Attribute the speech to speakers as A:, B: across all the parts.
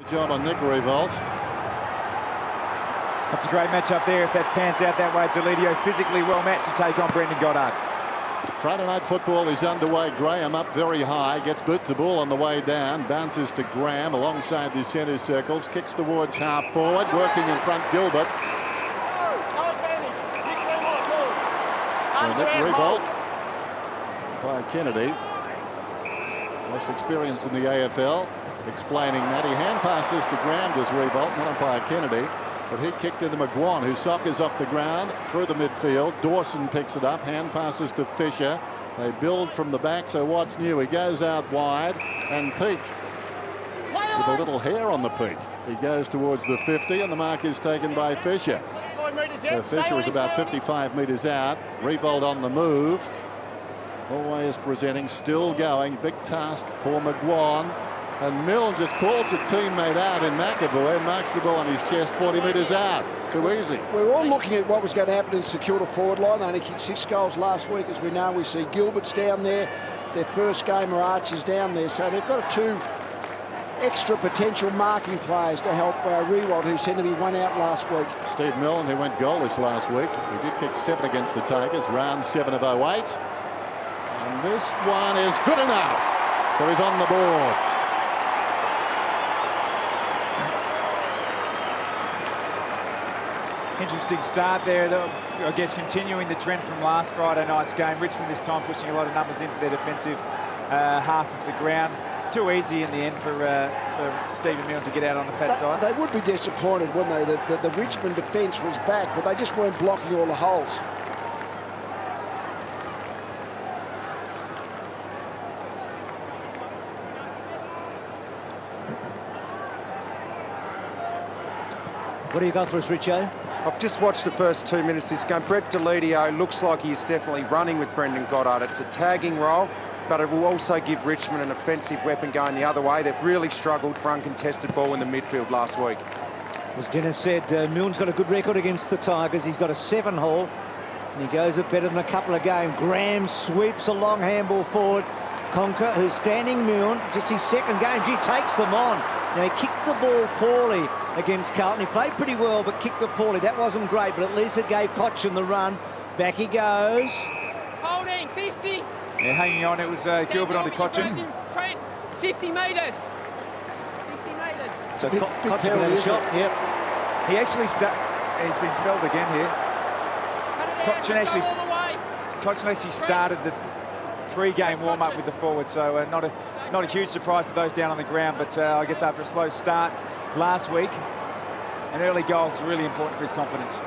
A: job on Nick Riewoldt.
B: That's a great match up there if that pans out that way. Deledio physically well matched to take on Brendan Goddard.
A: Friday night football is underway. Graham up very high, gets boot to ball on the way down, bounces to Graham alongside the centre circles, kicks towards half forward, working in front Gilbert. So Nick Riewoldt by Kennedy, most experienced in the AFL, explaining that he hand passes to Graham, does Riewoldt, not umpire Kennedy. But he kicked into McGuan, who soccers off the ground through the midfield. Dawson picks it up, hand passes to Fisher. They build from the back, so what's new? He goes out wide, and Peake with a little hair on the peak. He goes towards the 50, and the mark is taken by Fisher. So Fisher is about 55 metres out. Riewoldt on the move. Always presenting, still going. Big task for McGuan. And Milne just calls a teammate out in McAvoy and marks the ball on his chest 40 metres out. Too easy.
C: We were all looking at what was going to happen in the St Kilda forward line. They only kicked 6 goals last week. As we know, we see Gilbert's down there. Their first game are Archer's down there. So they've got 2 extra potential marking players to help Riewoldt, who seemed to be one out last week.
A: Steve Milne, who went goalless last week. He did kick 7 against the Tigers, round 7 of 08. And this one is good enough. So he's on the board.
B: Interesting start there, though, I guess continuing the trend from last Friday night's game. Richmond this time pushing a lot of numbers into their defensive half of the ground. Too easy in the end for Stephen Milne to get out on the fat side.
C: They would be disappointed, wouldn't they, that the Richmond defence was back, but they just weren't blocking all the holes.
D: What do you got for us, Richo?
E: I've just watched the first 2 minutes of this game. Brett Deledio looks like he's definitely running with Brendan Goddard. It's a tagging role, but it will also give Richmond an offensive weapon going the other way. They've really struggled for uncontested ball in the midfield last week.
D: As Dennis said, Milne's got a good record against the Tigers. He's got a 7-hole, and he goes it better than a couple of games. Graham sweeps a long handball forward. Conker, who's standing Milne, just his second game, he takes them on. Now, he kicked the ball poorly against Carlton. He played pretty well, but kicked it poorly. That wasn't great, but at least it gave Concussion the run. Back he goes.
F: Holding, 50.
B: Yeah, hanging on. It was Gilbert on to Concussion.
F: It's 50 metres. 50 metres.
D: So Concussion had a shot. Yep.
B: He actually he's been felled again here. Concussion actually started the pre-game warm-up with the forward, so not a huge surprise to those down on the ground, but I guess after a slow start last week, an early goal is really important for his confidence.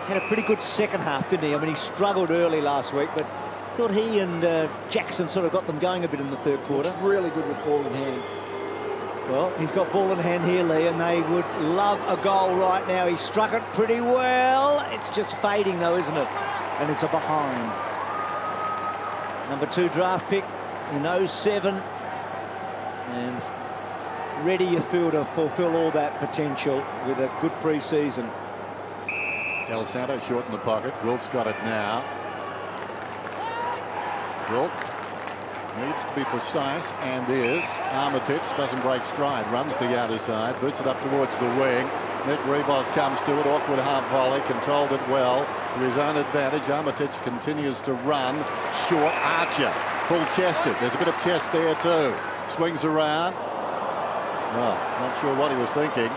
D: Had a pretty good second half, didn't he? I mean, he struggled early last week, but thought he and Jackson sort of got them going a bit in the third quarter.
C: Looks really good with ball in hand.
D: Well, he's got ball in hand here, Lee, and they would love a goal right now. He struck it pretty well. It's just fading, though, isn't it? And it's a behind. Number 2 draft pick in 07. And ready you feel to fulfill all that potential with a good pre-season.
A: Del Santo short in the pocket. Wilt's got it now. Wilt needs to be precise and is. Armitage doesn't break stride, runs the outer side, boots it up towards the wing. Nick Riewoldt comes to it, awkward half volley, controlled it well to his own advantage. Armitage continues to run. Short, Archer, full-chested. There's a bit of chest there too. Swings around. Well, not sure what he was thinking.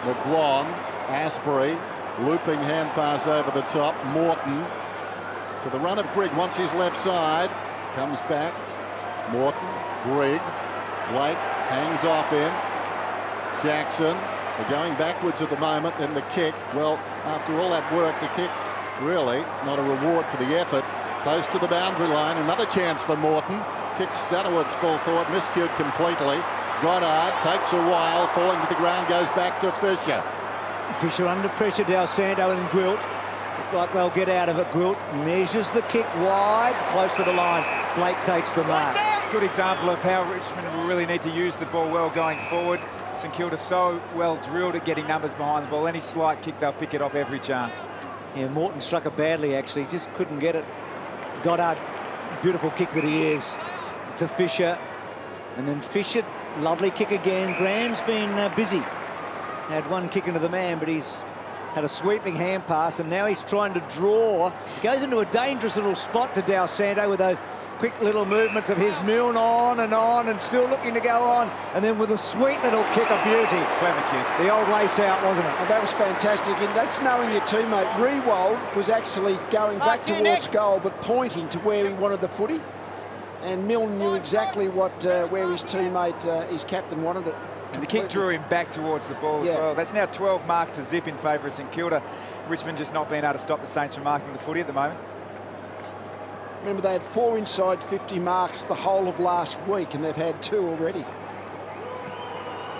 A: McGuan, Asprey, looping hand pass over the top. Morton to the run of Grigg, wants his left side. Comes back. Morton, Grigg, Blake hangs off in. Jackson, they're going backwards at the moment. Then the kick. Well, after all that work, the kick really not a reward for the effort. Close to the boundary line. Another chance for Morton. Kicks Stanowitz full forward, miscued completely. Goddard takes a while, falling to the ground, goes back to Fisher.
D: Fisher under pressure, Del Santo and Gwilt. Look like they'll get out of it. Gwilt measures the kick wide, close to the line. Blake takes the mark.
B: Good example of how Richmond will really need to use the ball well going forward. St Kilda so well drilled at getting numbers behind the ball. Any slight kick, they'll pick it up every chance.
D: Yeah, Morton struck it badly, actually. Just couldn't get it. Goddard, beautiful kick that he is. To Fisher. And then Fisher, lovely kick again. Graham's been busy Had one kick into the man, but he's had a sweeping hand pass, and now he's trying to draw. He goes into a dangerous little spot to Dal Santo with those quick little movements of his Milne on, and still looking to go on, and then with a sweet little kick of beauty.
B: Clever kick.
D: The old lace out, wasn't it?
C: And that was fantastic, and that's knowing your teammate. Riewoldt was actually going back towards goal, but pointing to where he wanted the footy. And Milne knew exactly what where his teammate, his captain, wanted it.
B: And the kick drew him back towards the ball as well. That's now 12 marks to zip in favour of St Kilda. Richmond just not being able to stop the Saints from marking the footy at the moment.
C: Remember, they had 4 inside 50 marks the whole of last week, and they've had 2 already.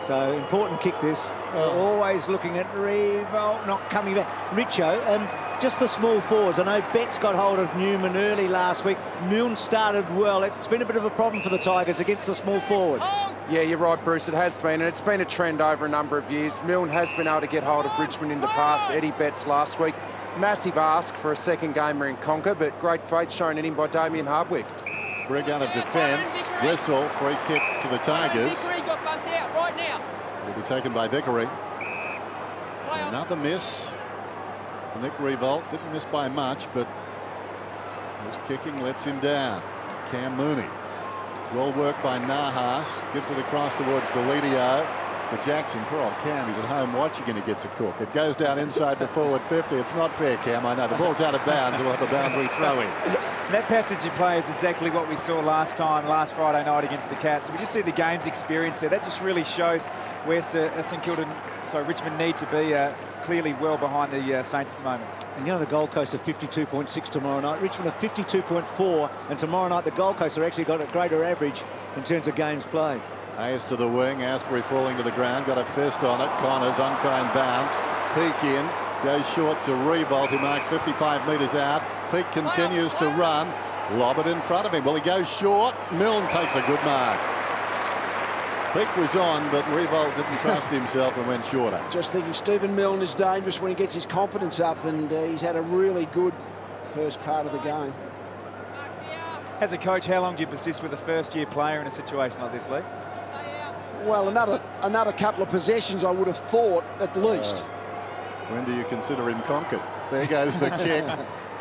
D: So, important kick this. Always looking at Riewoldt, not coming back. Richo, just the small forwards. I know Betts got hold of Newman early last week. Milne started well. It's been a bit of a problem for the Tigers against the small forward.
E: Yeah, you're right, Bruce. It has been, and it's been a trend over a number of years. Milne has been able to get hold of Richmond in the past. Eddie Betts last week. Massive ask for a second gamer in Conquer, but great faith shown in him by Damien Hardwick.
A: Greg out of defence. Whistle, free kick to the Tigers.
F: Vickery got bumped out right now.
A: Will be taken by Vickery. So another miss for Nick Riewoldt. Didn't miss by much, but his kicking lets him down. Cam Mooney. Well work by Nahas. Gives it across towards Deledio. For Jackson. Poor old Cam, he's at home watching and he gets a cook. It goes down inside the forward 50. It's not fair, Cam. I know the ball's out of bounds. We'll have a boundary throw in.
B: That passage of play is exactly what we saw last Friday night against the Cats. We just see the game's experience there. That just really shows where Richmond need to be clearly well behind the Saints at the moment.
D: And you know the Gold Coast are 52.6 tomorrow night. Richmond are 52.4, and tomorrow night the Gold Coast are actually got a greater average in terms of games played.
A: Hayes to the wing. Asbury falling to the ground. Got a fist on it. Connors, unkind bounce. Peak in. Goes short to Riewoldt, who marks 55 metres out. Peak continues to run. Lob it in front of him. Well, he goes short. Milne takes a good mark. Peak was on, but Riewoldt didn't trust himself and went shorter.
C: Just thinking Stephen Milne is dangerous when he gets his confidence up, and he's had a really good first part of the game.
B: As a coach, how long do you persist with a first-year player in a situation like this, Lee?
C: Well, another couple of possessions, I would have thought, at least.
A: When do you consider him conquered? There goes the kick.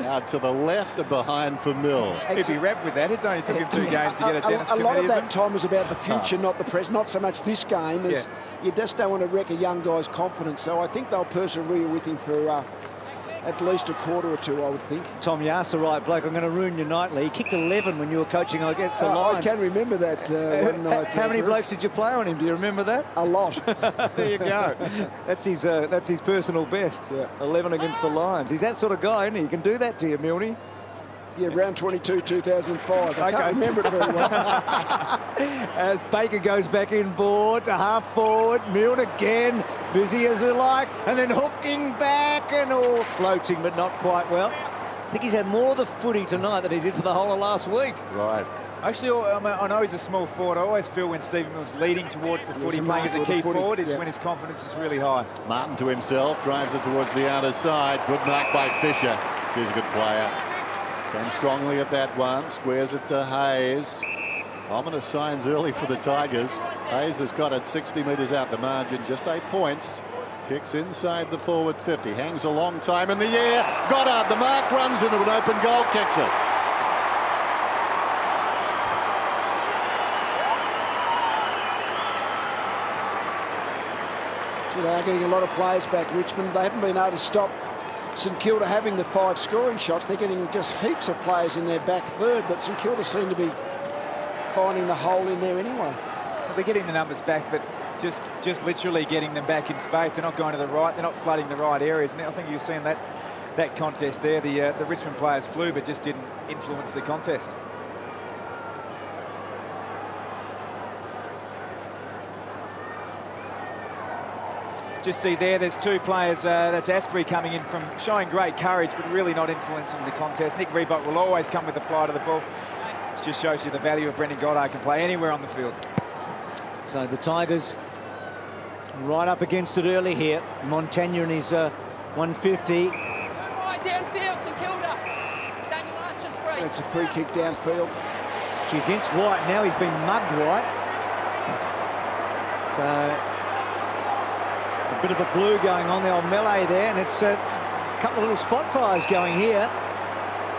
A: Out to the left and behind for Milne.
B: He'd be wrapped with that. It only took him 2 games to get it down.
C: A lot of that time was about the future, not the present. Not so much this game, as you just don't want to wreck a young guy's confidence. So I think they'll persevere with him for at least a quarter or 2, I would think.
D: Tom, you asked the right bloke. I'm going to ruin your night, Lee. He kicked 11 when you were coaching against the Lions.
C: I can remember that one night.
D: How many blokes did you play on him? Do you remember that?
C: A lot.
D: There you go. That's his personal best.
C: Yeah.
D: 11 against the Lions. He's that sort of guy, isn't he? He can do that to you, Milne.
C: Yeah, round 22, 2005. I can't remember it very well.
D: As Baker goes back in board to half forward, Milne again, busy as you like, and then hooking back and all floating, but not quite well. I think he's had more of the footy tonight than he did for the whole of last week.
A: Right.
B: Actually, I know he's a small forward. I always feel when Stephen Milne's leading towards the footy, playing as a key forward, it's when his confidence is really high.
A: Martin to himself, drives it towards the outer side. Good mark by Fisher. She's a good player. Came strongly at that one. Squares it to Hayes. Ominous signs early for the Tigers. Hayes has got it 60 metres out the margin, just 8 points. Kicks inside the forward 50. Hangs a long time in the air. Goddard, the mark, runs into an open goal, kicks it.
C: So they are getting a lot of players back, Richmond. They haven't been able to stop St Kilda having the 5 scoring shots. They're getting just heaps of players in their back third, but St Kilda seem to be finding the hole in there anyway.
B: They're getting the numbers back, but just literally getting them back in space. They're not going to the right. They're not flooding the right areas. And I think you've seen that contest there. The Richmond players flew, but just didn't influence the contest. Just see there's 2 players. That's Asbury coming in from showing great courage, but really not influencing the contest. Nick Riewoldt will always come with the flight of the ball. It just shows you the value of Brendan Goddard. Can play anywhere on the field.
D: So the Tigers right up against it early here. Montagna in his 150.
F: Right downfield, St Kilda. Daniel Archer's free.
C: That's a free kick downfield.
D: Against White. Now he's been mugged, White. So Bit of a blue going on, the old melee there, and it's a couple of little spot fires going here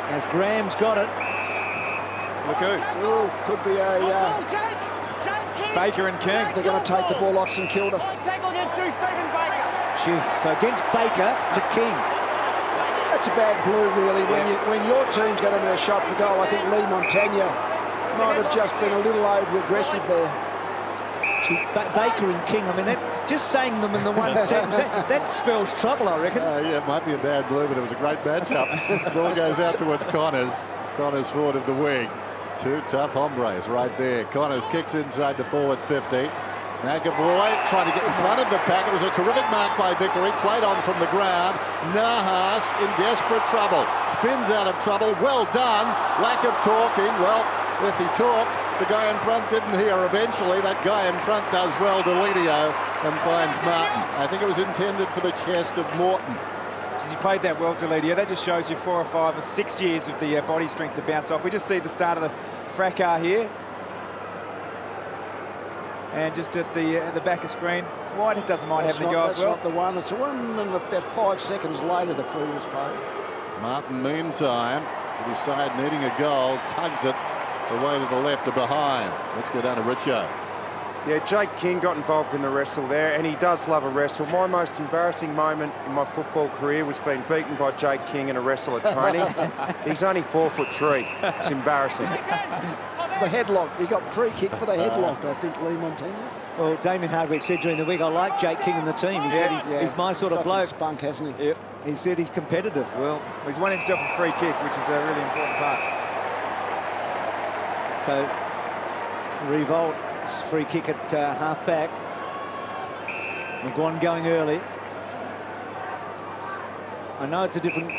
D: as Graham's got it.
B: Look who.
C: Oh, could be a...
B: Baker and King.
C: They're going to take the ball off St Kilda.
D: So against Baker to King.
C: That's a bad blue, really. When your team's going to be a shot for goal, I think Lee Montagna might have just been a little over-aggressive there.
D: Baker and King, I mean, just saying them in the one sentence, that spells trouble, I reckon.
A: Yeah, it might be a bad blue, but it was a great matchup. Ball goes out towards Connors. Connors forward of the wing. Two tough hombres right there. Connors kicks inside the forward 50. McAvoy trying to get in front of the pack. It was a terrific mark by Vickery. Played on from the ground. Nahas in desperate trouble. Spins out of trouble. Well done. Lack of talking. Well, if he talked, the guy in front didn't hear. Eventually, that guy in front does well, Deledio, and finds Martin. I think it was intended for the chest of Morton.
B: He played that well, Deledio. That just shows you 4 or 5 or 6 years of the body strength to bounce off. We just see the start of the fracas here. And just at the back of screen, White doesn't mind having a go as well.
C: That's not the one. It's the one, and about 5 seconds later the free was paid.
A: Martin, meantime, with his side needing a goal, tugs it away to the left of behind. Let's go down to Richo.
E: Yeah, Jake King got involved in the wrestle there, and he does love a wrestle. My most embarrassing moment in my football career was being beaten by Jake King in a wrestle at training. He's only 4'3". It's embarrassing.
C: It's the headlock. He got free kick for the headlock, I think, Lee Montagna's.
D: Well, Damien Hardwick said during the week, I like Jake King in the team. He said he's my sort of bloke.
C: He's got some spunk, hasn't he?
D: Yep. He said he's competitive. Well,
B: he's won himself a free kick, which is a really important part.
D: So, Riewoldt, free kick at half-back. McGuan going early. I know it's a different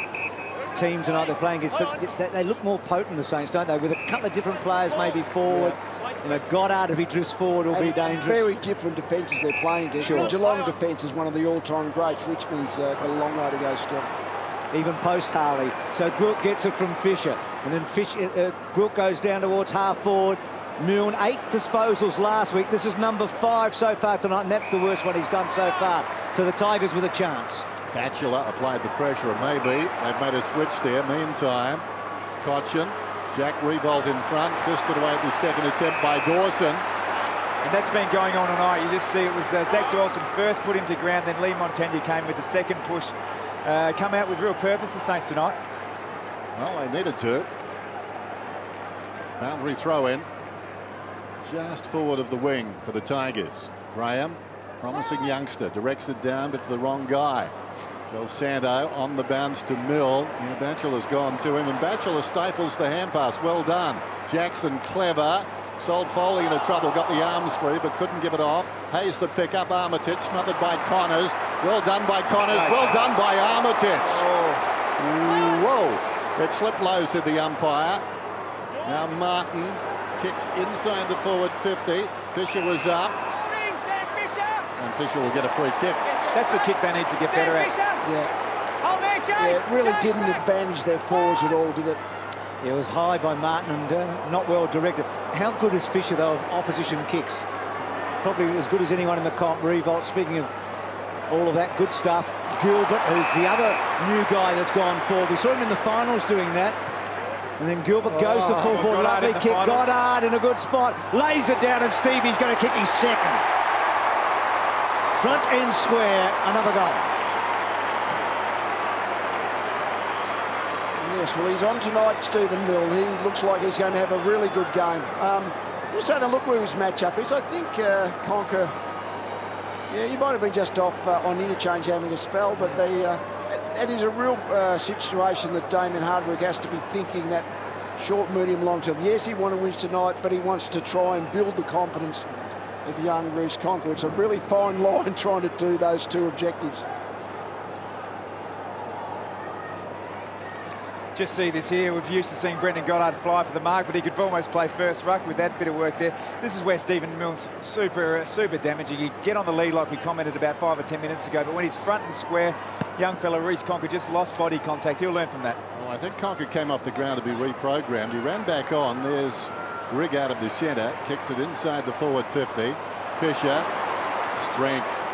D: team tonight they're playing against, but they look more potent, the Saints, don't they? With a couple of different players maybe forward. You know, Goddard, if he drifts forward, will be dangerous.
C: Very different defences they're playing against.
D: Sure.
C: Geelong defence is one of the all-time greats. Richmond's got a long way to go still.
D: Even post-Harley. So Gwilt gets it from Fisher. And then Gwilt goes down towards half-forward. Milne, 8 disposals last week. This is number 5 so far tonight, and that's the worst one he's done so far. So the Tigers with a chance.
A: Batchelor applied the pressure, and maybe they've made a switch there. Meantime, Concussion, Jack Riewoldt in front, fisted away at the second attempt by Dawson.
B: And that's been going on tonight. You just see it was Zach Dawson first put him to ground, then Lee Montagna came with the second push. Come out with real purpose, the Saints tonight.
A: Well, they needed to. Boundary throw in. Just forward of the wing for the Tigers. Graham, promising youngster, directs it down, but to the wrong guy. Del Santo on the bounce to Mill. Yeah, Batchelor's gone to him, and Batchelor stifles the hand pass. Well done. Jackson clever. Sold Foley into trouble, got the arms free, but couldn't give it off. Hayes the pick up, Armitage, smothered by Connors. Well done by Connors, well done by Armitage. Whoa, it slipped low, said the umpire. Now Martin kicks inside the forward 50. Fisher was up. And Fisher will get a free kick.
B: That's the kick they need to get better at.
C: Yeah, it really didn't advantage their forwards at all, did it?
D: Yeah, it was high by Martin and not well directed. How good is Fisher, though, of opposition kicks? Probably as good as anyone in the comp. Riewoldt, speaking of all of that good stuff. Gilbert, who's the other new guy that's gone forward. We saw him in the finals doing that. And then Gilbert goes to full forward. Lovely kick. Goddard in a good spot. Lays it down, and Stevie's going to kick his second. Front end square, another goal.
C: Yes, well, he's on tonight, Stephen Mill. He looks like he's going to have a really good game. Just having a look where his matchup is. I think Conker, yeah, he might have been just off on interchange having a spell, but that is a real situation that Damien Hardwick has to be thinking, that short, medium, long term. Yes, he wants to win tonight, but he wants to try and build the confidence of young Reece Conker. It's a really fine line trying to do those two objectives.
B: Just see this here. We've used to seeing Brendan Goddard fly for the mark, but he could almost play first ruck with that bit of work there. This is where Stephen Milne's super damaging. He get on the lead like we commented about 5 or 10 minutes ago, but when he's front and square, young fella Reece Conker just lost body contact. He'll learn from that.
A: Well, I think Conker came off the ground to be reprogrammed. He ran back on. There's Rigg out of the centre, kicks it inside the forward 50. Fisher, strength.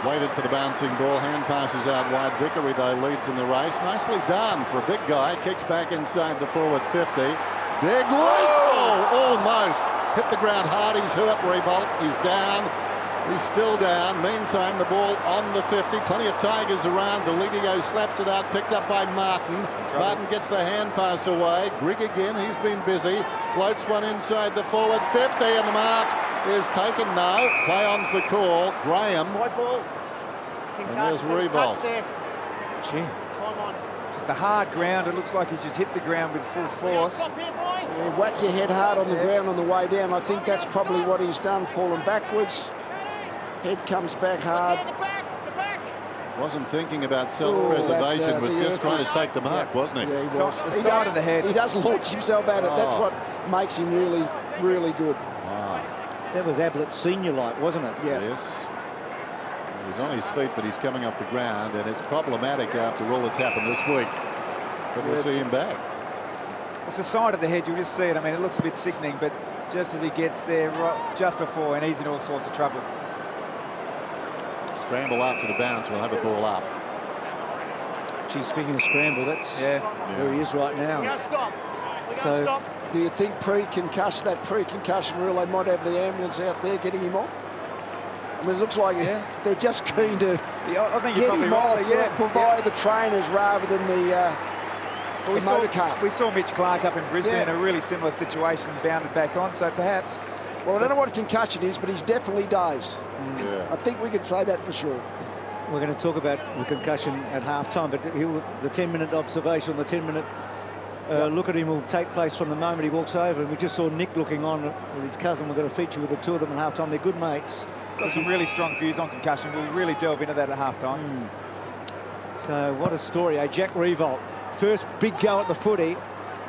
A: Waited for the bouncing ball. Hand passes out wide. Vickery, though, leads in the race. Nicely done for a big guy. Kicks back inside the forward 50. Big leap. Oh, almost. Hit the ground hard. He's hurt. Riewoldt. He's down. He's still down. Meantime, the ball on the 50. Plenty of Tigers around. Delidio slaps it out. Picked up by Martin. Martin gets the hand pass away. Grigg again. He's been busy. Floats one inside the forward 50. And the mark is taken now. Play on's the call. Graham.
D: White ball.
A: And there's Riewoldt.
D: Gee.
B: Just the hard ground. It looks like he's just hit the ground with full force.
C: Yeah, whack your head hard on the ground on the way down. I think that's probably what he's done, fallen backwards. Head comes back hard.
A: Wasn't thinking about self-preservation, was just trying to take the mark, wasn't he?
C: Yeah, he was.
B: The side of the head.
C: He does launch himself at it. That's what makes him really, really good.
D: That was Ablett Senior-like, wasn't it?
C: Yeah.
A: Yes. He's on his feet, but he's coming off the ground, and it's problematic after all that's happened this week. But we'll see him back.
B: It's the side of the head. You'll just see it. I mean, it looks a bit sickening, but just as he gets there, just before, and he's in all sorts of trouble.
A: Scramble after the bounce. We'll have a ball up.
D: Gee, speaking of scramble, that's where he is right now. So,
C: do you think pre-concussion rule, they might have the ambulance out there getting him off? I mean, it looks like they're just keen to
B: I think
C: get him off via the trainers rather than the motor car.
B: We saw Mitch Clark up in Brisbane in a really similar situation, bounded back on, so perhaps.
C: Well, I don't know what concussion is, but he's definitely dazed.
A: Yeah.
C: I think we can say that for sure.
D: we're going to talk about the concussion at half-time, but the 10-minute observation, the 10-minute look at him will take place from the moment he walks over. And we just saw Nick looking on with his cousin. We're going to feature with the two of them at half-time. They're good mates.
B: Got some really strong views on concussion. We'll really delve into that at half-time.
D: So what a story, eh? Jack Riewoldt, first big go at the footy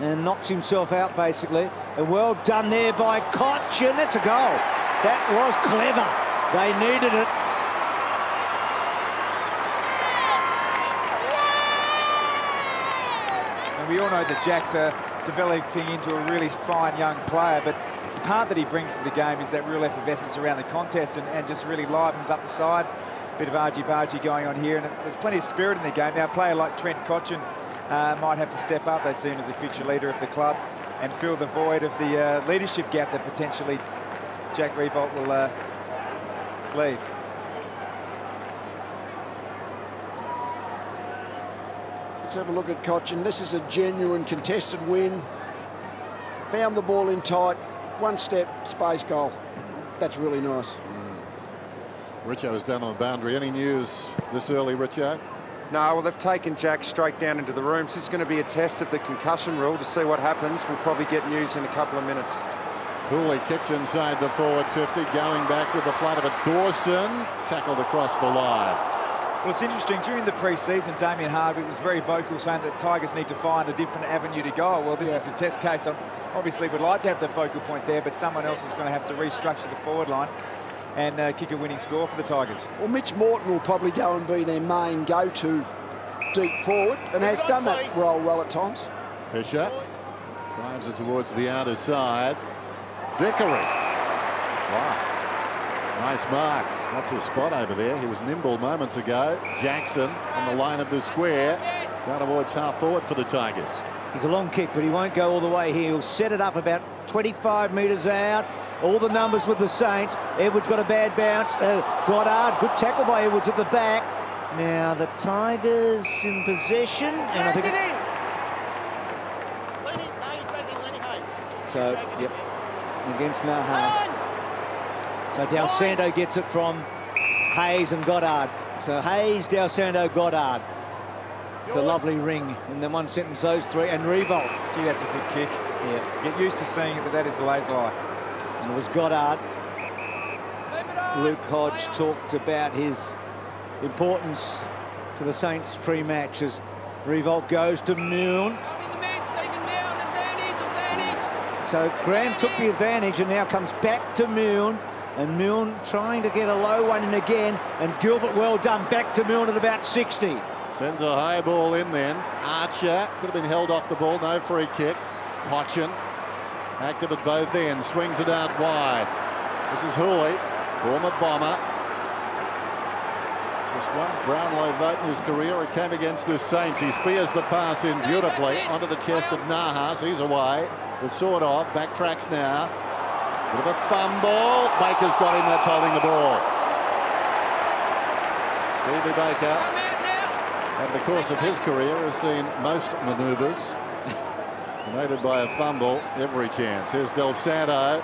D: and knocks himself out, basically. And well done there by Concussion. That's a goal. That was clever. They needed it.
B: And we all know that Jack's developing into a really fine young player, but the part that he brings to the game is that real effervescence around the contest and just really livens up the side. Bit of argy-bargy going on here, and there's plenty of spirit in the game. Now, a player like Trent Cotchin might have to step up. They see him as a future leader of the club and fill the void of the leadership gap that potentially Jack Riewoldt will leave.
C: Let's have a look at Cotchin. This is a genuine contested win. Found the ball in tight. One step, space goal. That's really nice.
A: Richo is down on the boundary. Any news this early, Richo?
E: No, well, they've taken Jack straight down into the room. So this is going to be a test of the concussion rule to see what happens. We'll probably get news in a couple of minutes.
A: Hooley kicks inside the forward 50, going back with the flat of it. Dawson tackled across the line.
B: Well, it's interesting. During the pre-season, Damien Hardwick was very vocal, saying that Tigers need to find a different avenue to go. Well, this is a test case. I obviously would like to have the focal point there, but someone else is going to have to restructure the forward line and kick a winning score for the Tigers.
C: Well, Mitch Morton will probably go and be their main go-to deep forward and has done that role well at times.
A: Fisher drives it towards the outer side. Vickery. Wow. Nice mark. That's his spot over there. He was nimble moments ago. Jackson on the line of the square. Down towards half forward for the Tigers.
D: He's a long kick, but he won't go all the way here. He'll set it up about 25 metres out. All the numbers with the Saints. Edwards got a bad bounce. Goddard, good tackle by Edwards at the back. Now the Tigers in possession. And I think
F: Lenny Hayes.
D: so, yep, against Nahas. So Dalsando gets it from Hayes and Goddard. So Hayes, Dalsando, Goddard. It's a lovely ring in the one sentence, those three. And Riewoldt.
B: Gee, that's a good kick.
D: Yeah.
B: Get used to seeing it, but that is a laser-like.
D: And it was Goddard. Luke Hodge talked about his importance to the Saints pre-match as Riewoldt goes to Milne. So Graham took the advantage and now comes back to Milne. And Milne trying to get a low one in again. And Gilbert, well done, back to Milne at about 60.
A: Sends a high ball in then. Archer could have been held off the ball. No free kick. Cotchin active at both ends. Swings it out wide. This is Hooley, former Bomber. Just one Brownlow vote in his career. It came against the Saints. He spears the pass in beautifully onto the chest of Nahas. He's away. It's sort of backtracks now. Bit of a fumble. Baker's got him. That's holding the ball. Stevie Baker, over the course of his career, has seen most manoeuvres. Noted by a fumble every chance. Here's Del Santo.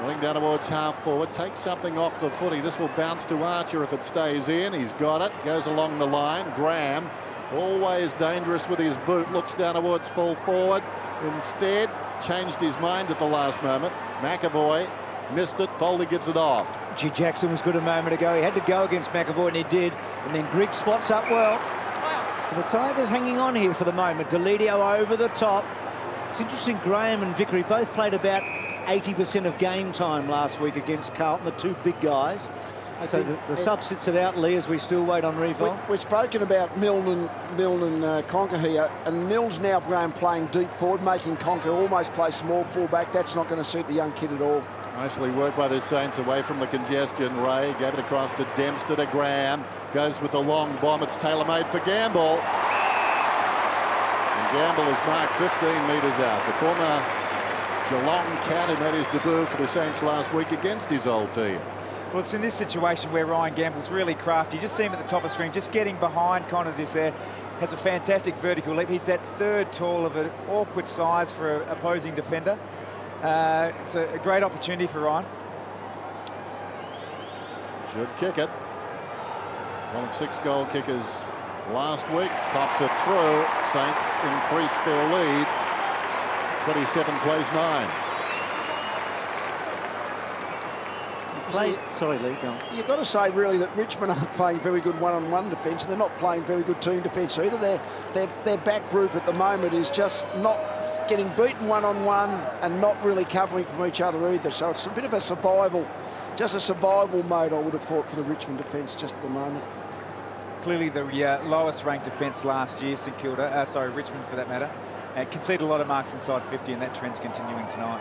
A: Running down towards half forward, takes something off the footy. This will bounce to Archer if it stays in. He's got it, goes along the line. Graham, always dangerous with his boot, looks down towards full forward. Instead, changed his mind at the last moment. McAvoy missed it, Foley gives it off.
D: G. Jackson was good a moment ago. He had to go against McAvoy, and he did. And then Grigg spots up well. So the Tigers hanging on here for the moment. Deledio over the top. It's interesting, Graham and Vickery both played about 80% of game time last week against Carlton, the two big guys. So the sub sits it out, Lee, as we still wait on Riewoldt.
C: We've spoken about Milne and Conker here, and Milne's now playing deep forward, making Conker almost play small fullback. That's not going to suit the young kid at all.
A: Nicely worked by the Saints away from the congestion. Ray gave it across to Dempster to Graham. Goes with the long bomb. It's tailor-made for Gamble. And Gamble is marked 15 metres out. The former Geelong Cat who made his debut for the Saints last week against his old team.
B: Well, it's in this situation where Ryan Gamble's really crafty. You just see him at the top of the screen, just getting behind Connor just there. Has a fantastic vertical leap. He's that third tall of an awkward size for an opposing defender. It's a great opportunity for Ryan.
A: Should kick it. One of 6 goal kickers last week. Pops it through. Saints increase their lead. 27 plays 9.
D: Sorry, Lee, go on.
C: You've got to say, really, that Richmond aren't playing very good one-on-one defence. They're not playing very good team defence either. Their back group at the moment is just not getting beaten one-on-one and not really covering from each other either. So it's a bit of a survival mode, I would have thought, for the Richmond defence just at the moment.
B: Clearly the lowest ranked defence last year, Richmond for that matter. Conceded a lot of marks inside 50, and that trend's continuing tonight.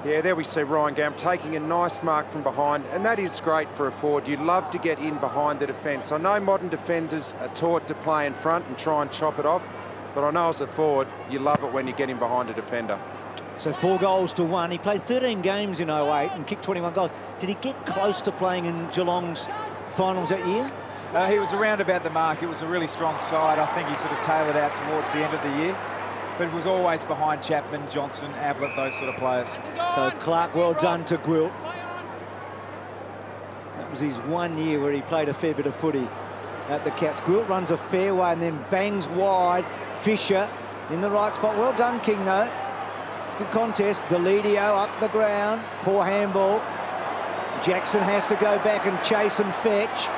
E: Yeah, there we see Ryan Gamble taking a nice mark from behind, and that is great for a forward. You love to get in behind the defence. I know modern defenders are taught to play in front and try and chop it off, but I know as a forward, you love it when you get in behind a defender.
D: So 4 goals to 1. He played 13 games in 08 and kicked 21 goals. Did he get close to playing in Geelong's finals that year?
B: He was around about the mark. It was a really strong side. I think he sort of tailored out towards the end of the year. But it was always behind Chapman, Johnson, Ablett, those sort of players.
D: So Clark, well done to Gwilt. That was his 1 year where he played a fair bit of footy at the Cats. Gwilt runs a fair way and then bangs wide. Fisher in the right spot. Well done, King, though. It's a good contest. Deledio up the ground. Poor handball. Jackson has to go back and chase and fetch.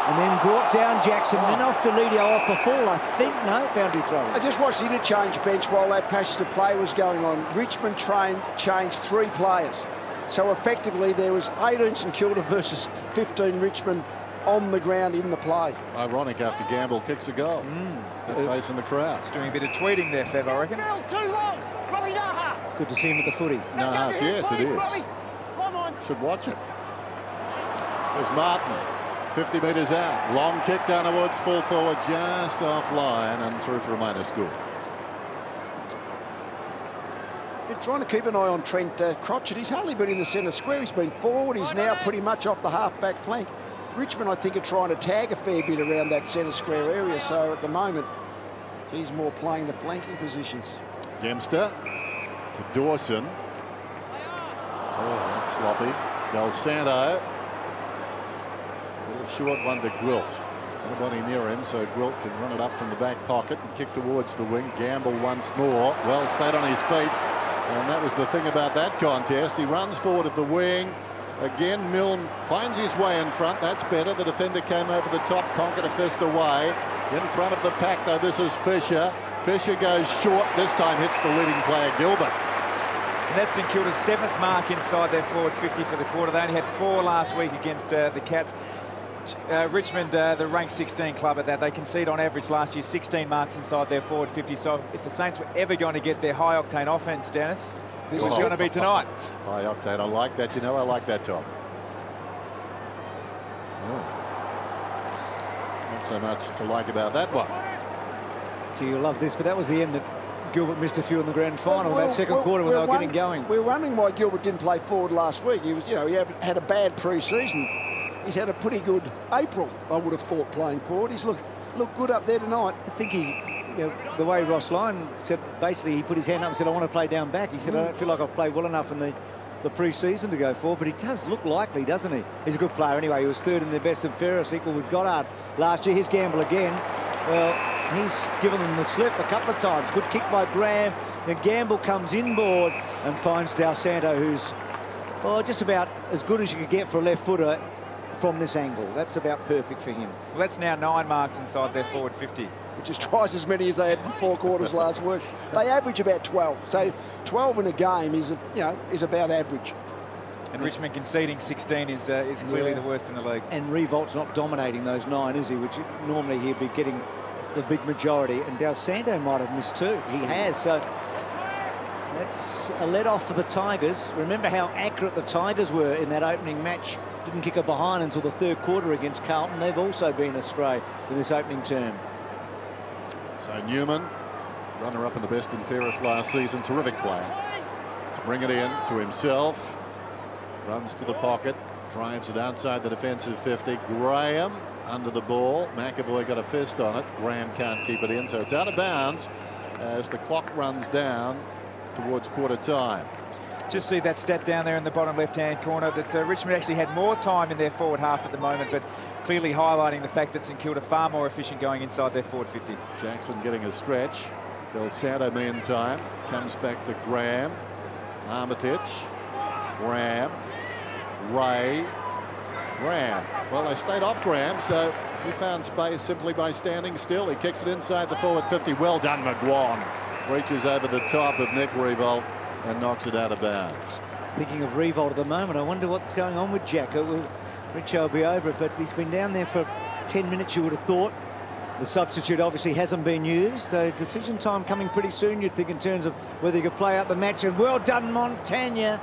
D: And then brought down Jackson, then off Deledio off the fall, I think. No, boundary throw.
C: I just watched the interchange bench while that passage of play was going on. Richmond changed 3 players. So effectively there was 18 St Kilda versus 15 Richmond on the ground in the play.
A: Ironic after Gamble kicks a goal. They're facing the crowd.
B: It's doing a bit of tweeting there, Fev, I reckon.
F: Too long. Robbie Naha.
D: Good to see him at the footy.
A: Nahas, yes, it is.
F: Come on.
A: Should watch it. There's Martin. 50 metres out. Long kick down towards full forward, just offline and through for a minor score.
C: They're trying to keep an eye on Trent Crotchet. He's hardly been in the centre square. He's been forward. He's now pretty much off the half-back flank. Richmond, I think, are trying to tag a fair bit around that centre square area. So at the moment, he's more playing the flanking positions.
A: Dempster to Dawson. Oh, that's sloppy. Del Santo. Little short one to Gwilt. Nobody near him, so Gwilt can run it up from the back pocket and kick towards the wing. Gamble once more. Well, stayed on his feet. And that was the thing about that contest. He runs forward of the wing. Again, Milne finds his way in front. That's better. The defender came over the top. Conker to fist away. In front of the pack, though, this is Fisher. Fisher goes short. This time hits the leading player, Gilbert.
B: And that's St Kilda's 7th mark inside their forward 50 for the quarter. They only had 4 last week against the Cats. Richmond, the ranked 16 club at that, they conceded on average last year 16 marks inside their forward 50. So if the Saints were ever going to get their high-octane offence, Dennis, this is going to be tonight.
A: High octane, I like that. You know, I like that, Tom. Not so much to like about that one.
D: Do you love this? But that was the end that Gilbert missed a few in the grand final, that second quarter when they were getting going.
C: We're wondering why Gilbert didn't play forward last week. He was, he had a bad pre-season. He's had a pretty good April, I would have thought, playing forward. He's looked good up there tonight.
D: I think the way Ross Lyon said, basically he put his hand up and said, I want to play down back. He said, I don't feel like I've played well enough in the pre-season to go forward, but he does look likely, doesn't he? He's a good player anyway. He was third in the best and fairest, equal with Goddard last year. His gamble again. Well, he's given them the slip a couple of times. Good kick by Graham. Then Gamble comes inboard and finds Del Santo, who's just about as good as you could get for a left footer from this angle. That's about perfect for him.
B: Well, that's now 9 marks inside their forward 50.
C: Which is twice as many as they had in 4 quarters last week. They average about 12. So 12 in a game is about average.
B: And Richmond conceding 16 is clearly the worst in the league.
D: And Riewoldt's not dominating those 9, is he? Which normally he'd be getting the big majority. And Del Santo might have missed 2. He has. So that's a let-off for the Tigers. Remember how accurate the Tigers were in that opening match. Didn't kick a behind until the 3rd quarter against Carlton. They've also been astray in this opening term.
A: So Newman, runner-up in the best and fairest last season, terrific player. To bring it in to himself. Runs to the pocket, drives it outside the defensive 50. Graham under the ball. McAvoy got a fist on it. Graham can't keep it in, so it's out of bounds as the clock runs down towards quarter time.
B: Just see that stat down there in the bottom left-hand corner that Richmond actually had more time in their forward half at the moment, but clearly highlighting the fact that St Kilda far more efficient going inside their forward 50.
A: Jackson getting a stretch. Del Santo meantime comes back to Graham. Armitage. Graham. Ray. Graham. Well, they stayed off Graham, so he found space simply by standing still. He kicks it inside the forward 50. Well done, McGuan. Reaches over the top of Nick Riewoldt and knocks it out of bounds.
D: Thinking of Riewoldt at the moment, I wonder what's going on with Jacko. Richo will be over it, but he's been down there for 10 minutes, you would have thought. The substitute obviously hasn't been used, so decision time coming pretty soon, you'd think, in terms of whether he could play out the match. And well done, Montagna,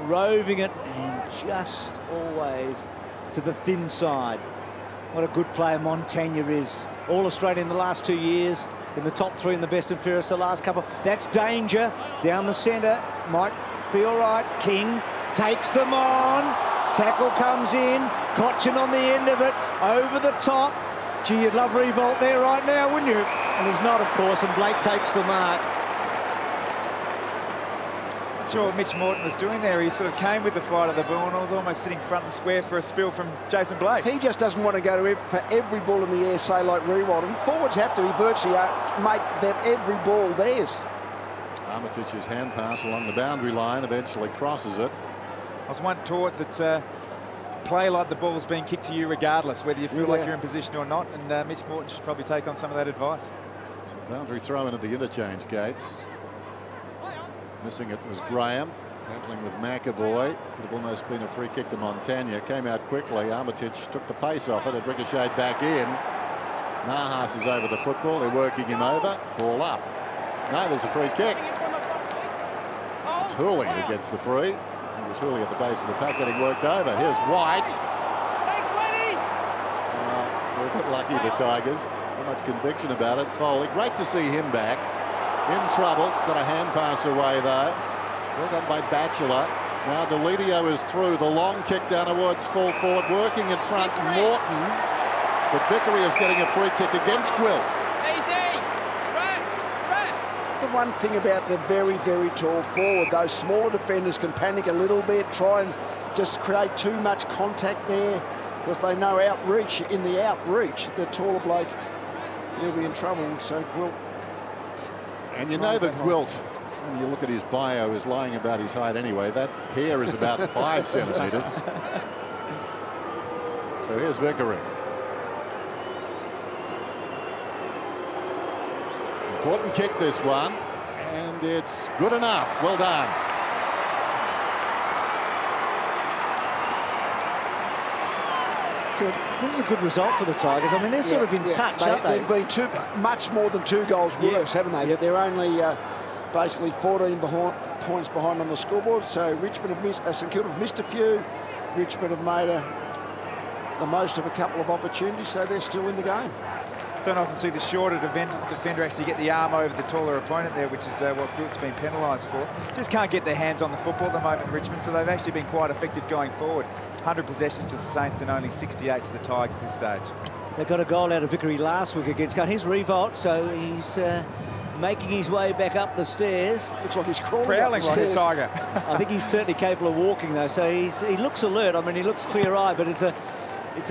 D: roving it and just always to the thin side. What a good player Montagna is. All Australian in the last 2 years, in the top 3 in the best and fairest the last couple. That's danger down the centre. Might be all right. King takes them on. Tackle comes in. Cochin on the end of it. Over the top. Gee, you'd love Riewoldt there right now, wouldn't you? And he's not, of course, and Blake takes the mark.
B: Not sure what Mitch Morton was doing there. He sort of came with the flight of the ball and was almost sitting front and square for a spill from Jason Blake.
C: He just doesn't want to go to for every ball in the air, say, like Riewoldt. And forwards have to be virtually make that every ball theirs.
A: Armitage's hand pass along the boundary line eventually crosses it.
B: I was one taught that play like the ball's being kicked to you regardless, whether you feel like you're in position or not, and Mitch Morton should probably take on some of that advice.
A: So boundary throw in at the interchange gates. Missing it was Graham, battling with McAvoy. Could have almost been a free kick to Montagna. Came out quickly. Armitage took the pace off it. It ricocheted back in. Nahas is over the football. They're working him over. Ball up. No, there's a free kick. It's Hooley who gets the free. It was Hooley at the base of the pack getting worked over. Here's White.
F: Thanks, Lenny.
A: We're a bit lucky, the Tigers. Not much conviction about it. Foley, great to see him back. In trouble. Got a hand pass away, though. Well done by Batchelor. Now Delidio is through. The long kick down towards full forward. Working in front, Morton. But Vickery is getting a free kick against Gwilt.
F: Easy. Ref.
C: That's the one thing about the very, very tall forward. Those smaller defenders can panic a little bit, try and just create too much contact there because they know outreach. In the outreach, the taller bloke, he'll be in trouble. So Gwilt.
A: And you know that Gwilt, when you look at his bio, is lying about his height anyway. That hair is about 5 centimetres. So here's Vickery. Important kick, this one, and it's good enough. Well done.
D: This is a good result for the Tigers. I mean, they're sort of in touch, aren't they?
C: They've been much more than 2 goals worse, haven't they? But they're only basically 14 points behind on the scoreboard. So Richmond have missed, St Kilda have missed a few. Richmond have made the most of a couple of opportunities, so they're still in the game.
B: Don't often see the shorter defender actually get the arm over the taller opponent there, which is what Gould's been penalised for. Just can't get their hands on the football at the moment, Richmond, so they've actually been quite effective going forward. 100 possessions to the Saints and only 68 to the Tigers at this stage.
D: They got a goal out of Vickery last week against Gunn. Here's Riewoldt, so he's making his way back up the stairs.
C: Looks like he's crawling
B: Prowling
C: up the
B: like a tiger.
D: I think he's certainly capable of walking, though, so he looks alert. I mean, he looks clear-eyed, but it's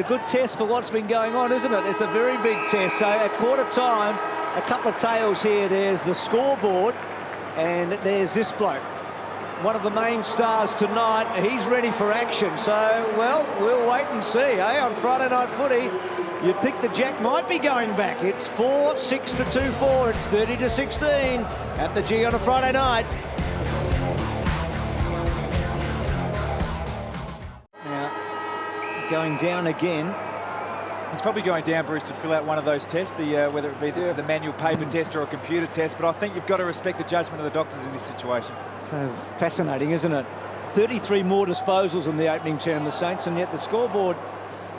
D: a good test for what's been going on, isn't it? It's a very big test. So at quarter time, a couple of tails here. There's the scoreboard, and there's this bloke, one of the main stars tonight. He's ready for action. So, well, we'll wait and see, eh? On Friday night footy, you'd think the Jack might be going back. It's 4-6 to 2-4. It's 30 to 16 at the G on a Friday night. Going down again.
B: He's probably going down, Bruce, to fill out one of those tests, whether it be the manual paper test or a computer test, but I think you've got to respect the judgment of the doctors in this situation.
D: So fascinating, isn't it? 33 more disposals in the opening term, the Saints, and yet the scoreboard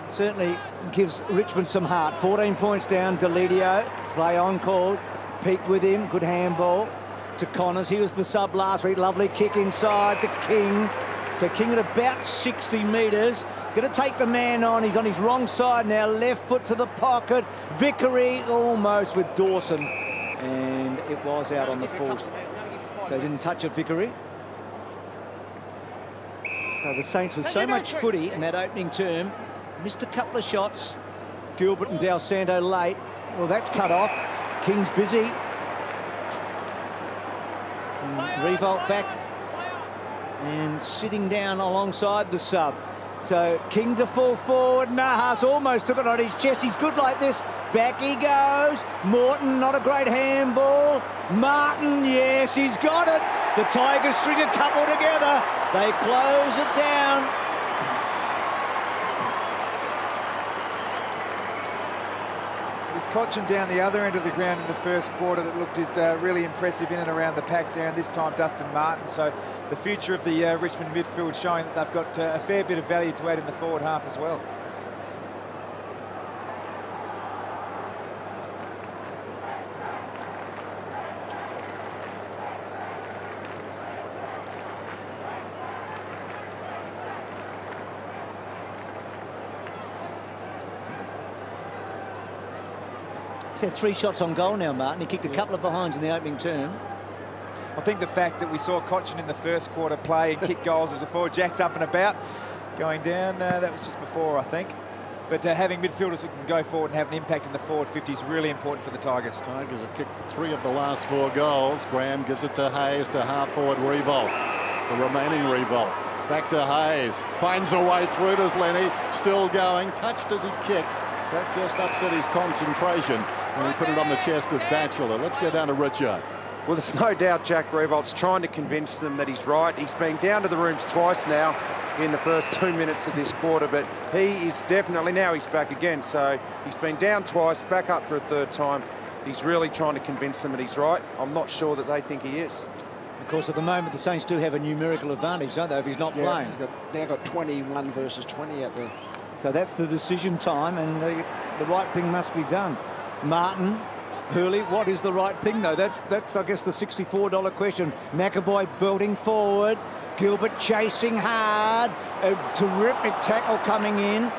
D: certainly gives Richmond some heart. 14 points down, Deledio, play on called, Peak with him, good handball to Connors. He was the sub last week, lovely kick inside to King. So King at about 60 metres. Going to take the man on. He's on his wrong side now. Left foot to the pocket. Vickery almost with Dawson. And it was out on the full. So he didn't touch it, Vickery. So the Saints with so much footy in that opening term. Missed a couple of shots. Gilbert and Del Santo late. Well, that's cut off. King's busy. Riewoldt back. And sitting down alongside the sub. So King to fall forward. Nahas almost took it on his chest. He's good like this. Back he goes. Morton, not a great handball. Martin, yes, he's got it. The Tigers string a couple together. They close it down.
B: It was Concussion down the other end of the ground in the first quarter that looked really impressive in and around the packs there, and this time Dustin Martin. So the future of the Richmond midfield showing that they've got a fair bit of value to add in the forward half as well.
D: He's had 3 shots on goal now, Martin. He kicked a couple of behinds in the opening term.
B: I think the fact that we saw Concussion in the first quarter play and kick goals as a forward, Jack's up and about, going down, that was just before, I think. But having midfielders that can go forward and have an impact in the forward 50 is really important for the Tigers.
A: Tigers have kicked 3 of the last 4 goals. Graham gives it to Hayes, to half-forward Riewoldt. The remaining Riewoldt. Back to Hayes. Finds a way through to Lenny. Still going. Touched as he kicked. That just upset his concentration when he put it on the chest of Batchelor. Let's go down to Richard.
E: Well, there's no doubt Jack Riewoldt's trying to convince them that he's right. He's been down to the rooms twice now in the first 2 minutes of this quarter, but he is definitely, now he's back again. So he's been down twice, back up for a third time. He's really trying to convince them that he's right. I'm not sure that they think he is.
D: Of course, at the moment, the Saints do have a numerical advantage, don't they, if he's not playing?
C: Now got 21 versus 20 out there.
D: So that's the decision time, and the right thing must be done. Martin, Hurley, what is the right thing, though? That's I guess, the $64 question. McAvoy building forward. Gilbert chasing hard. A terrific tackle coming in.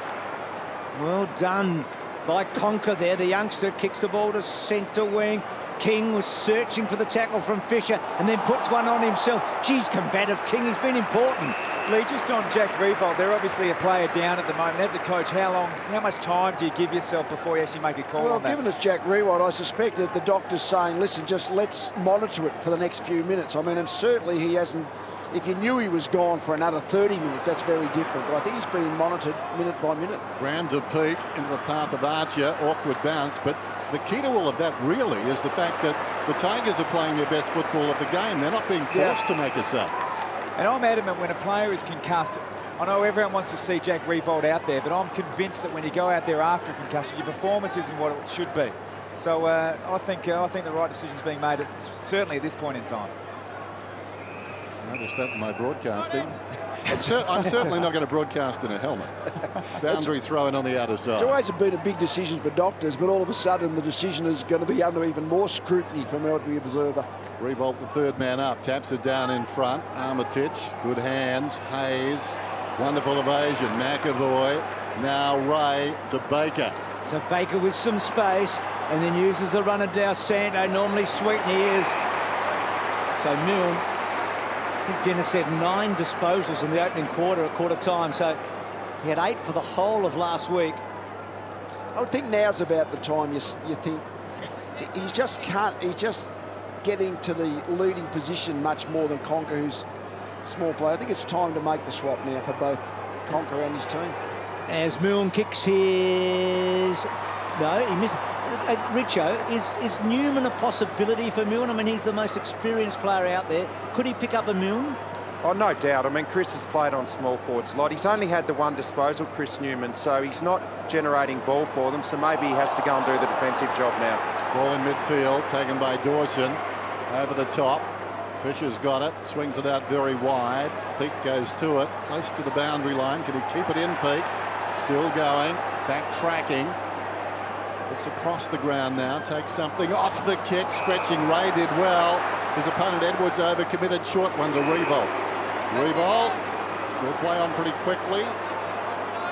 D: Well done by Conker there. The youngster kicks the ball to centre wing. King was searching for the tackle from Fisher and then puts one on himself. Geez, combative King, he's been important.
B: Lee, just on Jack Riewoldt, they're obviously a player down at the moment. As a coach, how much time do you give yourself before you actually make a call on that?
C: Well, given it's Jack Riewoldt, I suspect that the doctor's saying, listen, just let's monitor it for the next few minutes. I mean, and certainly he hasn't, if you knew he was gone for another 30 minutes, that's very different. But I think he's being monitored minute by minute.
A: Graham to Peak into the path of Archer, awkward bounce, but the key to all of that really is the fact that the Tigers are playing their best football of the game. They're not being forced to make a sub.
B: And I'm adamant when a player is concussed, I know everyone wants to see Jack Riewoldt out there, but I'm convinced that when you go out there after a concussion, your performance isn't what it should be. So I think the right decision is being made, certainly at this point in time.
A: Noticed that in my broadcasting. I'm certainly not going to broadcast in a helmet. Boundary thrown on the outer side.
C: It's always been a big decision for doctors, but all of a sudden the decision is going to be under even more scrutiny from every observer.
A: Riewoldt, the third man up, taps it down in front. Armitage, good hands. Hayes, wonderful evasion. McAvoy, now Ray to Baker.
D: So Baker with some space, and then uses a runner down Santo. Normally sweet, and he is. So Milne, I think Dennis said 9 disposals in the opening quarter at quarter time. So he had 8 for the whole of last week.
C: I would think now's about the time you think he's just getting to the leading position much more than Conker, who's a small player. I think it's time to make the swap now for both Conker and his team.
D: As Milne kicks his... No, he missed. Richo, is Newman a possibility for Milne? I mean, he's the most experienced player out there. Could he pick up a Milne?
E: Oh, no doubt. I mean, Chris has played on small forwards a lot. He's only had the 1 disposal, Chris Newman, so he's not generating ball for them, so maybe he has to go and do the defensive job now.
A: Ball in midfield, taken by Dawson. Over the top. Fisher's got it, swings it out very wide. Peake goes to it, close to the boundary line. Can he keep it in, Peake? Still going, backtracking. Looks across the ground now, takes something off the kick, stretching. Ray did well. His opponent Edwards overcommitted, short one to Riewoldt. Riewoldt will play on pretty quickly.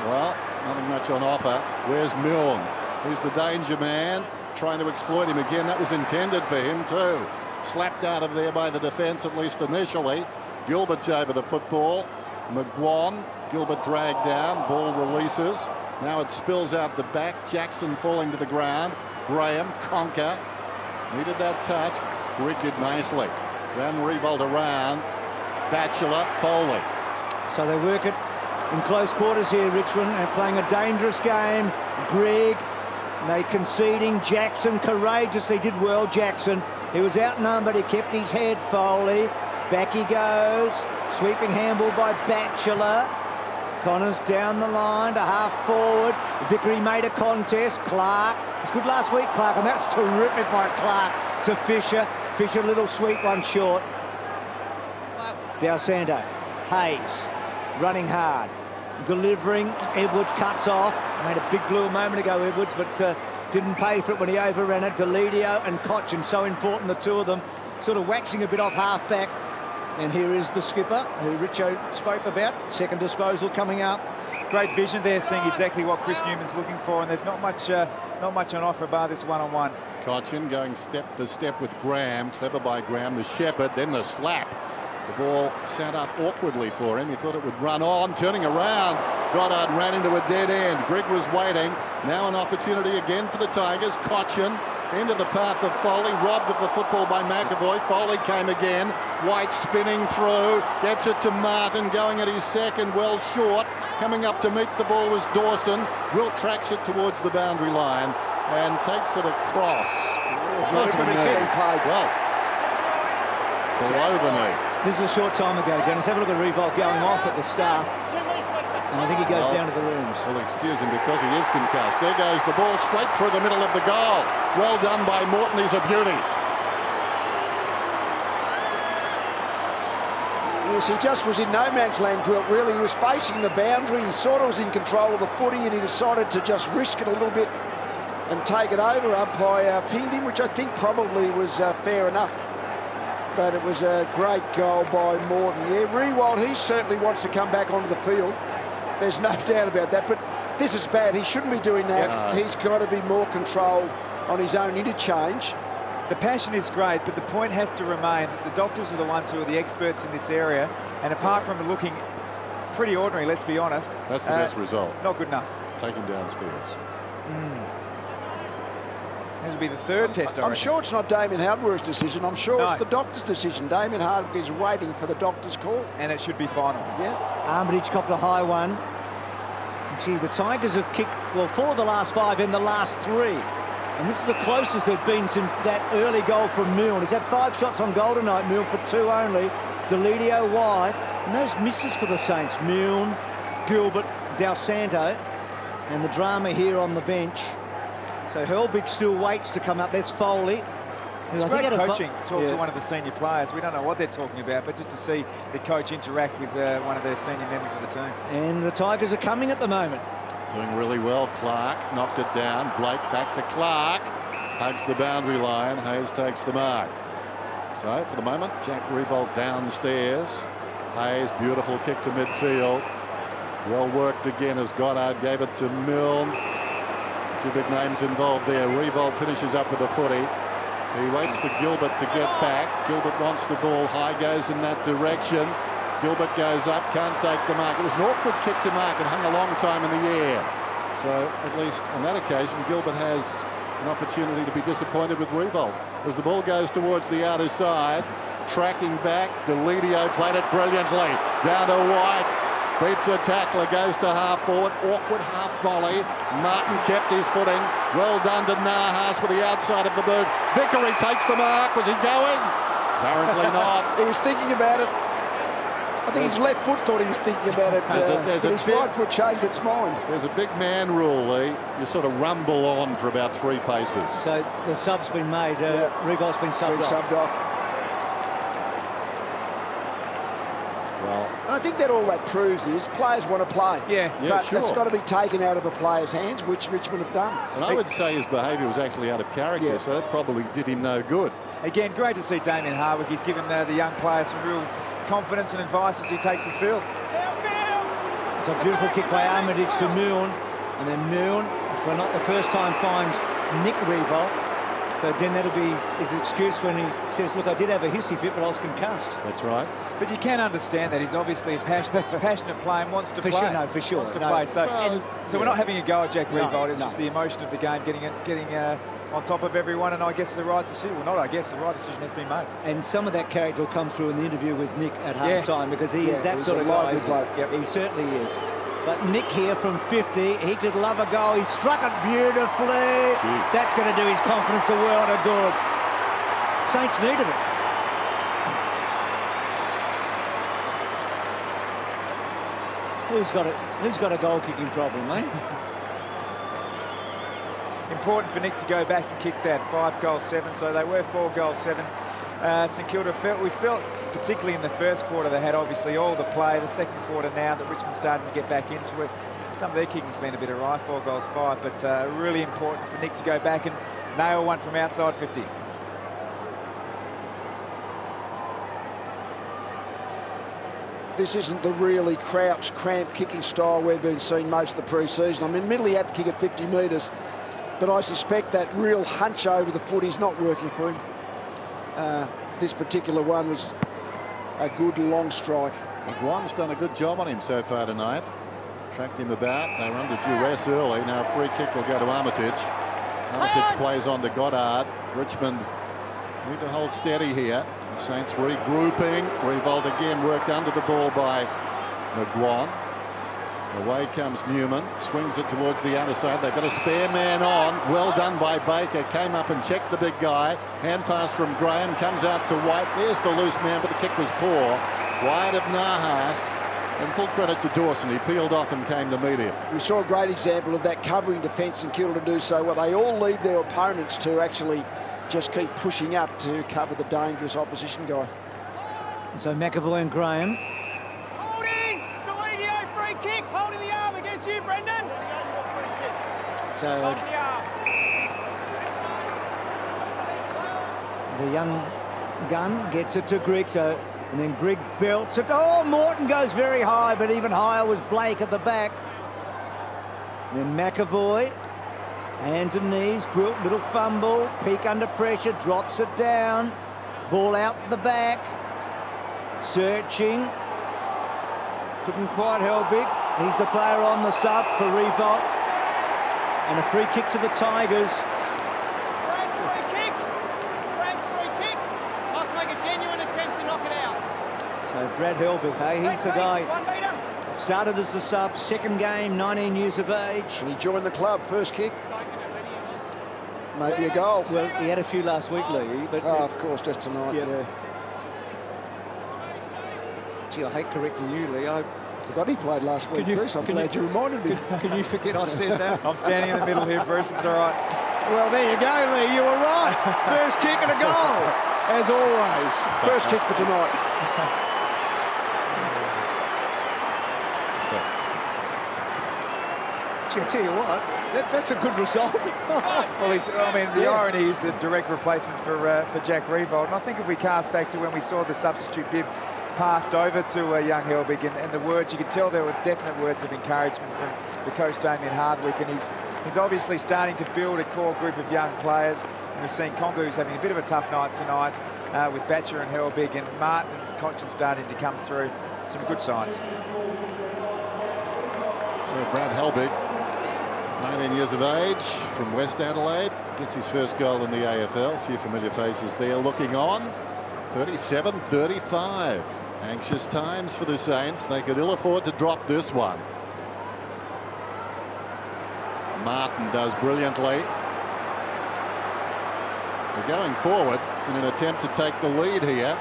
A: Well, nothing much on offer. Where's Milne? He's the danger man, trying to exploit him again. That was intended for him too. Slapped out of there by the defence, at least initially. Gilbert's over the football. McGuan, Gilbert dragged down, ball releases. Now it spills out the back. Jackson falling to the ground. Graham, Conker, needed that touch. Grigg did nicely. Ran Riewoldt around. Batchelor, Foley.
D: So they work it in close quarters here, Richmond, and playing a dangerous game. Grigg, they conceding. Jackson courageously did well, Jackson. He was outnumbered, he kept his head. Foley, back he goes. Sweeping handball by Batchelor. Connors down the line to half forward. Vickery made a contest. Clark, it's good last week, Clark, and that's terrific by Clark to Fisher. Fisher, little sweet one short. Del Santo, Hayes, running hard, delivering. Edwards cuts off. Made a big blue a moment ago, Edwards, but didn't pay for it when he overran it. Deledio and Concussion, so important, the two of them, sort of waxing a bit off half-back. And here is the skipper, who Richo spoke about. Second disposal coming up.
B: Great vision there, seeing exactly what Chris Newman's looking for, and there's not much on offer bar this one-on-one.
A: Concussion going step for step with Graham. Clever by Graham. The shepherd, then the slap. The ball sat up awkwardly for him. He thought it would run on, turning around. Goddard ran into a dead end. Grigg was waiting. Now an opportunity again for the Tigers. Concussion into the path of Foley, robbed of the football by McAvoy. Foley came again. White spinning through, gets it to Martin, going at his second, well short. Coming up to meet the ball was Dawson. Wilt tracks it towards the boundary line and takes it across. Well, below the knee.
D: This is a short time ago, Dennis. Have a look at Riewoldt going off at the staff. And I think he goes down to the rooms.
A: Well, excuse him because he is concussed. There goes the ball straight through the middle of the goal. Well done by Morton. He's a beauty.
C: Yes, he just was in no man's land, Gwilt, really. He was facing the boundary. He sort of was in control of the footy, and he decided to just risk it a little bit and take it over. Umpire pinned him, which I think probably was fair enough. But it was a great goal by Morton. Yeah, Riewoldt, he certainly wants to come back onto the field. There's no doubt about that. But this is bad. He shouldn't be doing that. Yep. He's got to be more control on his own interchange.
B: The passion is great, but the point has to remain that the doctors are the ones who are the experts in this area. And apart from looking pretty ordinary, let's be honest.
A: That's the best result.
B: Not good enough.
A: Take him downstairs.
B: This will be the third test.
C: I'm sure it's not Damien Hardwick's decision. I'm sure it's the doctor's decision. Damien Hardwick is waiting for the doctor's call.
B: And it should be final.
C: Yeah.
D: Armitage copped a high one. And gee, the Tigers have kicked, well, 4 of the last 5 in the last 3. And this is the closest they've been since that early goal from Milne. He's had 5 shots on goal tonight, Milne, for 2 only. Deledio wide. And those misses for the Saints. Milne, Gilbert, Del Santo. And the drama here on the bench. So Helbig still waits to come up. There's Foley.
B: It's great coaching to talk to one of the senior players. We don't know what they're talking about, but just to see the coach interact with one of their senior members of the team.
D: And the Tigers are coming at the moment.
A: Doing really well. Clark knocked it down. Blake back to Clark. Hugs the boundary line. Hayes takes the mark. So for the moment, Jack Riewoldt downstairs. Hayes, beautiful kick to midfield. Well worked again as Goddard gave it to Milne. A few big names involved there. Riewoldt finishes up with a footy. He waits for Gilbert to get back. Gilbert wants the ball. High goes in that direction. Gilbert goes up, can't take the mark. It was an awkward kick to mark and hung a long time in the air. So at least on that occasion, Gilbert has an opportunity to be disappointed with Riewoldt. As the ball goes towards the outer side, tracking back, Delidio played it brilliantly. Down to White, beats a tackler, goes to half forward, awkward half volley. Martin kept his footing. Well done to Nahas with the outside of the boot. Vickery takes the mark. Was he going? Apparently not.
C: He was thinking about it. I think his left foot thought he was thinking about it. His right foot changed its mind.
A: There's a big man rule, Lee. You sort of rumble on for about 3 paces.
D: So the sub's been made. Riewoldt's been subbed off.
A: Well,
C: I think that all that proves is players want to play.
B: Yeah,
C: but
A: sure.
C: It's got to be taken out of a player's hands, which Richmond have done.
A: And I would say his behaviour was actually out of character, so that probably did him no good.
B: Again, great to see Damien Hardwick. He's given the young players some real confidence and advice as he takes the field.
D: It's a beautiful kick by Armitage to Milne, and then Milne, for not the first time, finds Nick Riewoldt. So then that'll be his excuse when he says, look, I did have a hissy fit, but I was concussed.
A: That's right.
B: But you can understand that. He's obviously a passionate player and wants to play.
D: For sure.
B: Wants to play. So, we're not having a go at Jack Riewoldt. It's just the emotion of the game, getting on top of everyone, and I guess the right decision. Well, not I guess, the right decision has been made.
D: And some of that character will come through in the interview with Nick at half-time, because he is that sort of guy.
C: Yep.
D: He certainly is. But Nick here from 50, he could love a goal. He struck it beautifully. That's going to do his confidence a world of good. Saints needed it. Who's got a goal-kicking problem, eh?
B: Important for Nick to go back and kick that. 5 goals, 7. So they were 4 goals, 7. St Kilda we felt, particularly in the first quarter, they had obviously all the play. The second quarter now that Richmond's starting to get back into it. Some of their kicking's been a bit awry, 4 goals, 5. But really important for Nick to go back and nail one from outside 50.
C: This isn't the really crouched, cramped kicking style we've been seeing most of the pre-season. I mean, admittedly, he had to kick at 50 metres, but I suspect that real hunch over the foot is not working for him. This particular one was a good long strike.
A: Guan's done a good job on him so far tonight. Tracked him about. They were under duress early. Now a free kick will go to Armitage. Armitage plays on to Goddard. Richmond need to hold steady here. The Saints regrouping. Riewoldt again worked under the ball by McGuan. Away comes Newman, swings it towards the outer side. They've got a spare man on. Well done by Baker. Came up and checked the big guy. Hand pass from Graham, comes out to White. There's the loose man, but the kick was poor. Wide of Nahas. And full credit to Dawson. He peeled off and came to meet him.
C: We saw a great example of that covering defence in Kilda to do so well. They all leave their opponents to actually just keep pushing up to cover the dangerous opposition guy.
D: So McAvoy and Graham.
F: Kick, holding the arm against you, Brendan.
D: So the young gun gets it to Grigg, and then Grigg belts it. Oh, Morton goes very high, but even higher was Blake at the back. Then McAvoy, hands and knees, Gwilt, little fumble, Peak under pressure, drops it down, ball out the back, searching. Couldn't quite help it. He's the player on the sub for Riewoldt. And a free kick to the Tigers.
F: Brad's free kick. Must make a genuine attempt to knock it out.
D: So Brad Helbig, hey, he's the guy.
F: 1 metre.
D: Started as the sub, second game, 19 years of age.
C: And he joined the club, first kick. Maybe a goal.
D: Well, he had a few last week, Lee. But
C: of course, just tonight, yeah.
D: Gee, I hate correcting you, Lee. I
C: forgot he played last week, Bruce. I'm glad you reminded me.
D: Can you forget I said that?
B: I'm standing in the middle here, Bruce. It's all right.
D: Well, there you go, Lee. You were right. First kick and a goal, as always.
C: First kick for tonight.
D: I tell you what, that's a good result.
B: Well, the irony is the direct replacement for Jack Riewoldt. And I think if we cast back to when we saw the substitute bib passed over to young Helbig, and the words, you could tell there were definite words of encouragement from the coach Damien Hardwick, and he's obviously starting to build a core group of young players. And we've seen Congo, who's having a bit of a tough night tonight, with Batcher and Helbig, and Martin and Concussion starting to come through. Some good signs.
A: So Brad Helbig, 19 years of age, from West Adelaide, gets his first goal in the AFL. A few familiar faces there looking on. 37-35. Anxious times for the Saints. They could ill afford to drop this one. Martin does brilliantly. They're going forward in an attempt to take the lead here.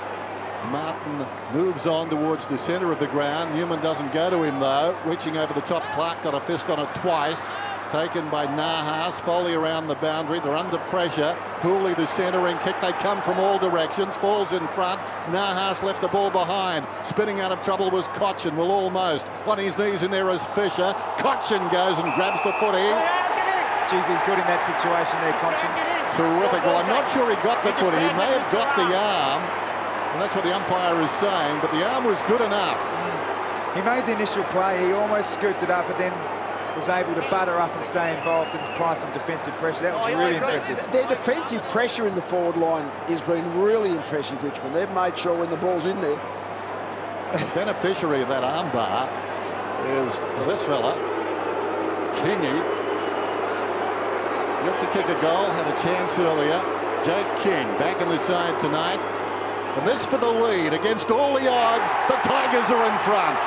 A: Martin moves on towards the centre of the ground. Newman doesn't go to him, though. Reaching over the top, Clark got a fist on it twice. Taken by Nahas. Foley around the boundary. They're under pressure. Hooley, the centering kick. They come from all directions. Ball's in front. Nahas left the ball behind. Spinning out of trouble was Concussion. Well, almost. On his knees in there is Fisher. Concussion goes and grabs the footy.
B: Geez, he's good in that situation there, Concussion.
A: Terrific. Well, I'm not sure he got the footy. He may have got the arm. And that's what the umpire is saying. But the arm was good enough.
B: He made the initial play. He almost scooped it up, but then was able to butter up and stay involved and apply some defensive pressure. That was really impressive.
C: Their defensive pressure in the forward line has been really impressive, Richmond. They've made sure when the ball's in there.
A: The beneficiary of that arm bar is this fella, Kingy. Yet to kick a goal, had a chance earlier. Jake King back in the side tonight. And this for the lead. Against all the odds, the Tigers are in front.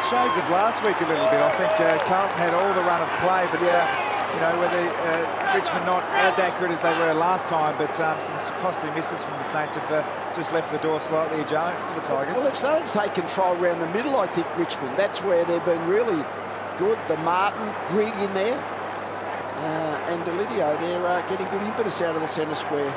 B: Shades of last week a little bit. I think Carlton had all the run of play, but Richmond not as accurate as they were last time, but some costly misses from the Saints have just left the door slightly ajar for the Tigers.
C: Well, they've started to take control around the middle, I think, Richmond. That's where they've been really good. The Martin, Grigg in there, and Delidio, they're getting good impetus out of the centre square.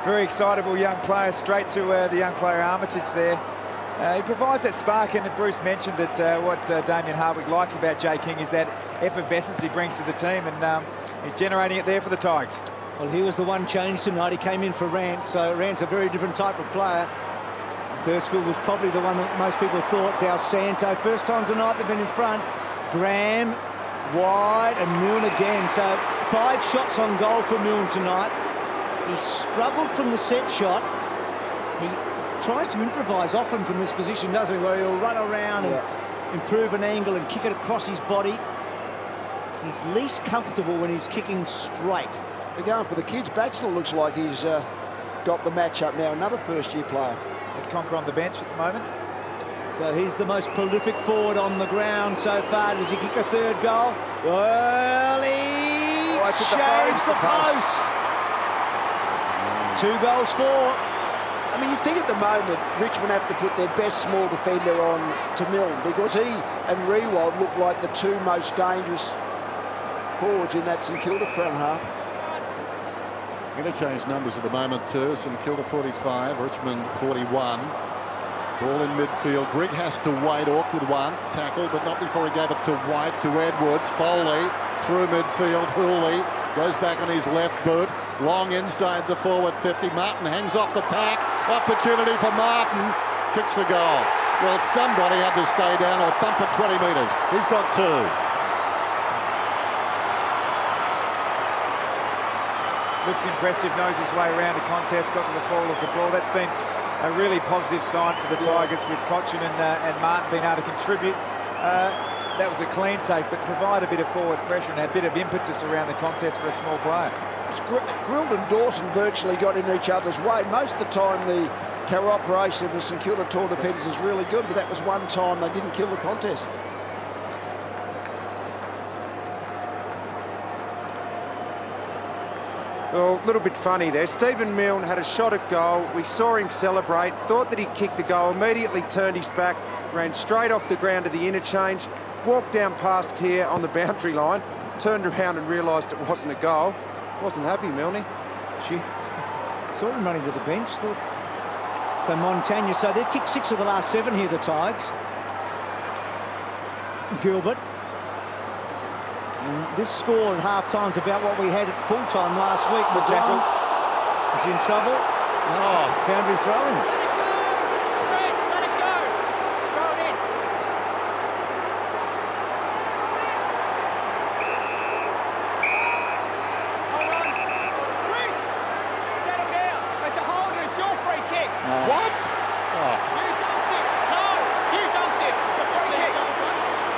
B: Very excitable young player, straight to the young player Armitage there. He provides that spark, and Bruce mentioned that what Damien Hardwick likes about Jay King is that effervescence he brings to the team, and he's generating it there for the Tigers.
D: Well, he was the one change tonight. He came in for Rant, so Rant's a very different type of player. Thursfield was probably the one that most people thought. Dal Santo, first time tonight they've been in front. Graham, wide, and Milne again. So 5 shots on goal for Milne tonight. He struggled from the set shot. He tries to improvise often from this position, doesn't he, where he'll run around and improve an angle and kick it across his body. He's least comfortable when he's kicking straight.
C: They're going for the kids. Baxter looks like he's got the match-up now. Another first-year player.
B: And Conker on the bench at the moment.
D: So he's the most prolific forward on the ground so far. Does he kick a third goal? Well, he shaves the post. 2 goals for.
C: I mean, you think at the moment Richmond have to put their best small defender on to Milne, because he and Riewoldt look like the 2 most dangerous forwards in that St Kilda front half.
A: Interchange numbers at the moment too. St Kilda 45, Richmond 41. Ball in midfield. Grigg has to wait. Awkward one. Tackle, but not before he gave it to White, to Edwards. Foley through midfield. Hooley goes back on his left boot. Long inside the forward 50. Martin hangs off the pack. Opportunity for Martin. Kicks the goal. Well, somebody had to stay down or thump it 20 metres. He's got 2.
B: Looks impressive, knows his way around the contest, got to the fall of the ball. That's been a really positive sign for the Tigers, with Concussion and Martin being able to contribute. That was a clean take, but provide a bit of forward pressure and a bit of impetus around the contest for a small player.
C: Riewoldt and Dawson virtually got in each other's way. Most of the time the cooperation of the St Kilda tall defenders is really good, but that was one time they didn't kill the contest.
E: Well, a little bit funny there. Stephen Milne had a shot at goal. We saw him celebrate, thought that he'd kick the goal, immediately turned his back, ran straight off the ground to the interchange, walked down past here on the boundary line, turned around and realised it wasn't a goal. Wasn't happy, Milne.
D: Gee, saw him running to the bench. Thought. So Montagna, so they've kicked 6 of the last 7 here, the Tigers. Gilbert. And this score at half-time is about what we had at full-time last week. McGraw is in trouble. Boundary throwing.
F: Let it go! Chris, let it go! Throw it in. Hold on. Chris, settle down. It's a holder. It's your free kick.
A: What?
F: You dumped it. No, you dumped it. It's a free kick.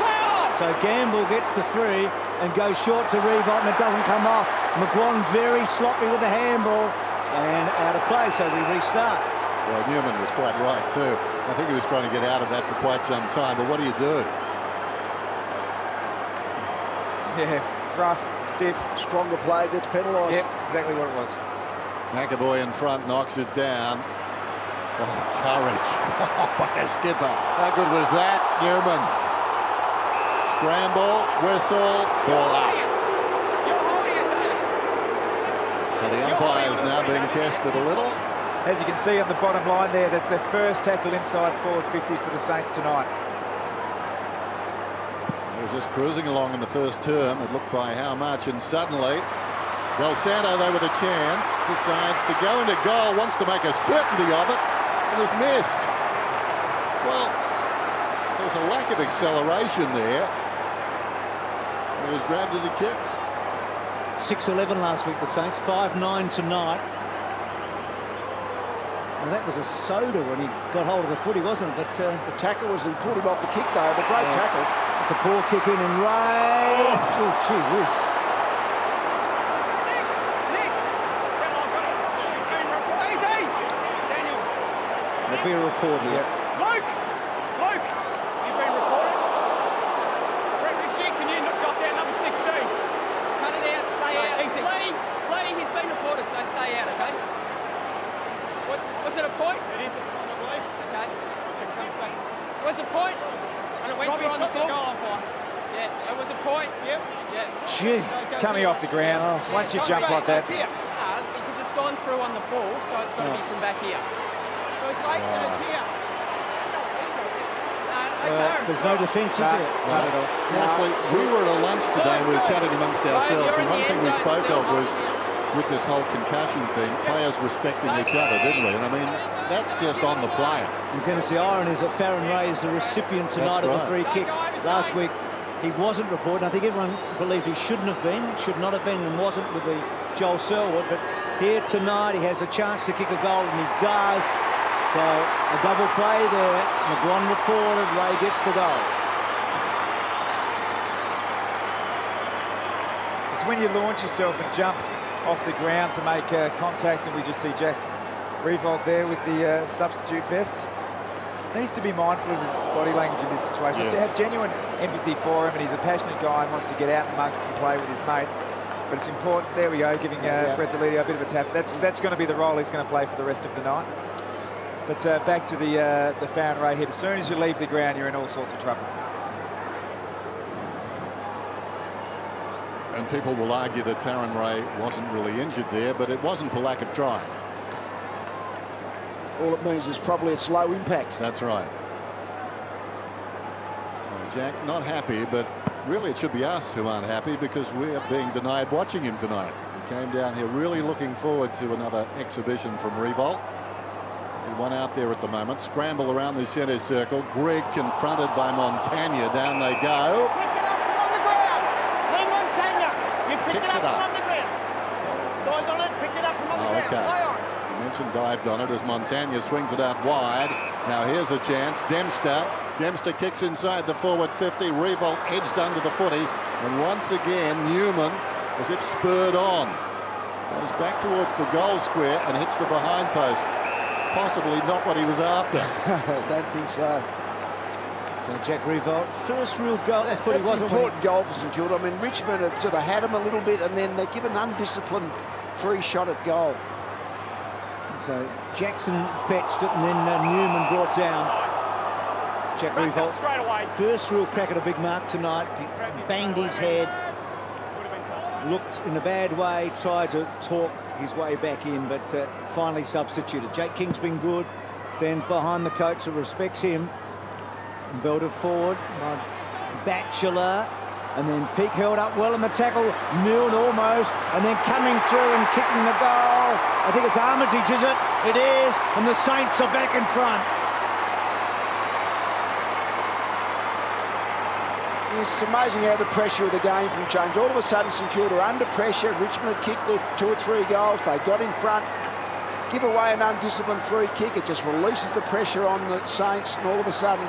F: Well,
D: So Gamble gets the free and goes short to Riewoldt, and it doesn't come off. McGuan very sloppy with the handball and out of play, so we restart.
A: Well, Newman was quite right too. I think he was trying to get out of that for quite some time, but what do you do?
B: Yeah, rough, stiff.
C: Stronger play gets penalised.
B: Yep, exactly what it was.
A: McAvoy in front knocks it down. Oh, courage. Like a skipper. How good was that, Newman? Scramble, whistle, ball out.
F: you're holding it.
A: So the umpire is now being tested a little.
B: As you can see on the bottom line there, that's their first tackle inside forward 50 for the Saints tonight.
A: They were just cruising along in the first term. It looked by how much, and suddenly Del Santo, though, with a chance, decides to go into goal, wants to make a certainty of it, and has missed. Well, there was a lack of acceleration there. He was grabbed as he kicked.
D: 6-11 last week, the Saints. 5-9 tonight. Well, that was a soda when he got hold of the footy, wasn't it? But
C: The tackle was he pulled him off the kick, though. The great tackle.
D: it's a poor kick in and Ray. Oh, gee whiz.
F: Nick, settle on, got it. You've been reported. Easy. Daniel.
D: There'll be a report here.
F: Luke, you've been reported. Brett Ritchie, can you jot down number 16? Cut it out, stay out. Easy. Bloody, he's been reported, so stay out, okay? Was it a point? It is a point, I believe. Okay. Was it a point? And it went through on the floor? Yeah, it was a point. Yep. Yeah.
B: Gee, it's coming off the ground. Once you jump like that.
F: Because it's gone through on the full, so it's got to be from back here. Goes late and it's here.
D: There's no defence, is there?
B: Not at all.
A: Actually, we were at a lunch today. We were chatting amongst ourselves, and one thing we spoke of was, with this whole concussion thing, players respecting each other, didn't we? And I mean, that's just on the player.
D: And Dennis, the irony is that Farron Ray is the recipient tonight of the free kick. Last week, he wasn't reported. I think everyone believed he shouldn't have been, should not have been, and wasn't with the Joel Selwood. But here tonight, he has a chance to kick a goal, and he does. So a double play there. McGuan reported, Ray gets the goal.
B: It's when you launch yourself and jump off the ground to make contact, and we just see Jack Riewoldt there with the substitute vest. Needs to be mindful of his body language in this situation.
A: Yes.
B: To have genuine empathy for him, and he's a passionate guy and wants to get out amongst and play with his mates. But it's important. There we go, giving Brett Deledio a bit of a tap. That's going to be the role he's going to play for the rest of the night. But back to the Farron Ray hit. As soon as you leave the ground, you're in all sorts of trouble.
A: And people will argue that Farron Ray wasn't really injured there, but it wasn't for lack of trying.
C: All it means is probably it's low impact.
A: That's right. So Jack not happy, but really it should be us who aren't happy, because we're being denied watching him tonight. He came down here really looking forward to another exhibition from Riewoldt. One out there at the moment. Scramble around the centre circle. Greg confronted by Montagna. Down they go.
F: Pick it up from on the ground. Lee Montagna, you picked it up from on the ground. Dived on it, picked it up from on the ground.
A: Okay.
F: Play on.
A: You mentioned dived on it as Montagna swings it out wide. Now here's a chance. Dempster kicks inside the forward 50. Riewoldt edged under the footy. And once again, Newman, as if spurred on, goes back towards the goal square and hits the behind post. Possibly not what he was after.
C: I don't think so.
D: So Jack Riewoldt, first real goal.
C: That's an important goal for St Kilda. I mean, Richmond have sort of had him a little bit, and then they give an undisciplined free shot at goal.
D: So Jackson fetched it, and then Newman brought down Jack Riewoldt. First real crack at a big mark tonight. He banged his head, looked in a bad way, tried to talk his way back in, but finally substituted. Jake King's been good, stands behind the coach that respects him, and belted forward. Batchelor, and then Peake held up well in the tackle. Milne almost, and then coming through and kicking the goal. I think it's Armitage, is it? It is, and the Saints are back in front.
C: It's amazing how the pressure of the game can change. All of a sudden, St Kilda are under pressure. Richmond had kicked their 2 or 3 goals. They got in front, give away an undisciplined free kick. It just releases the pressure on the Saints, and all of a sudden,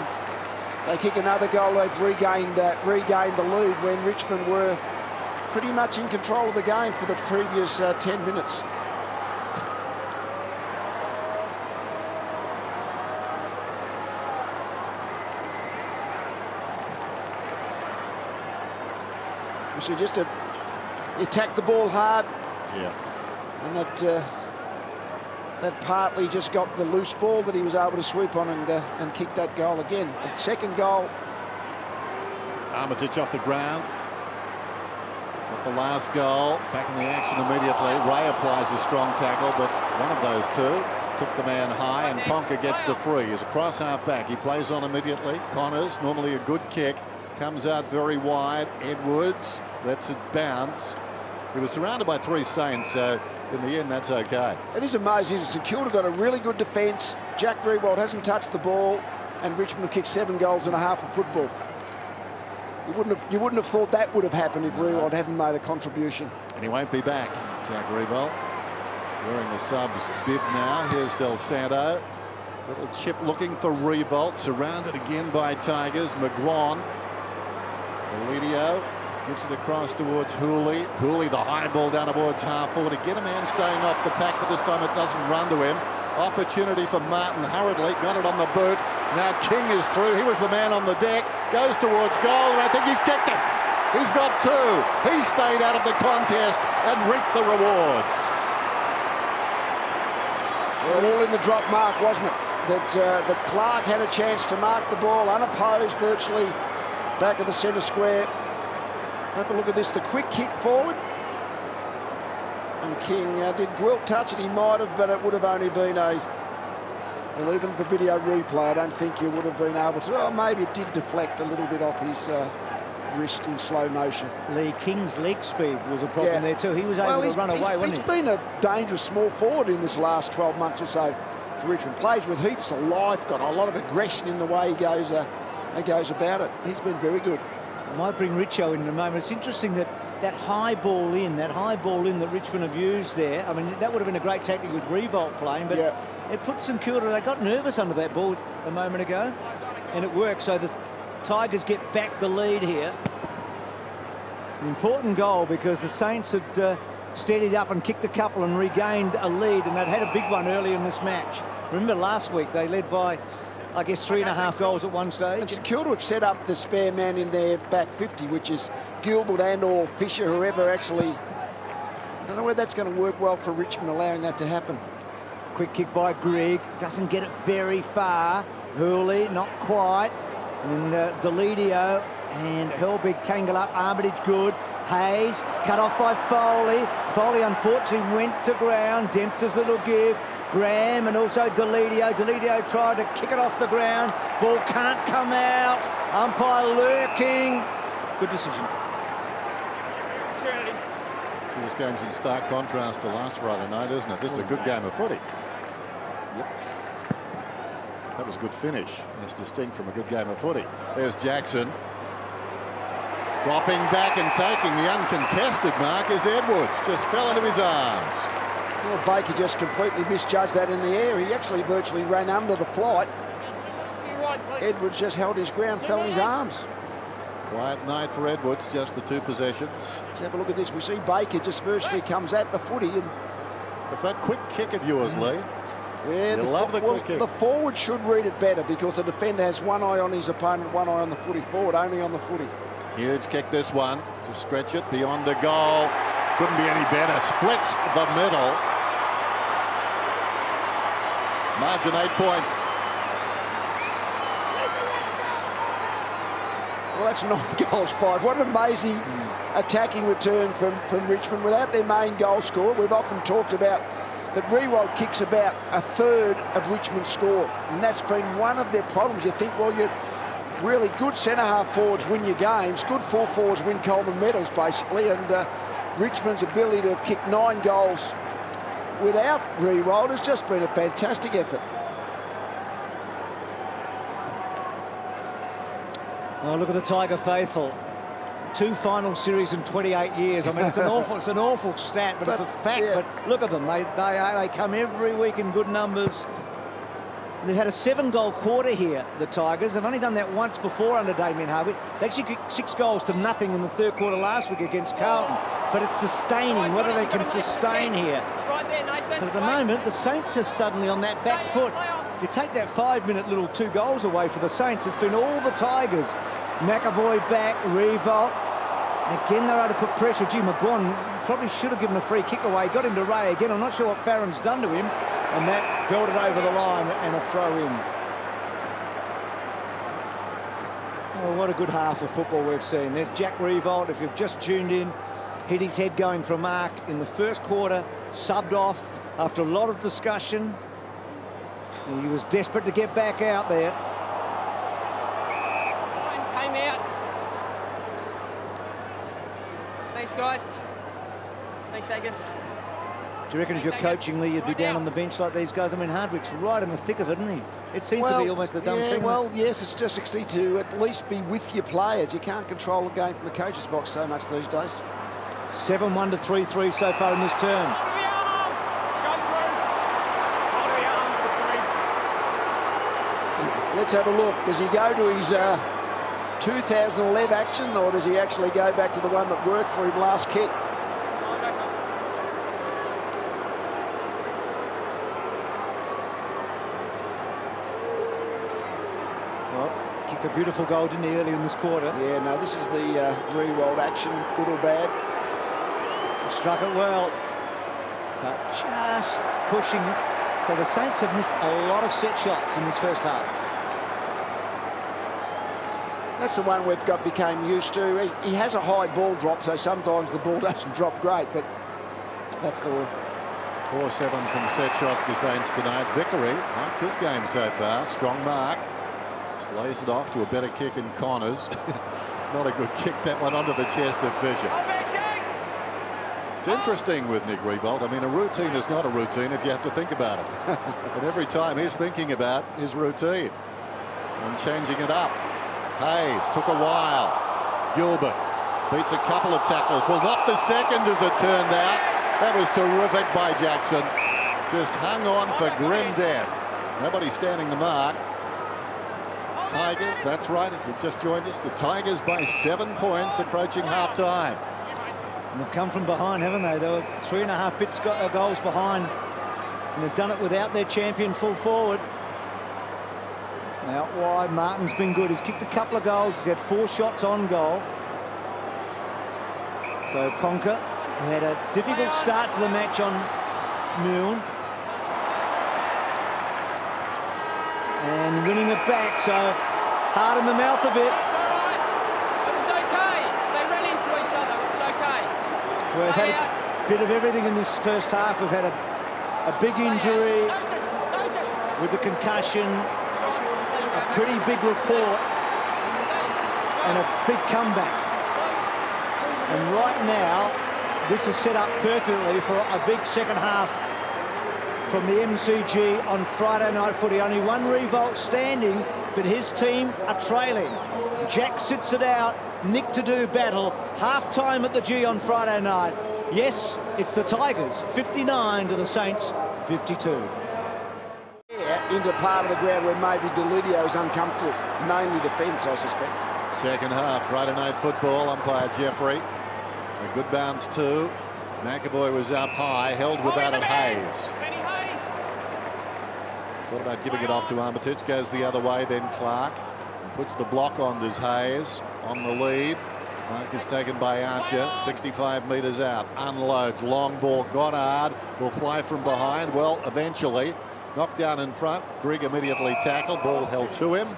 C: they kick another goal. They've regained the lead when Richmond were pretty much in control of the game for the previous 10 minutes. So just attack the ball hard.
A: Yeah.
C: And that partly just got the loose ball that he was able to sweep on and kick that goal again. And second goal.
A: Armitage off the ground. Got the last goal. Back in the action immediately. Ray applies a strong tackle, but one of those two took the man high, and Conker gets the free. He's across half back. He plays on immediately. Connors, normally a good kick, comes out very wide. Edwards lets it bounce. He was surrounded by 3 Saints, so in the end, that's okay.
C: It is amazing. St Kilda got a really good defence. Jack Riewoldt hasn't touched the ball, and Richmond have kicked 7 goals and a half of football. You wouldn't have thought that would have happened if Riewoldt hadn't made a contribution.
A: And he won't be back, Jack Riewoldt. Wearing the subs bib now. Here's Del Santo. Little chip looking for Riewoldt. Surrounded again by Tigers. McGuan. Delidio gets it across towards Hooley. Hooley, the high ball down towards half forward to get a man staying off the pack, but this time it doesn't run to him. Opportunity for Martin hurriedly. Got it on the boot. Now King is through. He was the man on the deck. Goes towards goal, and I think he's kicked it. He's got 2. He stayed out of the contest and reaped the rewards.
C: Well, all in the drop mark, wasn't it? That Clark had a chance to mark the ball unopposed virtually back of the centre square. Have a look at this, the quick kick forward. And King, did Gwilt touch it? He might have, but it would have only been well, even the video replay, I don't think you would have been able to. Oh, maybe it did deflect a little bit off his wrist in slow motion.
D: Lee King's leg speed was a problem there too. He was able to run away, wasn't he?
C: He's been a dangerous small forward in this last 12 months or so for Richmond. Plays with heaps of life, got a lot of aggression in the way he goes about it. He's been very good.
D: I might bring Richo in a moment. It's interesting that high ball in that Richmond have used there. I mean, that would have been a great tactic with Riewoldt playing, but it put St Kilda, they got nervous under that ball a moment ago, and it worked. So the Tigers get back the lead here. An important goal because the Saints had steadied up and kicked a couple and regained a lead, and they'd had a big one early in this match. Remember last week they led by, I guess, 3.5 goals at one stage.
C: And St Kilda have set up the spare man in their back 50, which is Gilbert and or Fisher, whoever actually. I don't know whether that's going to work well for Richmond, allowing that to happen.
D: Quick kick by Grigg, doesn't get it very far. Hurley, not quite. And Delidio and Helbig tangle up. Armitage good. Hayes cut off by Foley. Foley unfortunately went to ground. Dempster's little give. Graham and also Delidio. Delidio tried to kick it off the ground. Ball can't come out. Umpire lurking. Good decision.
A: See, this game's in stark contrast to last Friday night, isn't it? This is a good game of footy.
D: Yep.
A: That was a good finish. That's distinct from a good game of footy. There's Jackson. Dropping back and taking the uncontested mark is Edwards. Just fell into his arms.
C: Well, Baker just completely misjudged that in the air. He actually virtually ran under the flight. Edwards just held his ground, fell in his arms.
A: Quiet night for Edwards, just the 2 possessions.
C: Let's have a look at this. We see Baker just virtually comes at the footy. And
A: it's that quick kick of yours, Lee.
C: Yeah,
A: you love the quick kick.
C: The forward should read it better because the defender has one eye on his opponent, one eye on the footy. Forward only on the footy.
A: Huge kick this one to stretch it beyond the goal. couldn't be any better. Splits the middle. Margin 8 points.
C: Well, that's 9 goals, 5. What an amazing attacking return from Richmond without their main goal scorer. We've often talked about that Riewoldt kicks about a third of Richmond's score, and that's been one of their problems. You think, well, you're really good centre-half forwards win your games, good full forwards win Coleman medals, basically, and Richmond's ability to have kicked 9 goals without Riewoldt has just been a fantastic effort.
D: Oh, look at the Tiger faithful. 2 final series in 28 years. I mean, it's an awful stat, but it's a fact.
C: Yeah.
D: But look at them. They come every week in good numbers. They've had a 7-goal quarter here, the Tigers. They've only done that once before under Damien Harvey. They actually kicked 6 goals to nothing in the 3rd quarter last week against Carlton. But it's sustaining, whether they can sustain here.
F: Right there, Nathan.
D: But at the moment, the Saints are suddenly on that back foot. If you take that 5-minute little 2 goals away for the Saints, it's been all the Tigers. McAvoy back, Riewoldt. Again, they're able to put pressure. Gee, McGuan probably should have given a free kick away. Got into Ray again. I'm not sure what Farron's done to him. And that belted over the line and a throw in. Oh, what a good half of football we've seen. There's Jack Riewoldt, if you've just tuned in. Hit his head going for a mark in the 1st quarter. Subbed off after a lot of discussion. And he was desperate to get back out there.
F: Came out. Thanks, guys. Thanks, Angus.
D: Do you reckon if you're coaching Lee, you'd be down on the bench like these guys? I mean, Hardwick's right in the thick of it, isn't he? It seems to be almost the dumb thing.
C: Well, yes, it's just 60 to at least be with your players. You can't control a game from the coach's box so much these days.
D: 7-1 to 3-3 so far in this term.
C: Let's have a look. Does he go to his 2011 action, or does he actually go back to the one that worked for him last kick?
D: Well, kicked a beautiful goal, didn't he, early in this quarter?
C: Yeah, no, this is the Riewoldt action, good or bad.
D: Struck it well, but just pushing. So the Saints have missed a lot of set shots in this 1st half.
C: That's the one we've became used to. He has a high ball drop, so sometimes the ball doesn't drop great, but that's the
A: 4-7 from set shots, the Saints tonight. Vickery, like his game so far, strong mark. Just lays it off to a better kick in Connors. Not a good kick, that one onto the chest of Fisher. It's interesting with Nick Riewoldt. I mean, a routine is not a routine if you have to think about it. But every time he's thinking about his routine and changing it up. Hayes took a while. Gilbert beats a couple of tacklers. Well, not the second as it turned out. That was terrific by Jackson. Just hung on for grim death. Nobody standing the mark. Tigers, that's right, if you've just joined us, the Tigers by 7 points approaching half-time.
D: And they've come from behind, haven't they? They were 3.5 goals behind. And they've done it without their champion full forward. Out wide, Martin's been good. He's kicked a couple of goals. He's had 4 shots on goal. So Conker, who had a difficult start to the match on Milne. And winning it back, so hard in the mouth a bit.
F: It's all right. It was okay. They ran into each other. It was okay.
D: We've had a bit of everything in this 1st half. We've had a big injury with the concussion. A pretty big report and a big comeback. And right now, this is set up perfectly for a big 2nd half from the MCG on Friday night footy. Only one Riewoldt standing, but his team are trailing. Jack sits it out. Nick to do battle. Half-time at the G on Friday night. Yes, it's the Tigers, 59 to the Saints, 52.
C: Into part of the ground where maybe Delidio is uncomfortable, namely defence, I suspect.
A: 2nd half, Friday night football, umpire Jeffrey. A good bounce too. McAvoy was up high, held with that of Hayes.
F: Lenny Hayes.
A: Thought about giving it off to Armitage, goes the other way, then Clark. Puts the block on, does Hayes on the lead. Mark is taken by Archer, 65 metres out, unloads, long ball, Goddard will fly from behind. Well, eventually, knocked down in front. Grigg immediately tackled, ball held to him,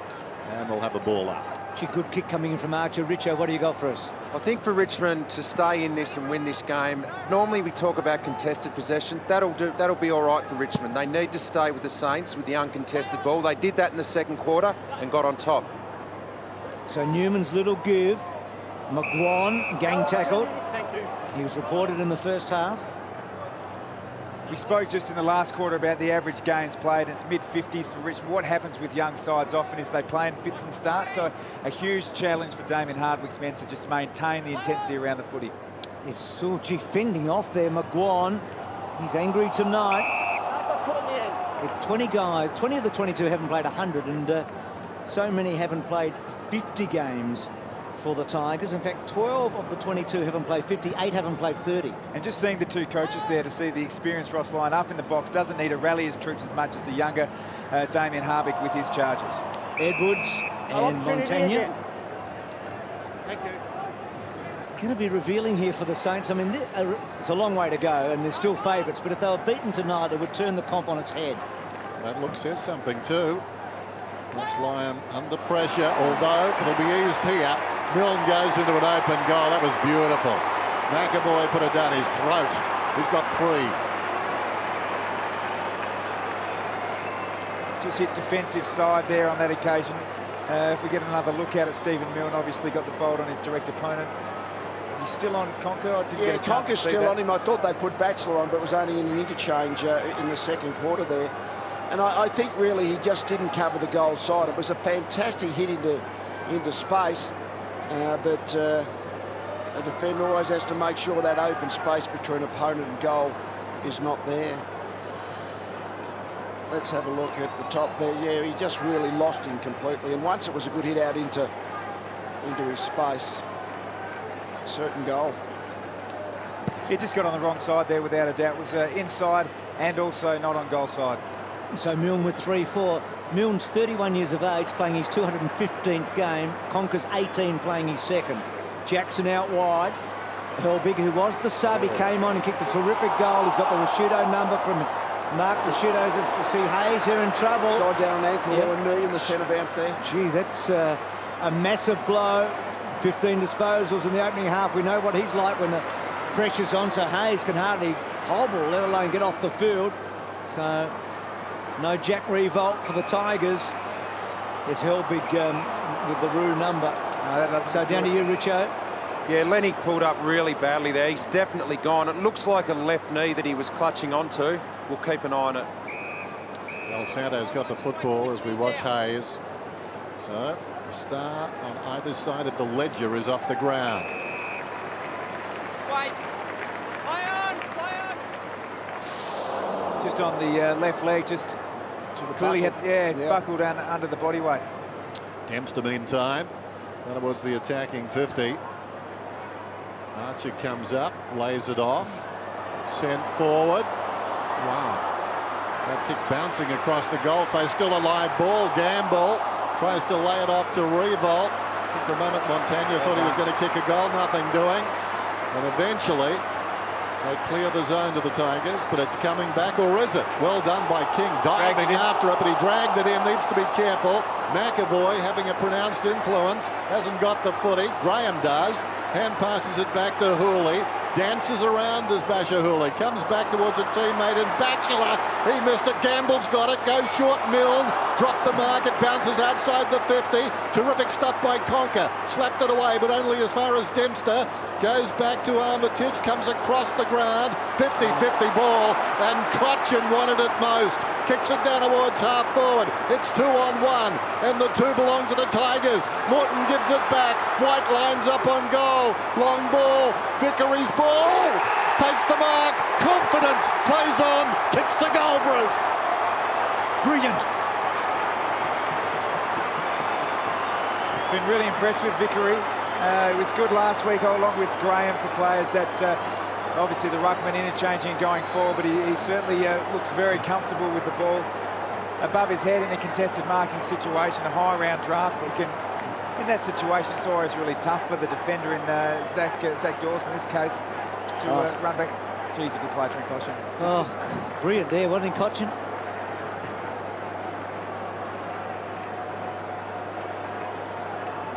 A: and we'll have a ball up.
D: Gee, good kick coming in from Archer. Richo, what do you got for us?
E: I think for Richmond to stay in this and win this game, normally we talk about contested possession. That'll be all right for Richmond. They need to stay with the Saints with the uncontested ball. They did that in the second quarter and got on top.
D: So Newman's little give. McGuan gang tackled. He was reported in the first half.
B: We spoke just in the last quarter about the average games played. It's mid-50s for Richmond. What happens with young sides often is they play in fits and starts. So a huge challenge for Damien Hardwick's men to just maintain the intensity around the footy.
D: Is Sorgi fending off there. McGuan, he's angry tonight. 20 guys, 20 of the 22 haven't played 100, and so many haven't played 50 games for the Tigers. In fact, 12 of the 22 haven't played 50, 8 haven't played 30.
B: And just seeing the two coaches there to see the experienced Ross line up in the box, doesn't need to rally his troops as much as the younger Damien Hardwick with his charges.
D: Edwards and Montagna.
F: Thank you.
D: Going to be revealing here for the Saints. I mean, it's a long way to go, and they're still favourites, but if they were beaten tonight, it would turn the comp on its head.
A: That look says something too. That's Lyon under pressure, although it'll be eased here. Milne goes into an open goal. That was beautiful. McAvoy put it down his throat. He's got 3.
B: Just hit defensive side there on that occasion. If we get another look at it, Stephen Milne obviously got the bolt on his direct opponent. Is he still on Conker?
C: Yeah, Conker's still on him. I thought they put Batchelor on, but it was only in an interchange in the second quarter there. And I think really he just didn't cover the goal side. It was a fantastic hit into space, but a defender always has to make sure that open space between opponent and goal is not there. Let's have a look at the top there. Yeah, he just really lost him completely. And once it was a good hit out into his space. Certain goal.
B: He just got on the wrong side there without a doubt. It was inside and also not on goal side.
D: So Milne with 3-4. Milne's 31 years of age, playing his 215th game. Conker's 18, playing his second. Jackson out wide. Helbig, who was the sub, he came on and kicked a terrific goal. He's got the Rashudo number from Mark Rashudo's. To see Hayes here in trouble.
C: Gone down an ankle or a knee in the centre bounce there.
D: Gee, that's a massive blow. 15 disposals in the opening half. We know what he's like when the pressure's on, so Hayes can hardly hobble, let alone get off the field. So no Jack Riewoldt for the Tigers. There's Helbig with the Roo number. So down to you, Richo.
E: Yeah, Lenny pulled up really badly there. He's definitely gone. It looks like a left knee that he was clutching onto. We'll keep an eye on it.
A: Well, Santo's got the football as we watch Hayes. So the star on either side of the ledger is off the ground.
F: Wait. Play on.
B: Just on the left leg, just clearly had, buckled down under the body weight.
A: Dempster meantime, down towards the attacking 50. Archer comes up, lays it off, sent forward. Wow. That kick bouncing across the goal face, still a live ball. Gamble tries to lay it off to Riewoldt. I think for a moment Montagna thought he was going to kick a goal, nothing doing. And eventually they clear the zone to the Tigers, but it's coming back, or is it? Well done by King, diving after it, but he dragged it in, needs to be careful. McAvoy having a pronounced influence, hasn't got the footy. Graham does, hand passes it back to Hooley, dances around as Basher Hooley, comes back towards a teammate and Batchelor, he missed it, Gamble's got it, goes short, Milne, dropped the mark, it bounces outside the 50, terrific stuff by Conker, slapped it away but only as far as Dempster, goes back to Armitage, comes across the ground, 50-50 ball, and Concussion wanted it most, kicks it down towards half forward, it's 2-on-1, and the 2 belong to the Tigers. Morton gives it back, White lines up on goal, long ball, Vickery's ball, takes the mark, confidence, plays on, kicks the goal, Bruce.
D: Brilliant.
B: Been really impressed with Vickery. It was good last week along with Graham to players that obviously the ruckman interchanging and going forward, but he certainly looks very comfortable with the ball above his head in a contested marking situation, a high round draft. He can in that situation, it's always really tough for the defender in Zach Dawson in this case to run back. Geez, a good play, Concussion.
D: Oh, brilliant there, wasn't he, Concussion?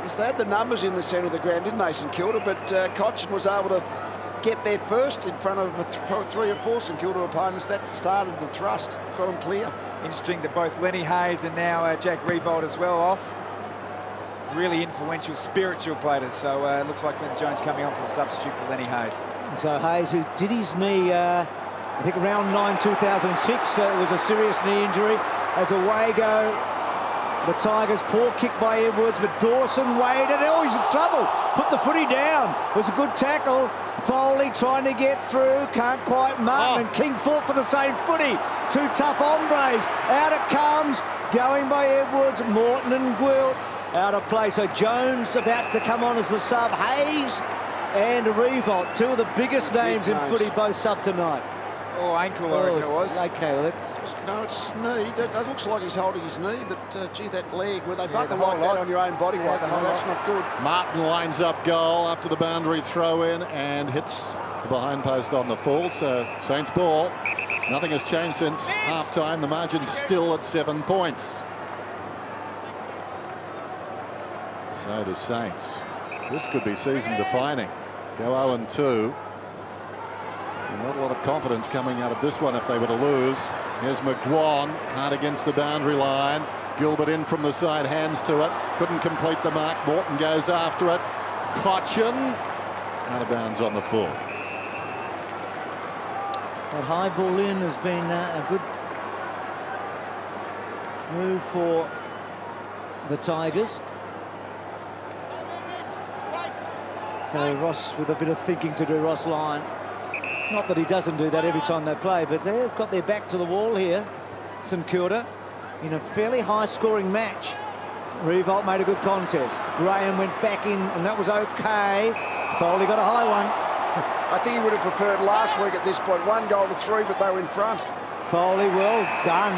C: Yes, they had the numbers in the centre of the ground, didn't they, St Kilda? But Concussion was able to get there first in front of 3 or 4 St Kilda opponents. That started the thrust, got them clear.
B: Interesting that both Lenny Hayes and now Jack Riewoldt as well off. Really influential, spiritual players. So it looks like Clint Jones coming on for the substitute for Lenny Hayes.
D: And so Hayes, who did his knee, I think around 9/2006, it was a serious knee injury. As away go the Tigers, poor kick by Edwards, but Dawson waited. Oh, he's in trouble. Put the footy down. It was a good tackle. Foley trying to get through, can't quite Martin, and King fought for the same footy. 2 tough hombres. Out it comes, going by Edwards, Morton and Riewoldt out of play. So Jones about to come on as the sub. Hayes and Riewoldt, 2 of the biggest names in footy, both sub tonight.
B: Oh, ankle, I reckon it was.
D: Okay, well, that's...
C: No, it's knee. It looks like he's holding his knee, but gee, that leg, where they buckle like that on your own body weight, that's not good.
A: Martin lines up goal after the boundary throw in and hits the behind post on the full. So Saints ball. Nothing has changed since half-time. The margin's still at 7 points. So the Saints, this could be season-defining. Go 0-2. Not a lot of confidence coming out of this one if they were to lose. Here's McGuan, hard against the boundary line. Gilbert in from the side, hands to it. Couldn't complete the mark. Morton goes after it. Concussion, out of bounds on the full.
D: That high ball in has been a good move for the Tigers. So Ross with a bit of thinking to do, Ross Lyon. Not that he doesn't do that every time they play, but they've got their back to the wall here, St Kilda, in a fairly high-scoring match. Riewoldt made a good contest. Graham went back in, and that was okay. Foley got a high one.
C: I think he would have preferred last week at this point. 1 goal to 3, but they were in front.
D: Foley, well done.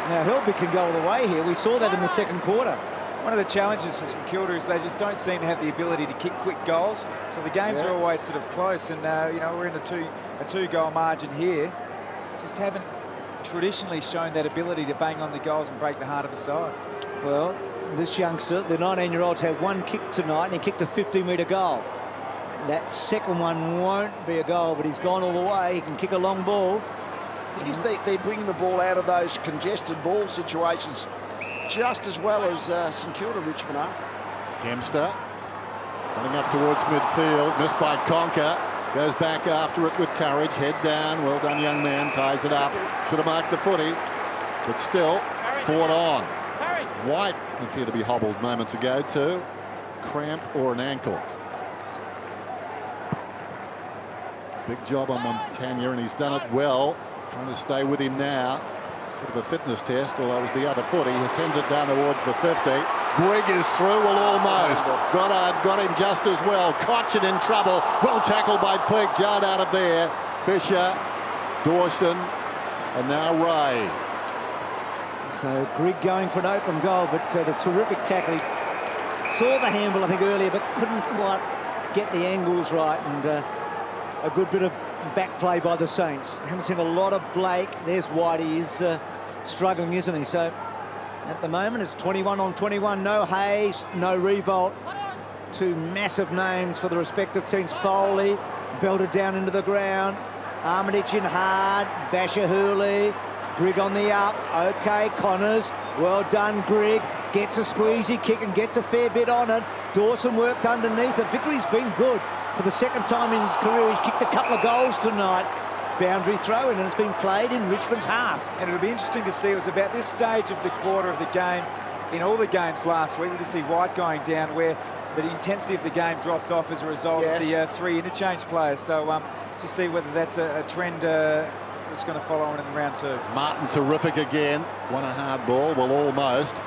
D: Now, Helbig can go all the way here. We saw that in the second quarter.
B: One of the challenges for St Kilda is they just don't seem to have the ability to kick quick goals. So the games are always sort of close. And, you know, we're in a 2-goal margin here. Just haven't traditionally shown that ability to bang on the goals and break the heart of the side.
D: Well, this youngster, the 19-year-old's had 1 kick tonight, and he kicked a 50-metre goal. That second one won't be a goal, but he's gone all the way. He can kick a long ball.
C: I think they're bringing the ball out of those congested ball situations just as well as St Kilda, Richmond are.
A: Dempster running up towards midfield, missed by Conker, goes back after it with courage, head down, well done young man, ties it up, should have marked the footy, but still fought on. White appeared to be hobbled moments ago too, cramp or an ankle. Big job on Montagna, and he's done it well, trying to stay with him now. Bit of a fitness test, although it was the other foot. He sends it down towards the 50. Grigg is through, well, almost. Goddard got him just as well. Concussion in trouble. Well tackled by Peake. Jarred out of there. Fisher, Dawson, and now Ray.
D: So Grigg going for an open goal, but the terrific tackle. He saw the handle, I think, earlier, but couldn't quite get the angles right. And a good bit of back play by the Saints. Haven't seen a lot of Blake. There's White. He is struggling, isn't he? So at the moment it's 21 on 21. No Hayes, no Riewoldt. 2 massive names for the respective teams. Foley belted down into the ground. Armitage in hard. Basher Hurley. Grigg on the up. Okay, Connors. Well done, Grigg. Gets a squeezy kick and gets a fair bit on it. Dawson worked underneath it. Vickery's been good. For the second time in his career, he's kicked a couple of goals tonight. Boundary throw in, and it's been played in Richmond's half.
B: And it'll be interesting to see. It was about this stage of the quarter of the game in all the games last week. We just see White going down, where the intensity of the game dropped off as a result of the 3 interchange players. So to see whether that's a trend that's going to follow on in round 2.
A: Martin terrific again. Won a hard ball, well, almost.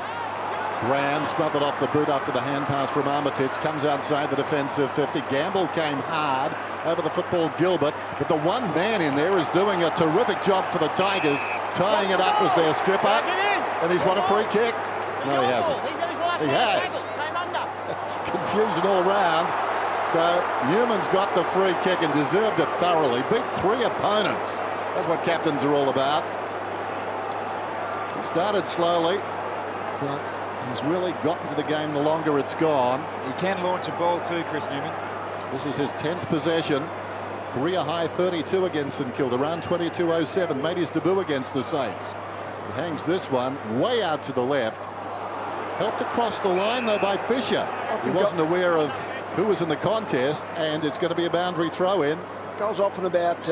A: Graham smothered off the boot after the hand pass from Armitage. Comes outside the defensive 50. Gamble came hard over the football, Gilbert. But the one man in there is doing a terrific job for the Tigers. Tying it up was their skipper. And he's won a free kick. No, he hasn't. He has. confusion all round. So Newman's got the free kick and deserved it thoroughly. Beat 3 opponents. That's what captains are all about. He started slowly, but he's really gotten to the game the longer it's gone.
B: He can launch a ball too, Chris Newman.
A: This is his 10th possession. Career high 32 against St Kilda. Round 22.07. Made his debut against the Saints. He hangs this one way out to the left. Helped across the line though by Fisher. He wasn't aware of who was in the contest, and it's going to be a boundary throw in.
C: Goes often about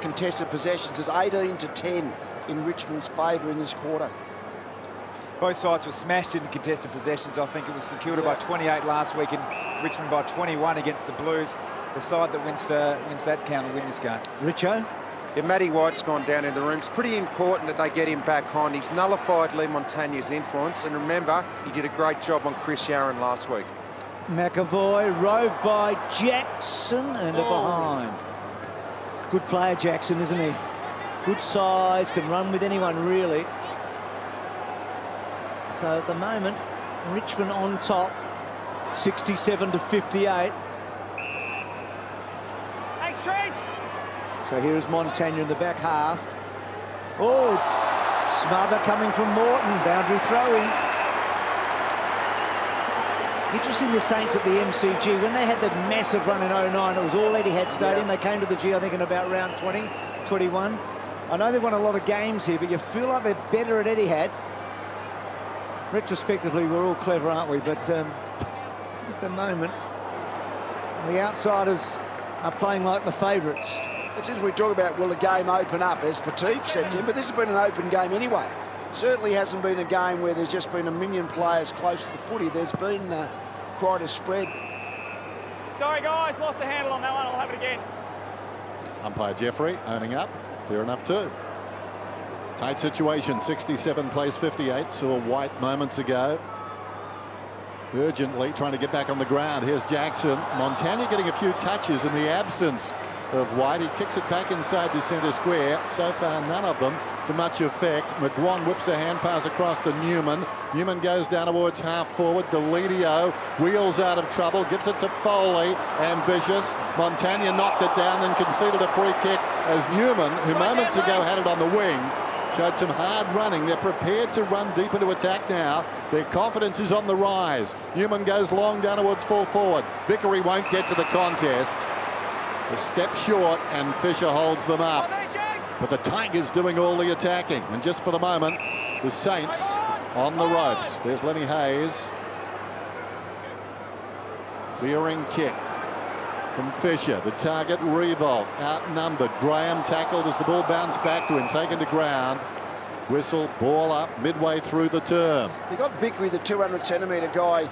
C: contested possessions. It's 18-10 in Richmond's favour in this quarter.
B: Both sides were smashed in the contested possessions. I think it was St Kilda by 28 last week and Richmond by 21 against the Blues. The side that wins that count will win this game.
D: Richo?
E: Yeah, Matty White's gone down in the room. It's pretty important that they get him back on. He's nullified Lee Montagne's influence, and remember, he did a great job on Chris Yarran last week.
D: McAvoy, roved by Jackson, and a behind. Good player, Jackson, isn't he? Good size, can run with anyone, really. So at the moment, Richmond on top, 67-58. So here's Montagna in the back half. Oh, smother coming from Morton, boundary throw-in. Interesting, the Saints at the MCG, when they had the massive run in 09, it was all Etihad Stadium. They came to the G, I think, in about round 20, 21. I know they won a lot of games here, but you feel like they're better at Etihad. Retrospectively, we're all clever, aren't we? But at the moment, the outsiders are playing like the favourites.
C: It's as we talk about, will the game open up as fatigue sets in, but this has been an open game anyway. Certainly hasn't been a game where there's just been a million players close to the footy. There's been quite a spread.
F: Sorry, guys, lost the handle on that one. I'll have it again.
A: Umpire Jeffrey owning up. Fair enough too. Tight situation. 67 plays 58. Saw White moments ago. Urgently trying to get back on the ground. Here's Jackson. Montagna getting a few touches in the absence of White. He kicks it back inside the centre square. So far, none of them to much effect. McGuan whips a hand pass across to Newman. Newman goes down towards half forward. Deledio wheels out of trouble, gives it to Foley. Ambitious. Montagna knocked it down, then conceded a free kick as Newman, who moments ago had it on the wing, showed some hard running. They're prepared to run deep into attack now. Their confidence is on the rise. Newman goes long down towards full forward. Vickery won't get to the contest. A step short, and Fisher holds them up. But the Tigers doing all the attacking. And just for the moment, the Saints on the ropes. There's Lenny Hayes. Clearing kick from Fisher. The target, Riewoldt, outnumbered. Graham tackled as the ball bounced back to him, taken to ground. Whistle, ball up, midway through the term.
C: You got Vickery, the 200-centimetre guy,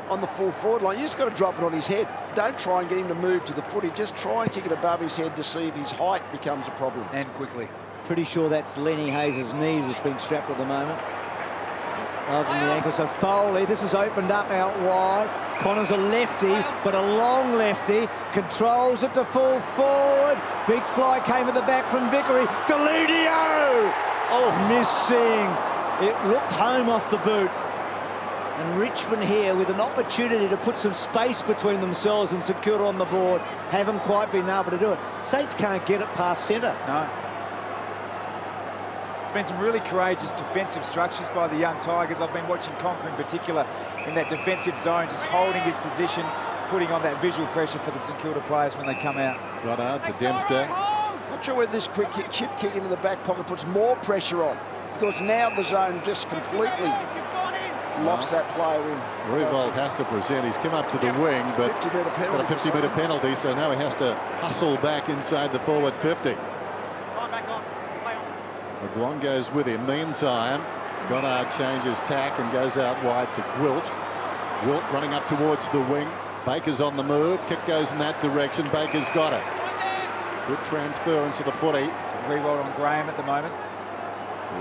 C: on the full forward line. You just got to drop it on his head. Don't try and get him to move to the footy. Just try and kick it above his head to see if his height becomes a problem.
B: And quickly.
D: Pretty sure that's Lenny Hayes' knee that's been strapped at the moment, rather than the ankle. So Foley, this has opened up out wide. Connor's a lefty, but a long lefty. Controls it to full forward. Big fly came at the back from Vickery. Deledio! Oh, missing. It looked home off the boot. And Richmond here with an opportunity to put some space between themselves and St Kilda on the board. Haven't quite been able to do it. Saints can't get it past centre.
B: No. It's been some really courageous defensive structures by the young Tigers. I've been watching Conker in particular in that defensive zone, just holding his position, putting on that visual pressure for the St Kilda players when they come out.
A: Goddard to Dempster.
C: Not sure whether this quick kick, chip kick into the back pocket puts more pressure on, because now the zone just completely locks that player in.
A: Riewoldt has to present. He's come up to the wing, but
C: 50-metre penalty.
A: got a 50-metre penalty, so now he has to hustle back inside the forward 50.
F: Time back on. Play on.
A: McGuan goes with him. Meantime, Goddard changes tack and goes out wide to Gwilt. Gwilt running up towards the wing. Baker's on the move. Kick goes in that direction. Baker's got it. Good transference of the footy.
B: Riewoldt on Graham at the moment.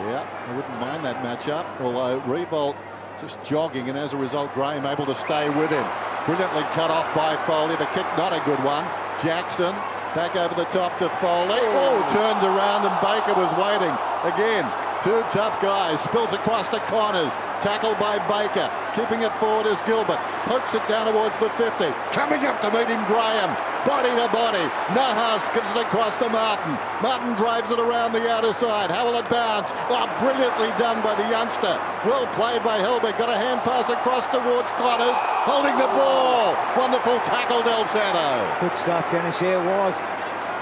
A: Yeah, I wouldn't mind that matchup, although Riewoldt just jogging, and as a result, Graham able to stay with him. Brilliantly cut off by Foley. The kick, not a good one. Jackson back over the top to Foley. Oh, turned around and Baker was waiting. Again, Two tough guys. Spills across to Connors. Tackled by Baker. Keeping it forward is Gilbert. Pokes it down towards the 50. Coming up to meet him, Graham. Body to body. Nahas gives it across to Martin. Martin drives it around the outer side. How will it bounce? Oh, brilliantly done by the youngster. Well played by Hilbert. Got a hand pass across towards Connors. Holding the ball. Wonderful tackle, Del Santo.
D: Good stuff, Dennis. Yeah, it was.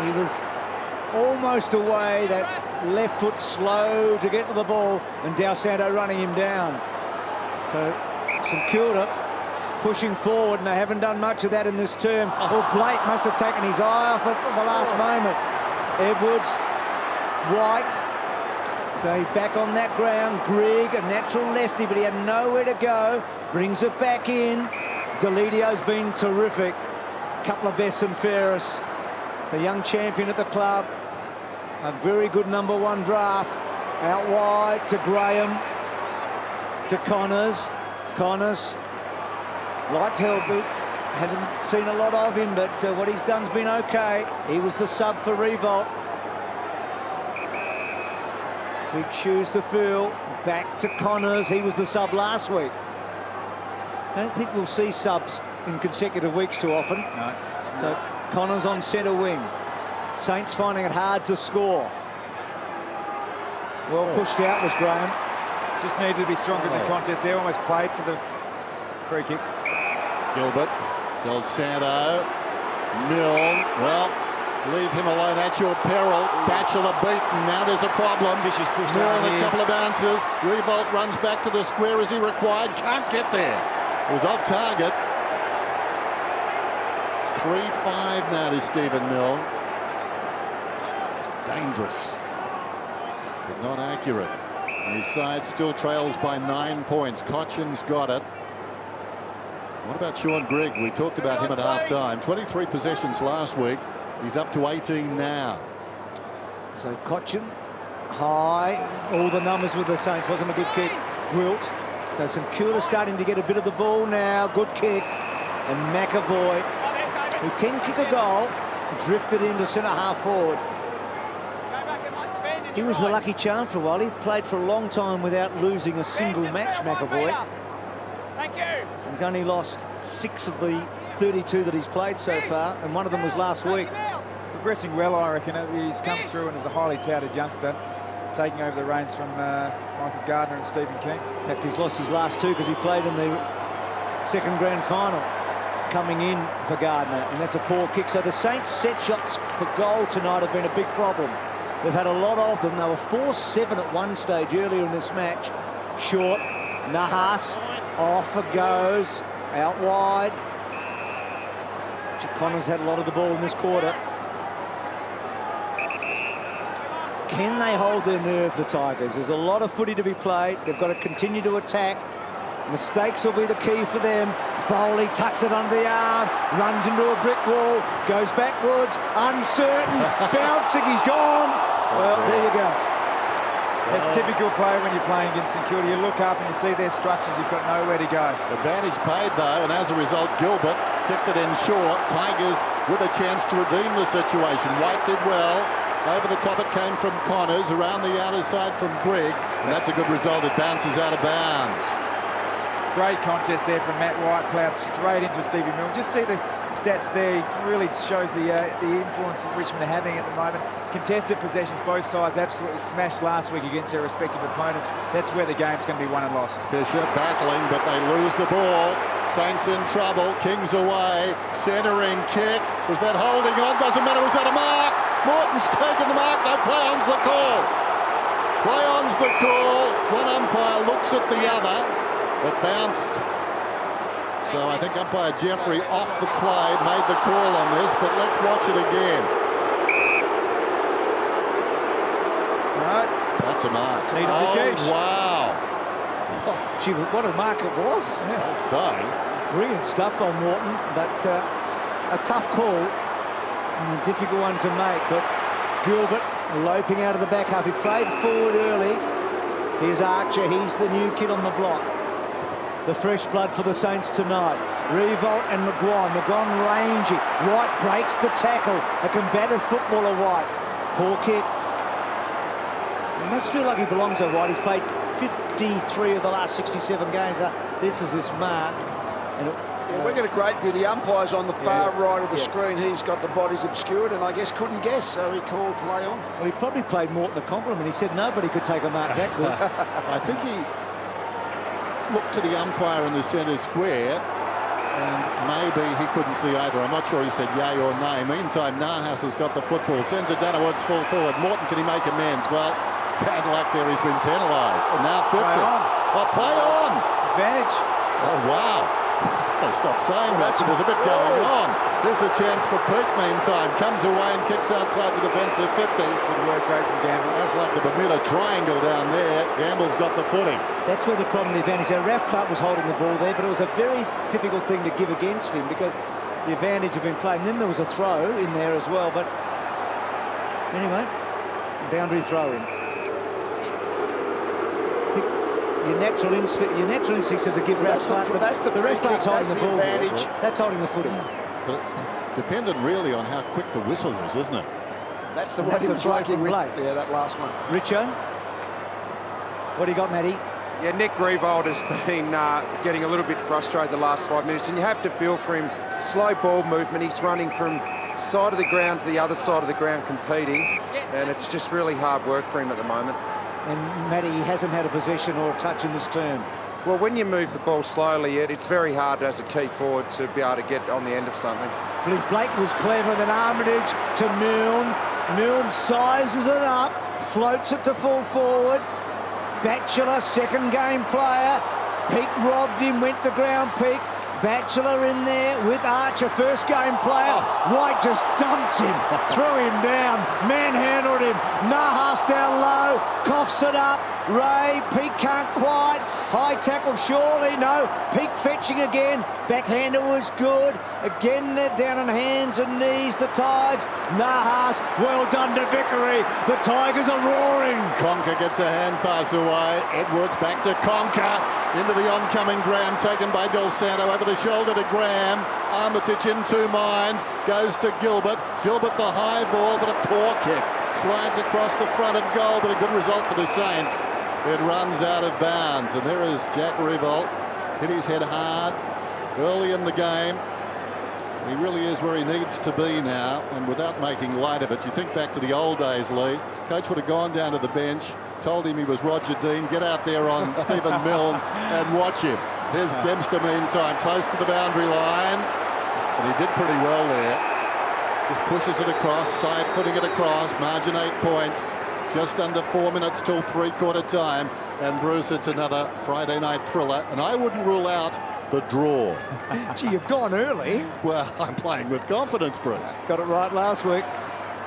D: He was almost away. That left foot slow to get to the ball, and Del Santo running him down. So St Kilda pushing forward, and they haven't done much of that in this term. Oh, Blake must have taken his eye off it for the last moment. Edwards, White, so he's back on that ground. Grigg, a natural lefty, but he had nowhere to go. Brings it back in. Delidio's been terrific. Couple of best and fairest. The young champion at the club. A very good #1 draft. Out wide to Graham. To Connors. Connors. Like Helby. Haven't seen a lot of him, but what he's done's been okay. He was the sub for Riewoldt. Big shoes to fill. Back to Connors. He was the sub last week. I don't think we'll see subs in consecutive weeks too often.
B: No.
D: So Connors on centre wing. Saints finding it hard to score. Well pushed out was Graham.
B: Just needed to be stronger in the contest. They almost played for the free kick.
A: Gilbert, Del Santo, Milne. Well, leave him alone at your peril. Batchelor beaten. Now there's a problem.
B: Fisher's pushed
A: Milne,
B: out
A: a
B: here.
A: couple of bounces. Riewoldt runs back to the square as he required. Can't get there. It was off target. 3-5 now to Stephen Milne. Dangerous, but not accurate. And his side still trails by 9 points. Cochin's got it. What about Sean Grigg? We talked about him at half-time. 23 possessions last week. He's up to 18 now.
D: So Cochin, high. All the numbers with the Saints. Wasn't a good kick. Riewoldt. So St Kilda starting to get a bit of the ball now. Good kick. And McAvoy, who can kick a goal, drifted into centre-half forward. He was the lucky charm for a while. He played for a long time without losing a single match, McAvoy.
F: Thank you.
D: He's only lost 6 of the 32 that he's played so far, and one of them was last week.
B: Progressing well, I reckon. He's come through and is a highly touted youngster, taking over the reins from Michael Gardner and Stephen King.
D: In fact, he's lost his last 2 because he played in the second grand final, coming in for Gardner, and that's a poor kick. So the Saints' set shots for goal tonight have been a big problem. They've had a lot of them. They were 4-7 at one stage earlier in this match. Short, Nahas, off it goes, out wide. Connors had a lot of the ball in this quarter. Can they hold their nerve, the Tigers? There's a lot of footy to be played. They've got to continue to attack. Mistakes will be the key for them. Foley tucks it under the arm, runs into a brick wall, goes backwards, uncertain, bouncing, he's gone. Well, there you go.
B: That's typical play when you're playing against St Kilda. You look up and you see their structures, you've got nowhere to go.
A: Advantage paid though, and as a result Gilbert kicked it in short. Tigers with a chance to redeem the situation. White did well. Over the top it came from Connors, around the outer side from Grigg, and that's a good result. It bounces out of bounds.
B: Great contest there from Matt White, plowed straight into Stevie Milne. Just see the stats there. It really shows the influence that Richmond are having at the moment. Contested possessions, both sides absolutely smashed last week against their respective opponents. That's where the game's going to be won and lost.
A: Fisher battling, but they lose the ball. Saints in trouble. King's away. Centering kick. Was that holding on? Doesn't matter. Was that a mark? Morton's taken the mark. No, play on's the call. Play on's the call. One umpire looks at the other. It bounced. So I think umpire Jeffrey off the play made the call on this, but let's watch it again.
D: Right.
A: That's a mark.
B: Oh,
A: wow.
D: Oh, gee, what a mark it was.
A: I'll say.
D: Brilliant stuff by Morton, but a tough call and a difficult one to make. But Gilbert loping out of the back half. He played forward early. Here's Archer. He's the new kid on the block. The fresh blood for the Saints tonight. Riewoldt and McGuire. McGuire rangy. White breaks the tackle. A combative footballer, White. Poor kick. He must feel like he belongs there, right? He's played 53 of the last 67 games. This is his mark. And
C: we're getting a great view. The umpire's on the far right of the screen. He's got the bodies obscured and I guess couldn't guess, so he called play on.
D: Well, he probably played Morton a compliment. He said nobody could take a mark that good.
A: I think he looked to the umpire in the centre square and maybe he couldn't see either. I'm not sure he said yay or nay. Meantime, Nahas has got the football, sends it down towards full forward. Morton, can he make amends? Well, bad luck there. He's been penalised. And now 50. Play on.
B: Advantage.
A: Oh, wow. Got to stop saying that. So there's a bit going on. There's a chance for Peake, meantime. Comes away and kicks outside the defensive 50.
B: Good work, great from Gamble.
A: That's like the Bermuda Triangle down there. Gamble's got the footing.
D: That's where the problem, the advantage. Ralph Clark was holding the ball there, but it was a very difficult thing to give against him because the advantage had been played. And then there was a throw in there as well. But anyway, boundary throw in. Your natural instinct is to give Ralph Clark the Ralph Clark's holding the ball. That's holding the footing.
A: But it's dependent really on how quick the whistle is, isn't it?
C: That's the one he was lucky with. Yeah, that last one.
D: Richo, what do you got, Matty?
E: Yeah, Nick Riewoldt has been getting a little bit frustrated the last 5 minutes, and you have to feel for him. Slow ball movement. He's running from side of the ground to the other side of the ground competing, and it's just really hard work for him at the moment.
D: And Matty, he hasn't had a possession or a touch in this term.
E: Well, when you move the ball slowly, it's very hard as a key forward to be able to get on the end of something.
D: Blake was clever, then Armitage to Milne. Milne sizes it up, floats it to full forward. Batchelor, second game player. Peake robbed him, went to ground. Peake. Batchelor in there with Archer, first game player. White just dumped him, threw him down, manhandled him. Nahas down low, coughs it up. Ray, Peake can't quite. High tackle, surely, no. Peake fetching again. Backhander was good. Again, they're down on hands and knees, the Tigers. Nahas, well done to Vickery. The Tigers are roaring.
A: Conker gets a hand pass away. Edwards back to Conker. Into the oncoming Graham, taken by Del Santo, over the shoulder to Graham. Armitage in two minds, goes to Gilbert. Gilbert the high ball, but a poor kick. Slides across the front of goal, but a good result for the Saints. It runs out of bounds, and there is Jack Riewoldt. Hit his head hard early in the game. He really is where he needs to be now, and without making light of it. You think back to the old days, Lee. Coach would have gone down to the bench, told him he was Roger Dean, get out there on Stephen Milne and watch him. Here's Dempster meantime, close to the boundary line, and he did pretty well there. Just pushes it across, side footing it across, margin 8 points. Just under 4 minutes till three-quarter time, and Bruce, it's another Friday night thriller, and I wouldn't rule out the draw.
D: Gee, you've gone early.
A: Well, I'm playing with confidence, Bruce.
D: Got it right last week.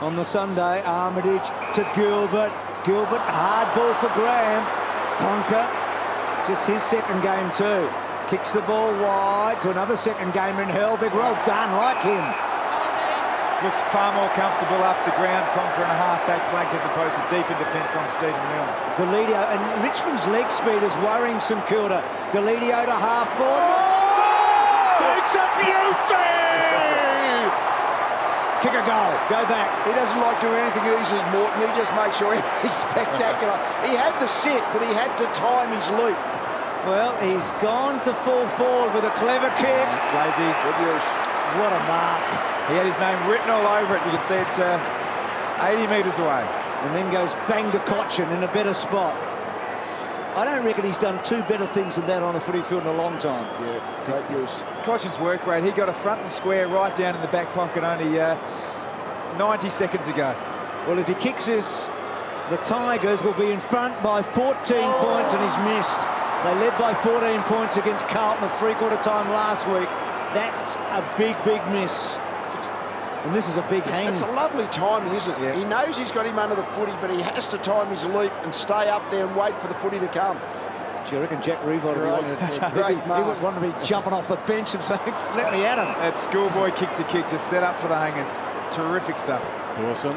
D: On the Sunday, Armitage to Gilbert. Gilbert, hard ball for Graham. Conker, just his second game too. Kicks the ball wide to another second game in Helbig. Well done, like him.
B: Looks far more comfortable up the ground, Conker and a half-back flank as opposed to deep in defence on Stephen Milne.
D: Deledio, and Richmond's leg speed is worrying St Kilda. Deledio to half forward. Takes a beauty! Kick a goal, go back.
C: He doesn't like doing anything easy, Morton. He just makes sure he's spectacular. He had the sit, but he had to time his leap.
D: Well, he's gone to full forward with a clever kick.
B: That's lazy.
C: Good use.
D: What a mark.
B: He had his name written all over it. You can see it 80 metres away.
D: And then goes bang to Concussion in a better spot. I don't reckon he's done two better things than that on a footy field in a long time.
C: Yeah, great use.
B: Concussion's work rate. He got a front and square right down in the back pocket only 90 seconds ago.
D: Well, if he kicks this, the Tigers will be in front by 14 points, and he's missed. They led by 14 points against Carlton at three-quarter time last week. That's a big, big miss. And this is a big hang.
C: It's a lovely timing, isn't it? Yeah. He knows he's got him under the footy, but he has to time his leap and stay up there and wait for the footy to come.
D: Do you reckon Jack Riewoldt would want to be jumping off the bench and saying, let me at him?
B: That schoolboy kick to kick, just set up for the hangers. Terrific stuff.
A: Dawson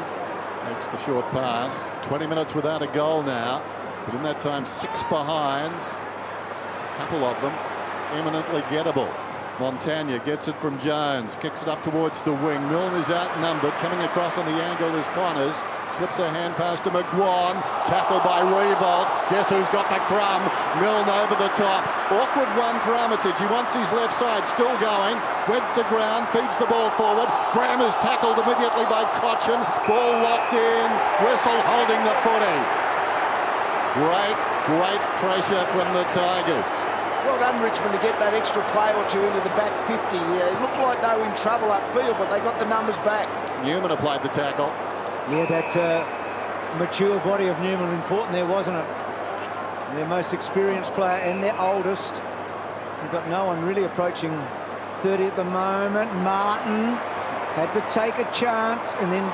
A: takes the short pass. 20 minutes without a goal now. But in that time, 6 behinds. A couple of them eminently gettable. Montagna gets it from Jones, kicks it up towards the wing. Milne is outnumbered, coming across on the angle is Connors, slips a hand pass to McGuan, tackled by Riewoldt. Guess who's got the crumb? Milne over the top. Awkward one for Armitage. He wants his left side, still going. Went to ground, feeds the ball forward. Graham is tackled immediately by Concussion. Ball locked in. Whistle holding the footy. Great pressure from the Tigers.
C: Well done, Richmond, to get that extra play or two into the back 50. Yeah, it looked like they were in trouble upfield, but they got the numbers back.
A: Newman applied the tackle.
D: Yeah, that mature body of Newman important there, wasn't it? Their most experienced player and their oldest. You've got no one really approaching 30 at the moment. Martin had to take a chance, and then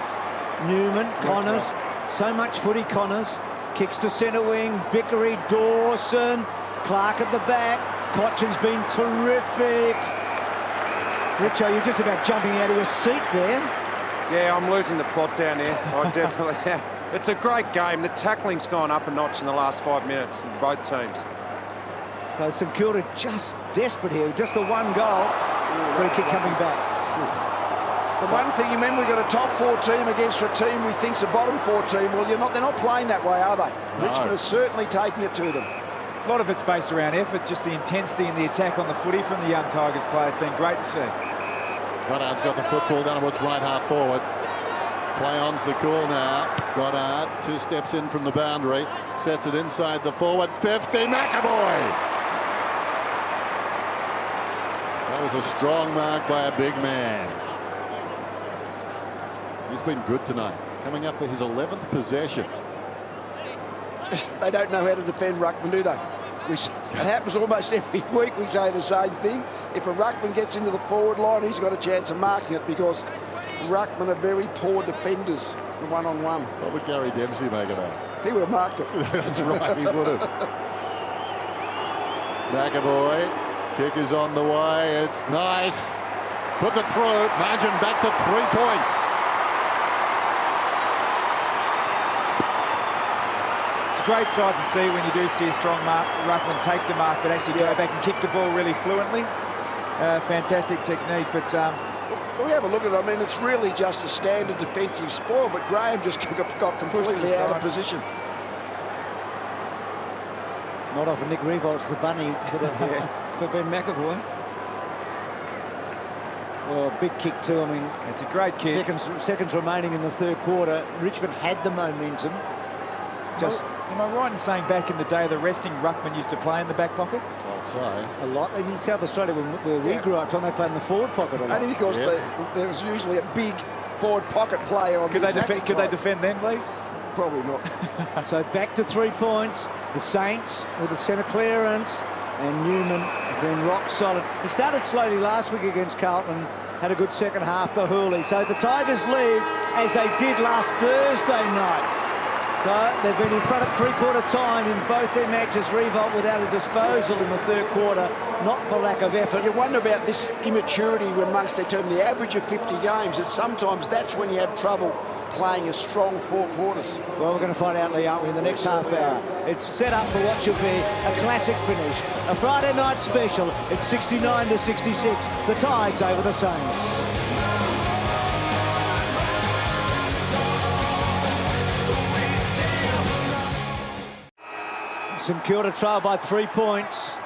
D: Newman, Connors, so much footy. Connors kicks to centre wing. Vickery, Dawson. Clark at the back. Cotchin's been terrific. Richo, you're just about jumping out of your seat there.
E: Yeah, I'm losing the plot down there. I definitely am. It's a great game. The tackling's gone up a notch in the last 5 minutes in both teams.
D: So St Kilda just desperate here. Just the one goal. Free kick coming back.
C: The one thing, you remember, we've got a top 4 team against a team we think's a bottom 4 team. Well, they're not playing that way, are they? No. Richmond is certainly taking it to them.
B: A lot of it's based around effort, just the intensity and the attack on the footy from the young Tigers players. It's been great to see.
A: Goddard's got the football down towards right half forward. Play on's the call now. Goddard 2 steps in from the boundary, sets it inside the forward 50. McAvoy. That was a strong mark by a big man. He's been good tonight, coming up for his 11th possession.
C: They don't know how to defend ruckman, do they? It happens almost every week. We say the same thing. If a ruckman gets into the forward line, he's got a chance of marking it, because ruckmen are very poor defenders, the one-on-one.
A: What would Gary Dempsey make of that?
C: He would have marked it.
A: That's right, he would have. McAvoy, kick is on the way. It's nice. Puts it through. Margin back to 3 points.
B: Great sight to see when you do see a strong ruckman take the mark, but actually go back and kick the ball really fluently. Fantastic technique, but
C: we have a look at it. I mean, it's really just a standard defensive spoil, but Graham just got completely out of position.
D: Not often Nick Riewoldt's the bunny for Ben McAvoy. Well, big kick too. I mean,
B: it's a great kick.
D: Seconds remaining in the 3rd quarter. Richmond had the momentum.
B: Am I right in saying back in the day the resting ruckman used to play in the back pocket?
A: I'll say.
D: A lot. In South Australia, where we grew up, they played in the forward pocket a lot.
C: Only because there was usually a big forward pocket player on
B: Could they defend then, Lee?
C: Probably not.
D: So back to 3 points. The Saints with the centre clearance, and Newman been rock solid. He started slowly last week against Carlton, had a good second half to Hooley. So the Tigers lead as they did last Thursday night. So they've been in front at 3/4 time in both their matches. Riewoldt without a disposal in the 3rd quarter, not for lack of effort.
C: You wonder about this immaturity amongst their team. The average of 50 games, and sometimes that's when you have trouble playing a strong 4 quarters.
D: Well, we're going to find out, Lee, aren't we, in the next half hour. It's set up for what should be a classic finish. A Friday night special. It's 69-66. The Tigers over the Saints. St Kilda trail by 3 points.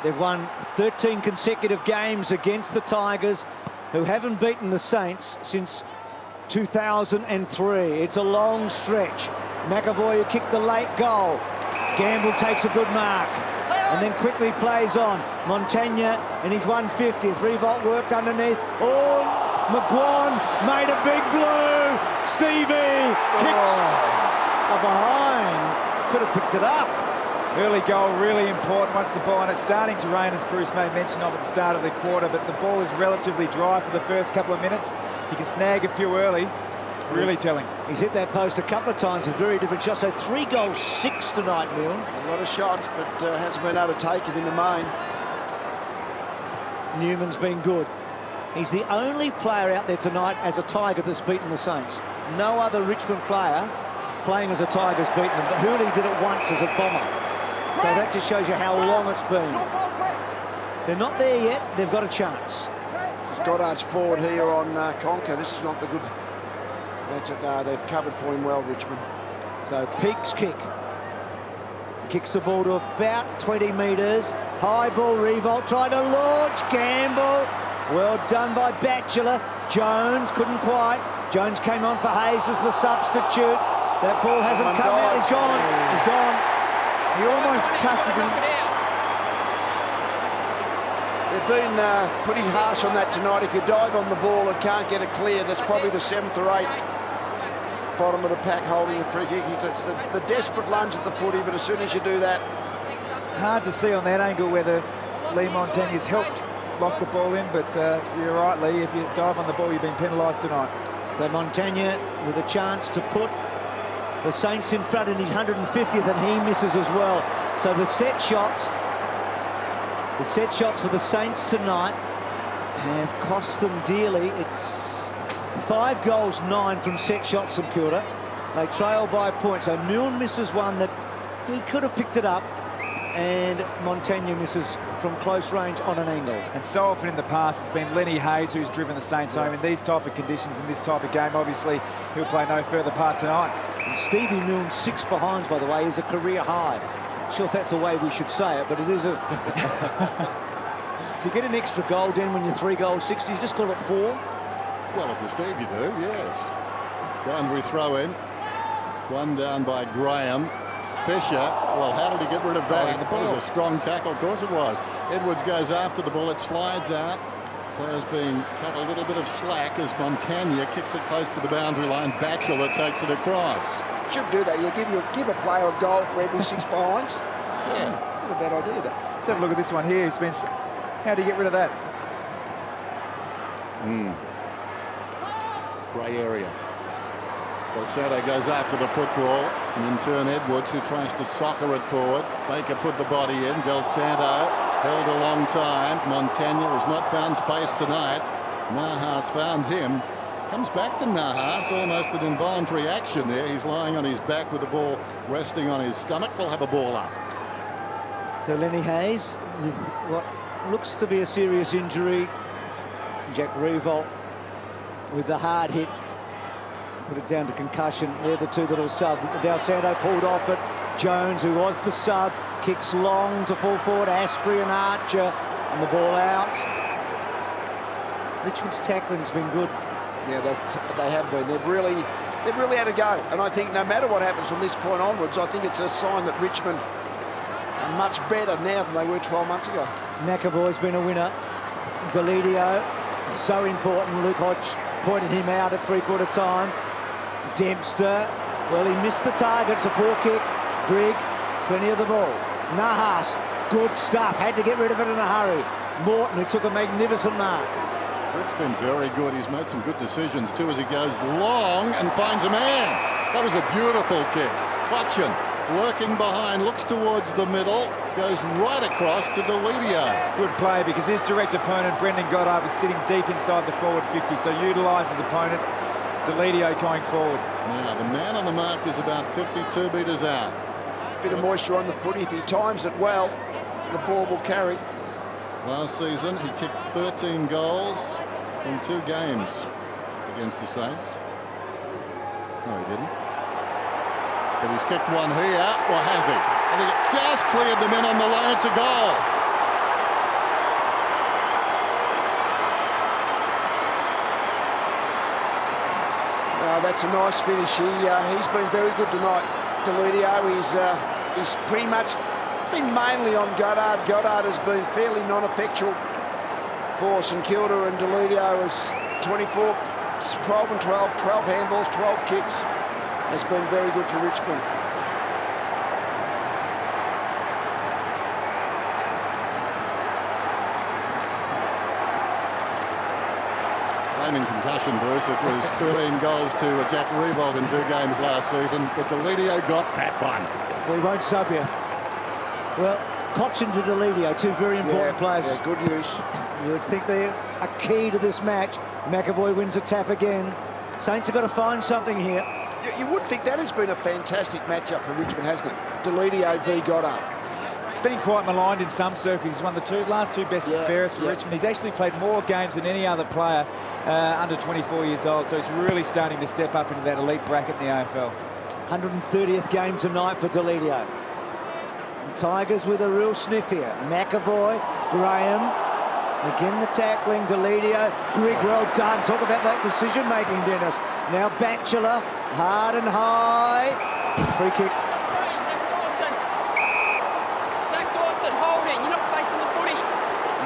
D: They've won 13 consecutive games against the Tigers, who haven't beaten the Saints since 2003. It's a long stretch. McAvoy, who kicked the late goal. Gamble takes a good mark and then quickly plays on. Montagna in his 150th. Riewoldt worked underneath. Oh, McGuan made a big blue. Stevie kicks behind. Could have picked it up.
B: Early goal, really important once the ball, and it's starting to rain, as Bruce made mention of at the start of the quarter, but the ball is relatively dry for the first couple of minutes. If you can snag a few early, really telling.
D: He's hit that post a couple of times with very different shots. So 3 goals, 6 tonight, Neil.
C: A lot of shots, but hasn't been able to take him in the main.
D: Newman's been good. He's the only player out there tonight as a Tiger that's beaten the Saints. No other Richmond player playing as a Tiger's beaten them, but Hooley did it once as a Bomber. So that just shows you how long it's been. They're not there yet. They've got a chance.
C: Goddard's forward here on Conker. This is not the good matchup. No, they've covered for him well, Richmond.
D: So Peake's kick. Kicks the ball to about 20 metres. High ball, Riewoldt trying to launch. Gamble. Well done by Batchelor. Jones couldn't quite. Jones came on for Hayes as the substitute. That ball hasn't come out. He's gone. He's gone.
B: He almost tackled him.
C: They've been pretty harsh on that tonight. If you dive on the ball and can't get it clear, that's probably the 7th or 8th bottom of the pack holding the free kick. It's the desperate lunge at the footy, but as soon as you do that...
B: Hard to see on that angle whether Lee Montagne's helped lock the ball in, but you're right, Lee. If you dive on the ball, you've been penalised tonight.
D: So Montagne with a chance to put the Saints in front in his 150th, and he misses as well. So the set shots for the Saints tonight have cost them dearly. It's 5 goals, 9 from set shots, St Kilda. They trail by a point. So Milne misses one that he could have picked it up, and Montagne misses from close range on an angle.
B: And so often in the past, it's been Lenny Hayes who's driven the Saints home in these type of conditions, in this type of game. Obviously, he'll play no further part tonight.
D: And Stevie Milne's 6 behinds, by the way, is a career high. Not sure if that's the way we should say it, but it is a... To get an extra goal, then, when you're 3 goals, 60, you just call it 4?
A: Well, if you're Steve, you do, yes. Boundary throw in. One down by Graham. Fisher, well, how did he get rid of that? It was a strong tackle, of course it was. Edwards goes after the ball, it slides out. Players being cut a little bit of slack as Montagne kicks it close to the boundary line. Batchelor takes it across.
C: Should do that. You give a player a goal for every 6 behinds. Yeah, not a bad idea, that.
B: Let's have a look at this one here, Spence. How do you get rid of that?
A: It's grey area. Del Santo goes after the football, and in turn Edwards, who tries to soccer it forward. Baker put the body in. Del Santo held a long time. Montagne has not found space tonight. Nahas found him. Comes back to Nahas, almost an involuntary action there. He's lying on his back with the ball resting on his stomach. We'll have a ball up.
D: So Lenny Hayes with what looks to be a serious injury. Jack Riewoldt with the hard hit. Put it down to concussion. They're the two that'll sub. Del Santo pulled off it. Jones, who was the sub, kicks long to full forward. Asprey and Archer, and the ball out. Richmond's tackling's been good.
C: Yeah, they have been. They've really had a go. And I think no matter what happens from this point onwards, I think it's a sign that Richmond are much better now than they were 12 months ago.
D: McAvoy's been a winner. Deledio, so important. Luke Hodge pointed him out at 3/4 time. Dempster, well, he missed the target. It's a poor kick. Grigg, plenty of the ball. Nahas, good stuff. Had to get rid of it in a hurry. Morton, who took a magnificent mark.
A: Rick's been very good. He's made some good decisions too as he goes long and finds a man. That was a beautiful kick. Concussion lurking behind, looks towards the middle, goes right across to Deledio.
B: Good play, because his direct opponent, Brendan Goddard, was sitting deep inside the forward 50, so utilised his opponent. Deledio going forward.
A: Now, the man on the mark is about 52 metres out.
C: Bit of moisture on the footy. If he times it well, the ball will carry.
A: Last season, he kicked 13 goals in 2 games against the Saints. No, he didn't. But he's kicked one here, or has he? I think it just cleared the men on the line. It's a goal.
C: That's a nice finish. He's been very good tonight, Deledio. He's pretty much been mainly on Goddard. Goddard has been fairly non-effectual for St Kilda, and Deledio is 24, 12 and 12, 12 handballs, 12 kicks. Has been very good for Richmond.
A: In concussion, Bruce, it was 13 goals to Jack Riewoldt in 2 games last season, but Deledio got that one.
D: We won't sub you. Well, Concussion to Deledio, 2 very important players.
C: Yeah, good news.
D: You would think they're a key to this match. McAvoy wins a tap again. Saints have got to find something here.
C: You would think that has been a fantastic matchup for Richmond, hasn't it? Deledio v Goddard.
B: been quite maligned in some circles. He's won the last two best and fairest for Richmond. He's actually played more games than any other player under 24 years old, so he's really starting to step up into that elite bracket in the AFL.
D: 130th game tonight for Deledio. And Tigers with a real sniff here. McAvoy, Graham, again the tackling, Deledio, Grigg, well done. Talk about that decision-making, Dennis. Now Batchelor, hard and high. Free kick.
F: Zach Dawson, holding. You're not facing the footy.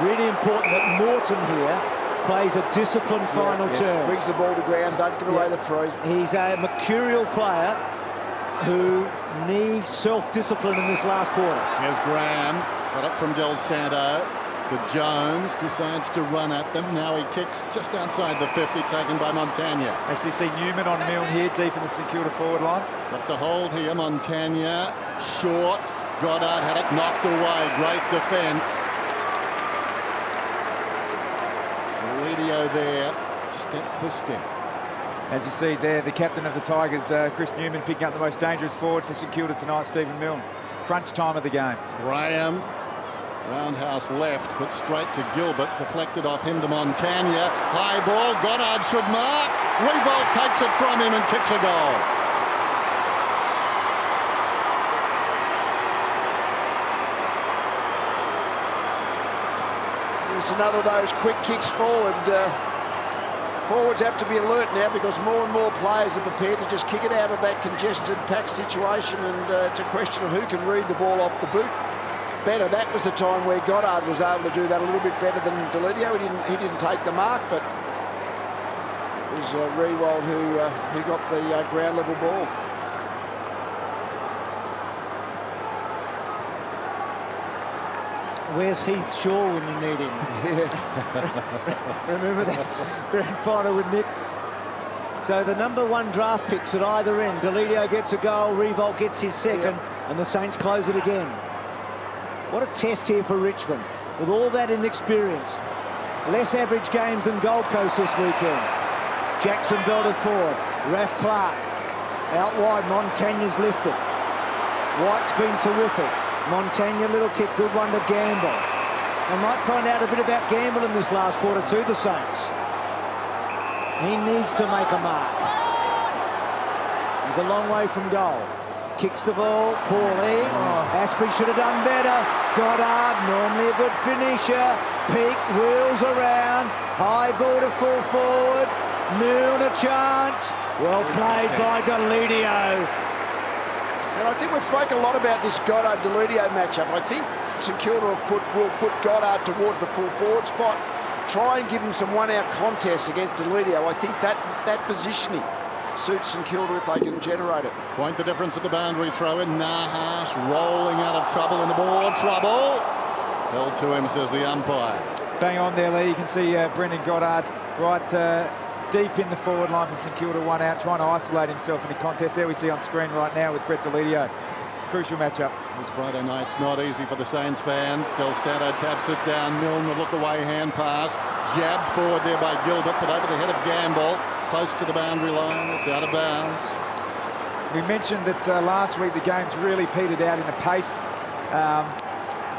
D: Really important that Morton here plays a disciplined final turn.
C: Brings the ball to ground, don't give away the free.
D: He's a mercurial player who needs self-discipline in this last quarter.
A: Here's Graham, got it from Del Santo to Jones, decides to run at them. Now he kicks just outside the 50, taken by Montagna.
B: Actually see Newman on Milne here, deep in the St Kilda forward line.
A: Got to hold here, Montagna, short. Goddard had it knocked away, great defence. Deledio there, step for step.
B: As you see there, the captain of the Tigers, Chris Newman, picking up the most dangerous forward for St Kilda tonight, Stephen Milne. Crunch time of the game.
A: Graham, roundhouse left, but straight to Gilbert, deflected off him to Montagna. High ball, Goddard should mark. Riewoldt takes it from him and kicks a goal.
C: It's another of those quick kicks forward. Forwards have to be alert now because more and more players are prepared to just kick it out of that congested, packed situation, and it's a question of who can read the ball off the boot better. That was the time where Goddard was able to do that a little bit better than Deledio. He didn't take the mark, but it was Riewoldt who got the ground level ball.
D: Where's Heath Shaw when you need him? Remember that grand final with Nick? So the #1 draft picks at either end. Deledio gets a goal, Riewoldt gets his second, and the Saints close it again. What a test here for Richmond. With all that inexperience. Less average games than Gold Coast this weekend. Jackson belted forward. Raf Clark out wide. Montagna's lifted. White's been terrific. Montagna, little kick, good one to Gamble. They might find out a bit about Gamble in this last quarter too, the Saints. He needs to make a mark. He's a long way from goal. Kicks the ball, poorly. Aspie should have done better. Goddard, normally a good finisher. Peak, wheels around. High ball to full forward. Milne a chance. Well played by Deledio.
C: And I think we've spoken a lot about this Goddard-Deledio matchup. I think St Kilda will put Goddard towards the full forward spot, try and give him some one-out contests against Deledio. I think that positioning suits St Kilda if they can generate it.
A: Point the difference at the boundary throw in. Nahas rolling out of trouble in the ball. Trouble. Held to him, says the umpire.
B: Bang on there, Lee. You can see Brendan Goddard right deep in the forward line for St Kilda, one out, trying to isolate himself in the contest. There we see on screen right now with Brett Deledio. Crucial matchup.
A: This Friday night's not easy for the Saints fans. Del Santo taps it down. Milne, the look-away hand pass. Jabbed forward there by Gilbert, but over the head of Gamble. Close to the boundary line. It's out of bounds.
B: We mentioned that last week the game's really petered out in the pace.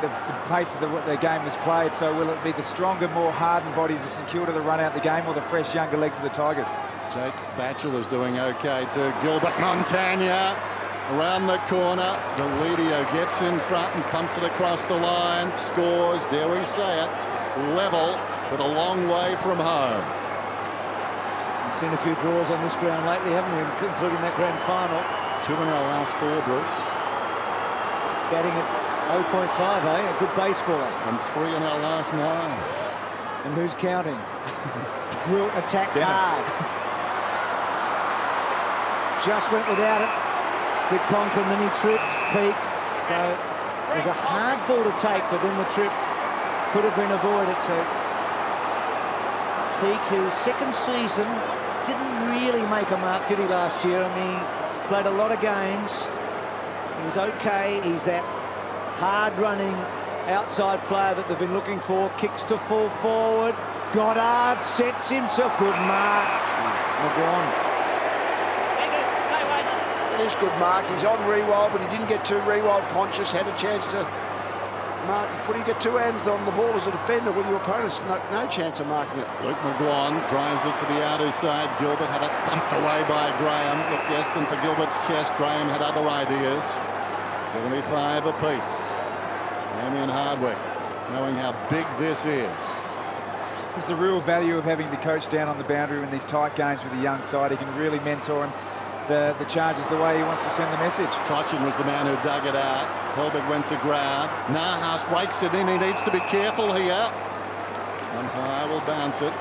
B: The pace of the game was played, so will it be the stronger, more hardened bodies of St Kilda that run out the game, or the fresh, younger legs of the Tigers?
A: Jake Batchelor's doing okay to Gilbert. Montagna around the corner. Deledio gets in front and pumps it across the line. Scores, dare we say it, level, but a long way from home.
D: We've seen a few draws on this ground lately, haven't we, including that grand final.
A: 2 in our last 4, Bruce.
D: Batting at 0.5, a good baseballer.
A: And 3 in our last 9.
D: And who's counting? Wilt attacks hard. Just went without it. Did Conklin, then he tripped. Peak. So it was a hard ball to take, but then the trip could have been avoided. So Peak, whose second season didn't really make a mark, did he, last year? I mean, he played a lot of games. He was okay. He's that hard-running outside player that they've been looking for. Kicks to full forward. Goddard sets himself. Good mark. McGrawn.
C: It is good mark. He's on Riewoldt, but he didn't get too Riewoldt conscious. Had a chance to Putting your two hands on the ball as a defender, well, your opponent's no chance of marking it.
A: Luke McGuan drives it to the outer side. Gilbert had it dumped away by Graham. Looked destined for Gilbert's chest. Graham had other ideas. 75 apiece. Damien Hardwick, knowing how big this is.
B: This is the real value of having the coach down on the boundary in these tight games with the young side. He can really mentor him. The Chargers the way he wants to send the message.
A: Concussion was the man who dug it out. Helbig went to grab. Nahas rakes it in. He needs to be careful here. Umpire will bounce it.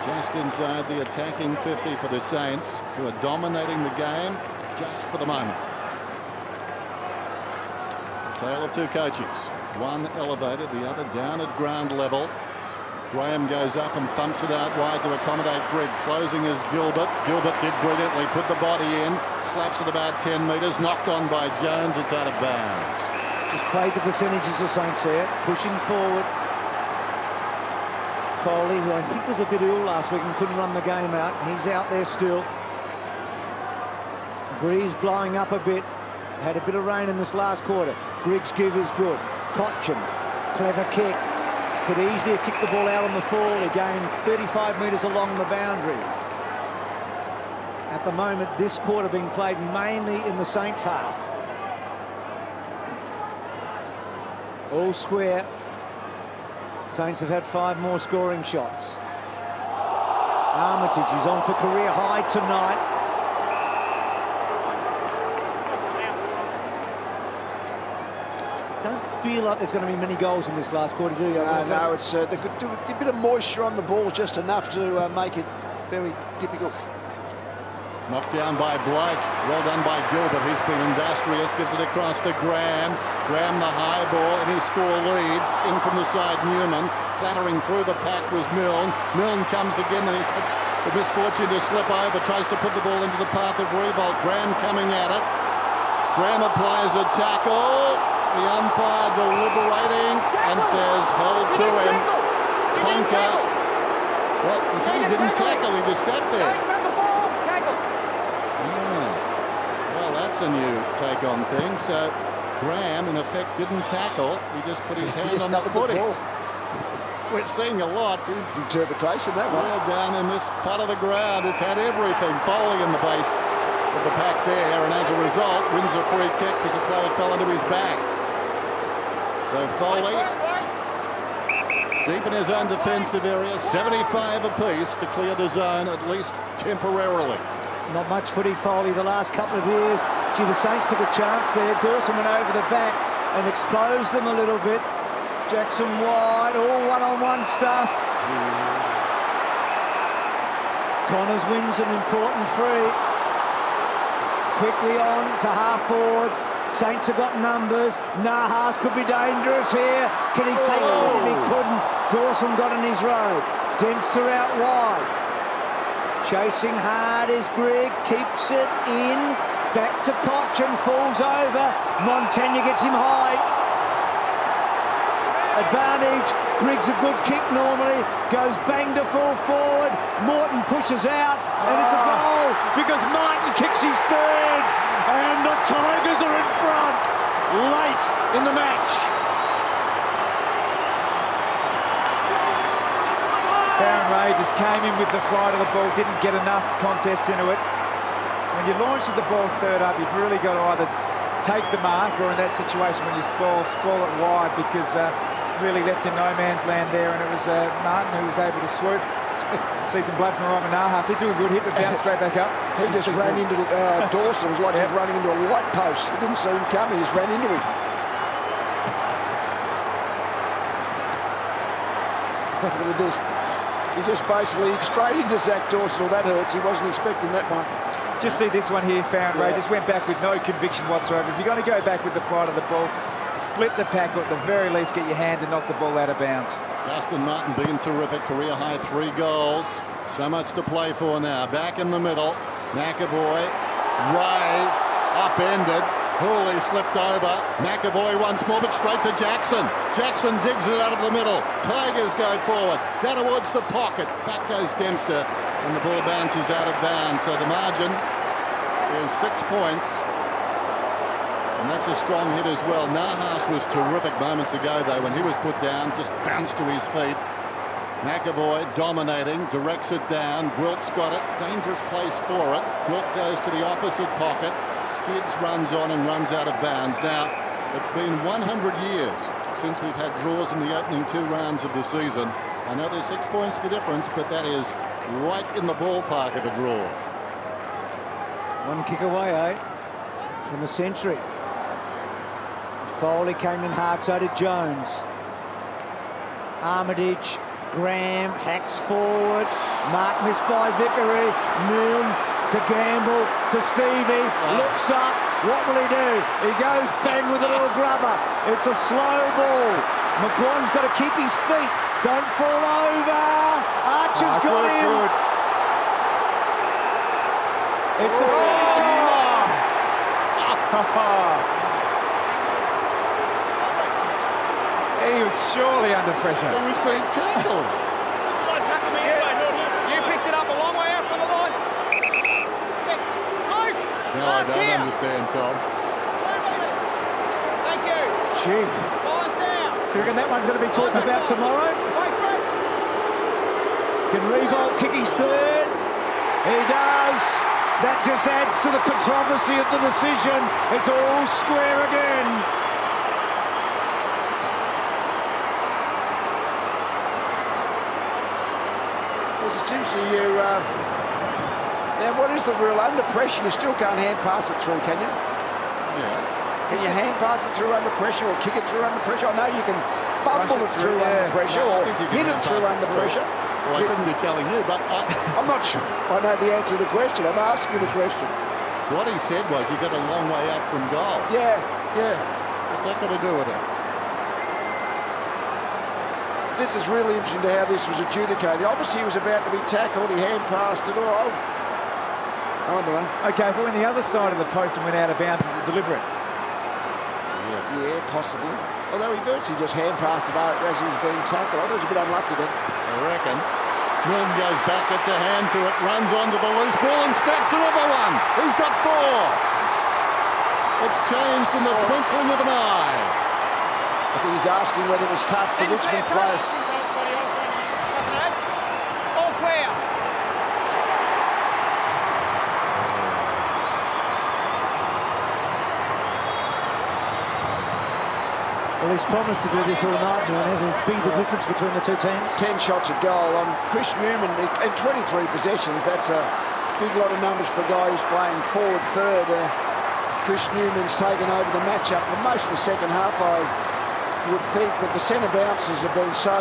A: Just inside the attacking 50 for the Saints, who are dominating the game just for the moment. A tale of two coaches. One elevated, the other down at ground level. Graham goes up and thumps it out wide to accommodate Grigg. Closing is Gilbert. Gilbert did brilliantly. Put the body in. Slaps it about 10 metres. Knocked on by Jones. It's out of bounds.
D: Just played the percentages of Saints there. Pushing forward. Foley, who I think was a bit ill last week and couldn't run the game out. He's out there still. Breeze blowing up a bit. Had a bit of rain in this last quarter. Grigg's give is good. Concussion. Clever kick. Could easily have kicked the ball out on the fall. He gained 35 metres along the boundary. At the moment, this quarter being played mainly in the Saints half. All square. Saints have had 5 more scoring shots. Armitage is on for career high tonight. Don't feel like there's going to be many goals in this last quarter, do you?
C: No, it's they could do a bit of moisture on the ball, just enough to make it very difficult.
A: Knocked down by Blake. Well done by Gilbert. He's been industrious. Gives it across to Graham. Graham the high ball, and his score leads. In from the side, Newman. Clattering through the pack was Milne. Milne comes again, and he's had the misfortune to slip over. Tries to put the ball into the path of Riewoldt. Graham coming at it. Graham applies a tackle. The umpire deliberating and says held to him. Conker. Well, he said he didn't tackle. He just sat there. Well, that's a new take on things. So Graham, in effect, didn't tackle. He just put his hand on the footy. We're seeing a lot.
C: Good interpretation, that one.
A: Well, down in this part of the ground, it's had everything. Foley in the base of the pack there, and as a result, wins a free kick because a player fell into his back. So Foley, deep in his own defensive area, 75 apiece to clear the zone, at least temporarily.
D: Not much footy, Foley, the last couple of years. Gee, the Saints took a chance there. Dawson went over the back and exposed them a little bit. Jackson wide, all one-on-one stuff. Connors wins an important free. Quickly on to half forward. Saints have got numbers. Nahas could be dangerous here. Can he take it with him? He couldn't. Dawson got in his road. Dempster out wide. Chasing hard is Grigg. Keeps it in. Back to Concussion. Falls over. Montagna gets him high. Advantage. Grigg's a good kick normally. Goes bang to full forward. Morton pushes out. And it's a goal because Martin kicks his third. And the Tigers are in front late in the match.
B: Farron Ray just came in with the flight of the ball, didn't get enough contest into it. When you launch the ball third up, you've really got to either take the mark or in that situation when you spoil it wide, because really left in no man's land there, and it was Martin who was able to swoop. See some blood from Robin Nahas. He took a good hit but bounced straight back up.
C: He just ran into Dawson. It was like he was running into a light post. He didn't see him coming. He just ran into him. Look at this. He just basically straight into Zach Dawson. Well, that hurts. He wasn't expecting that one.
B: Just see this one here, Farron Ray. Just went back with no conviction whatsoever. If you're going to go back with the flight of the ball, split the pack, or at the very least get your hand to knock the ball out of bounds.
A: Dustin Martin being terrific, career high 3 goals. So much to play for now. Back in the middle, McAvoy, Ray, upended. Hooley slipped over. McAvoy once more, but straight to Jackson. Jackson digs it out of the middle. Tigers go forward, down towards the pocket. Back goes Dempster, and the ball bounces out of bounds. So the margin is 6 points. And that's a strong hit as well. Nahas was terrific moments ago, though, when he was put down, just bounced to his feet. McAvoy dominating, directs it down. Gwilt's got it. Dangerous place for it. Gwilt goes to the opposite pocket. Skids, runs on and runs out of bounds. Now, it's been 100 years since we've had draws in the opening 2 rounds of the season. I know there's 6 points the difference, but that is right in the ballpark of the draw.
D: 1 kick away, from a century. Foley came in hard, so did Jones. Armitage, Graham hacks forward. Mark missed by Vickery. Milne to Gamble to Stevie. Looks up. What will he do? He goes bang with a little grubber. It's a slow ball. McGuan's got to keep his feet. Don't fall over. Archer's got him. Good. It's a
B: He was surely under pressure.
A: He was being tackled.
F: You picked it up a long way out from the line. Luke!
A: No, I don't understand, Tom.
F: 2 metres. Thank you.
D: Gee.
F: Line's out.
D: Do you reckon that one's going to be talked about tomorrow? Can Riewoldt kick his third? He does. That just adds to the controversy of the decision. It's all square again.
C: You, now, what is the rule? Under pressure, you still can't hand pass it through, can you?
A: Yeah.
C: Can you hand pass it through under pressure or kick it through under pressure? I know you can fumble it through under pressure or hit it through under pressure.
A: Well, I shouldn't be telling you, but
C: I'm not sure I know the answer to the question. I'm asking the question.
A: What he said was he got a long way out from goal.
C: Yeah.
A: What's that got to do with it?
C: This is really interesting to how this was adjudicated. Obviously, he was about to be tackled. He hand-passed it all. I don't know.
B: Okay, if it went the other side of the post and went out of bounds, is it deliberate?
C: Yeah, possibly. Although he virtually just hand-passed it out as he was being tackled. I thought it was a bit unlucky then.
A: I reckon. Milne goes back, gets a hand to it, runs onto the loose ball and snaps another one. He's got 4. It's changed in the twinkling of an eye.
C: I think he's asking whether it was touched the Richmond players.
F: All clear.
D: Well, he's promised to do this all night now, hasn't he? Be the difference between the 2 teams.
C: 10 shots a goal. Chris Newman, in 23 possessions, that's a big lot of numbers for a guy who's playing forward third. Chris Newman's taken over the matchup for most of the second half, I would think, but the centre bounces have been so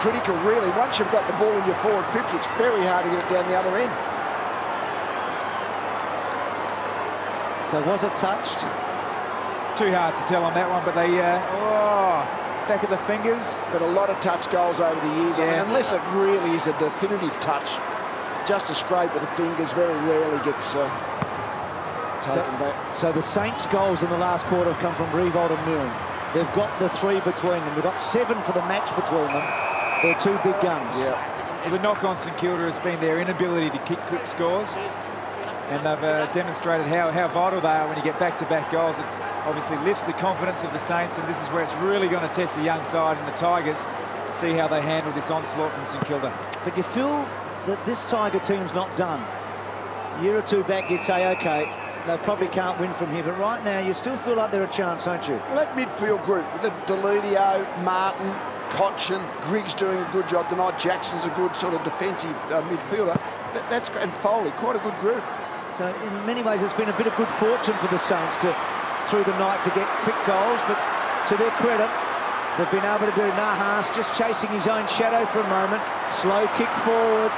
C: critical, really. Once you've got the ball in your forward 50, it's very hard to get it down the other end.
D: So was it touched?
B: Too hard to tell on that one, but they back of the fingers.
C: But a lot of touch goals over the years. I mean, unless it really is a definitive touch, just a scrape with the fingers very rarely gets taken back.
D: So the Saints' goals in the last quarter have come from Riewoldt and Milne. They've got the 3 between them. We've got 7 for the match between them. They're 2 big guns.
C: Yeah.
B: Well, the knock on St Kilda has been their inability to kick quick scores, and they've demonstrated how vital they are when you get back-to-back goals. It obviously lifts the confidence of the Saints, and this is where it's really going to test the young side and the Tigers, see how they handle this onslaught from St Kilda.
D: But you feel that this Tiger team's not done. A year or 2 back, you'd say, OK, they probably can't win from here, but right now you still feel like they're a chance, don't you?
C: Well, that midfield group, Deledio, Martin, Concussion, Griggs doing a good job tonight. Jackson's a good sort of defensive midfielder. And Foley, quite a good group.
D: So in many ways, it's been a bit of good fortune for the Saints through the night to get quick goals, but to their credit, they've been able to do. Nahas just chasing his own shadow for a moment. Slow kick forward.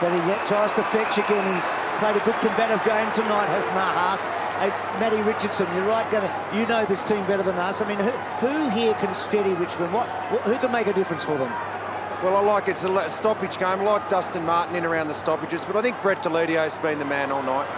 D: But he yet tries to fetch again. He's played a good combative game tonight, has Nahas. Hey, Matty Richardson, you're right down there. You know this team better than us. I mean, who here can steady Richmond? Who can make a difference for them?
E: Well, I like it's a stoppage game. I like Dustin Martin in around the stoppages, but I think Brett Deledio's been the man all night.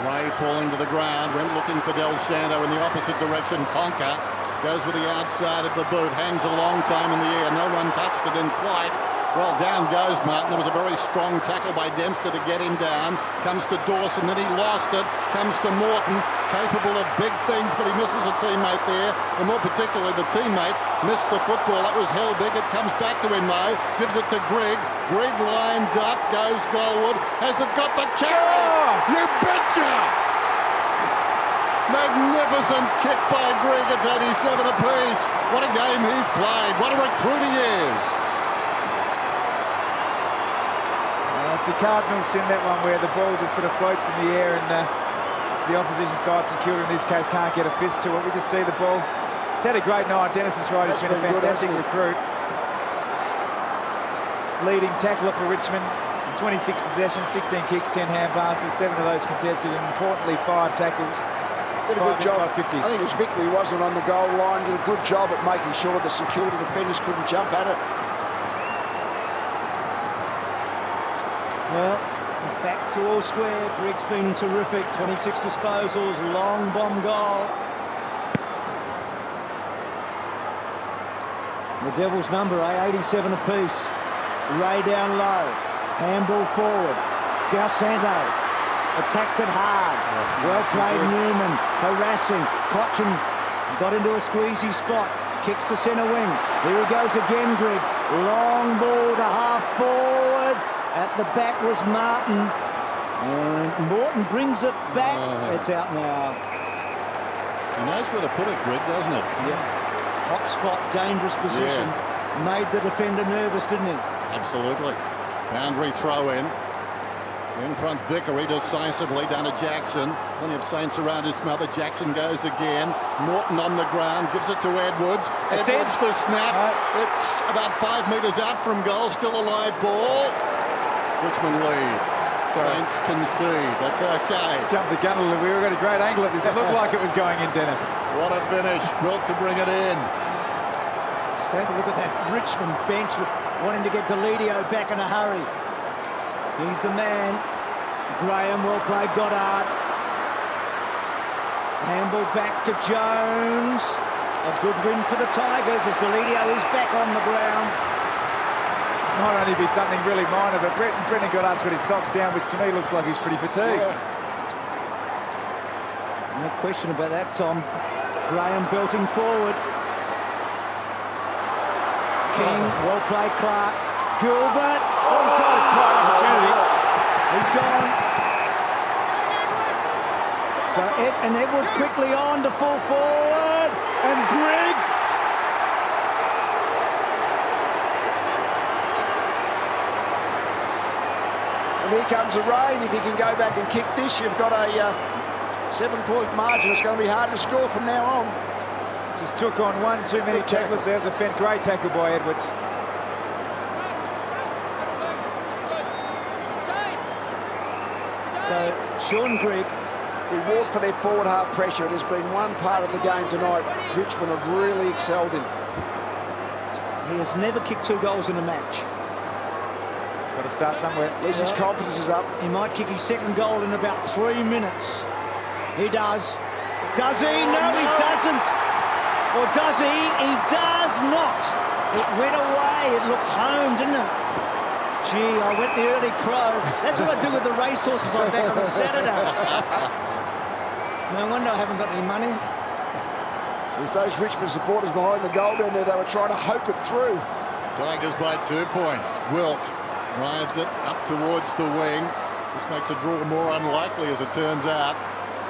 A: Ray falling to the ground, went looking for Del Santo in the opposite direction. Conker goes with the outside of the boot, hangs a long time in the air. No one touched it in flight. Well, down goes Martin. There was a very strong tackle by Dempster to get him down. Comes to Dawson, then he lost it. Comes to Morton, capable of big things, but he misses a teammate there. And more particularly, the teammate missed the football. That was hell big. It comes back to him, though. Gives it to Greg. Greg lines up, goes Goldwood. Has it got the carry? Oh! You betcha! Magnificent kick by Greg. It's 87 apiece. What a game he's played. What a recruit he is.
B: It's the Cardinals in that one where the ball just sort of floats in the air and the opposition side, St.Kilda in this case, can't get a fist to it. We just see the ball. It's had a great night. Dennis is right. He's been a fantastic recruit. Leading tackler for Richmond. 26 possessions, 16 kicks, 10 hand passes, 7 of those contested, and importantly 5 tackles.
C: Did a good job. I think it was Vickery wasn't on the goal line. Did a good job at making sure the St Kilda defenders couldn't jump at it.
D: Well, back to all square. Greg's been terrific. 26 disposals, long bomb goal. The Devils' number, 87 apiece. Ray down low. Handball forward. Del Santo attacked it hard. Well played Newman. Harassing. Cochin got into a squeezy spot. Kicks to centre wing. Here he goes again, Greg. Long ball to half forward. At the back was Martin. And Morton brings it back. It's out now.
A: He knows where to put it, Greg, doesn't it?
D: Yeah. Hot spot, dangerous position. Yeah. Made the defender nervous, didn't he?
A: Absolutely. Boundary throw in. In front, Vickery decisively down to Jackson. Plenty of Saints around his mother. Jackson goes again. Morton on the ground, gives it to Edwards. Edwards the snap. It's about 5 metres out from goal. Still a live ball. Richmond lead. Saints concede. That's okay.
B: Jumped the gun a little. We got a great angle at this. It looked like it was going in, Dennis.
A: What a finish. Wilt to bring it in.
D: Just take a look at that Richmond bench wanting to get Deledio back in a hurry. He's the man. Graham, well played. Goddard. Handball back to Jones. A good win for the Tigers as Deledio is back on the ground.
B: This might only be something really minor, but Brendan Goddard's got his socks down, which to me looks like he's pretty fatigued.
C: Yeah.
D: No question about that, Tom. Graham belting forward. King, well played, Clark. Gilbert.
B: Oh, he's got his play opportunity.
D: He's gone. So Edwards quickly on to full forward. And Greg.
C: And here comes the rain. If you can go back and kick this, you've got a 7-point margin. It's going to be hard to score from now on.
B: Just took on one too many tacklers. There's a great tackle by Edwards.
D: So Sean Greg.
C: Reward for their forward half pressure. It has been one part of the game tonight Richmond have really excelled in.
D: He has never kicked 2 goals in a match.
B: Got to start somewhere.
C: Yes, his confidence is up.
D: He might kick his 2nd goal in about 3 minutes. He does. Does he? No, he doesn't. Or does he? He does not. It went away. It looked home, didn't it? Gee, I went the early crow. That's what I do with the racehorses I'm back on a Saturday. No wonder I haven't got any money.
C: There's those Richmond supporters behind the goal down there. They were trying to hope it through.
A: Tigers by 2 points. Wilt drives it up towards the wing. This makes a draw more unlikely as it turns out.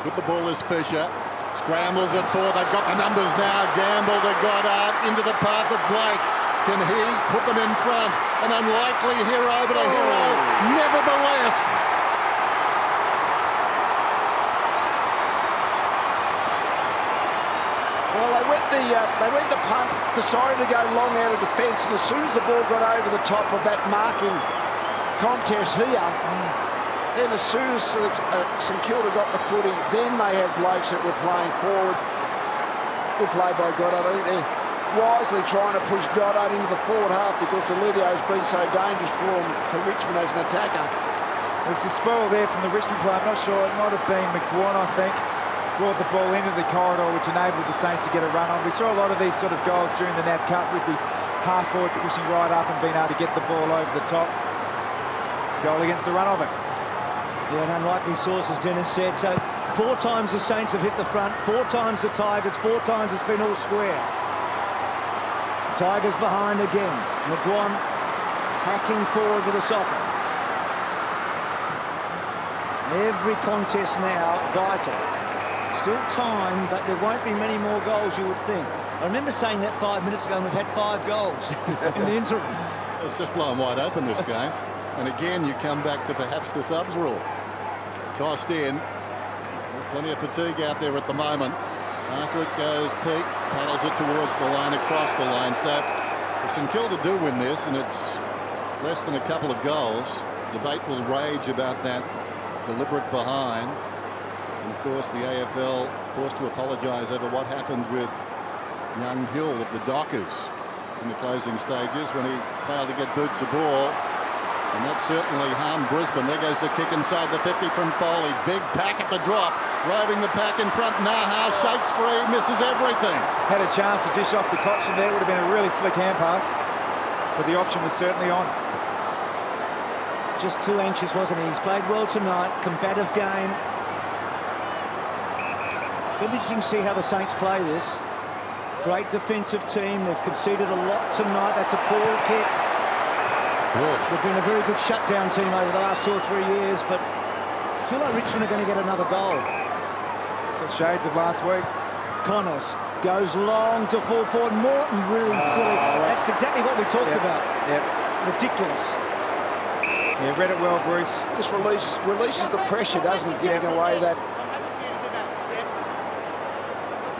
A: With the ball is Fisher. Scrambles it forward. They've got the numbers now. Gamble to Goddard into the path of Blake. Can he put them in front? An unlikely hero, but a hero nevertheless.
C: Well, they went the punt, decided to go long out of defence, and as soon as the ball got over the top of that marking contest here, then as soon as St Kilda got the footy, then they had blokes that were playing forward. Good play by Goddard. I think they're wisely trying to push Goddard into the forward half because Deledio has been so dangerous for Richmond as an attacker.
B: There's the spoil there from the Richmond play. I'm not sure. It might have been McGuan, I think. Brought the ball into the corridor, which enabled the Saints to get a run on. We saw a lot of these sort of goals during the NAB Cup with the half forwards pushing right up and being able to get the ball over the top. Goal against the run of it.
D: Yeah, an unlikely source, as Dennis said. So 4 times the Saints have hit the front, 4 times the Tigers, 4 times it's been all square. Tigers behind again. McGuan hacking forward with a soccer. Every contest now vital. Still time, but there won't be many more goals, you would think. I remember saying that 5 minutes ago, and we've had 5 goals in the interim.
A: It's just blown wide open, this game. And again, you come back to perhaps the subs rule. Tossed in. There's plenty of fatigue out there at the moment. After it goes, Pete paddles it towards the line, across the line. So if St Kilda do win this, and it's less than a couple of goals, debate will rage about that deliberate behind. And of course, the AFL forced to apologise over what happened with young Hill of the Dockers in the closing stages when he failed to get boot to ball. And that certainly harmed Brisbane. There goes the kick inside the 50 from Foley. Big pack at the drop. Roving the pack in front. Naha shakes free, misses everything.
B: Had a chance to dish off the Concussion there. Would have been a really slick hand pass. But the option was certainly on.
D: Just too anxious, wasn't he? He's played well tonight. Combative game. It'll be interesting to see how the Saints play this. Great defensive team. They've conceded a lot tonight. That's a poor kick. They've been a very good shutdown team over the last 2 or 3 years, but I feel like Richmond are going to get another goal.
B: So shades of last week.
D: Connors goes long to full forward. Morton really silly. That's exactly what we talked about.
B: Yep.
D: Ridiculous.
B: Yeah, read it well, Bruce.
C: This releases the pressure, doesn't it? Giving away that.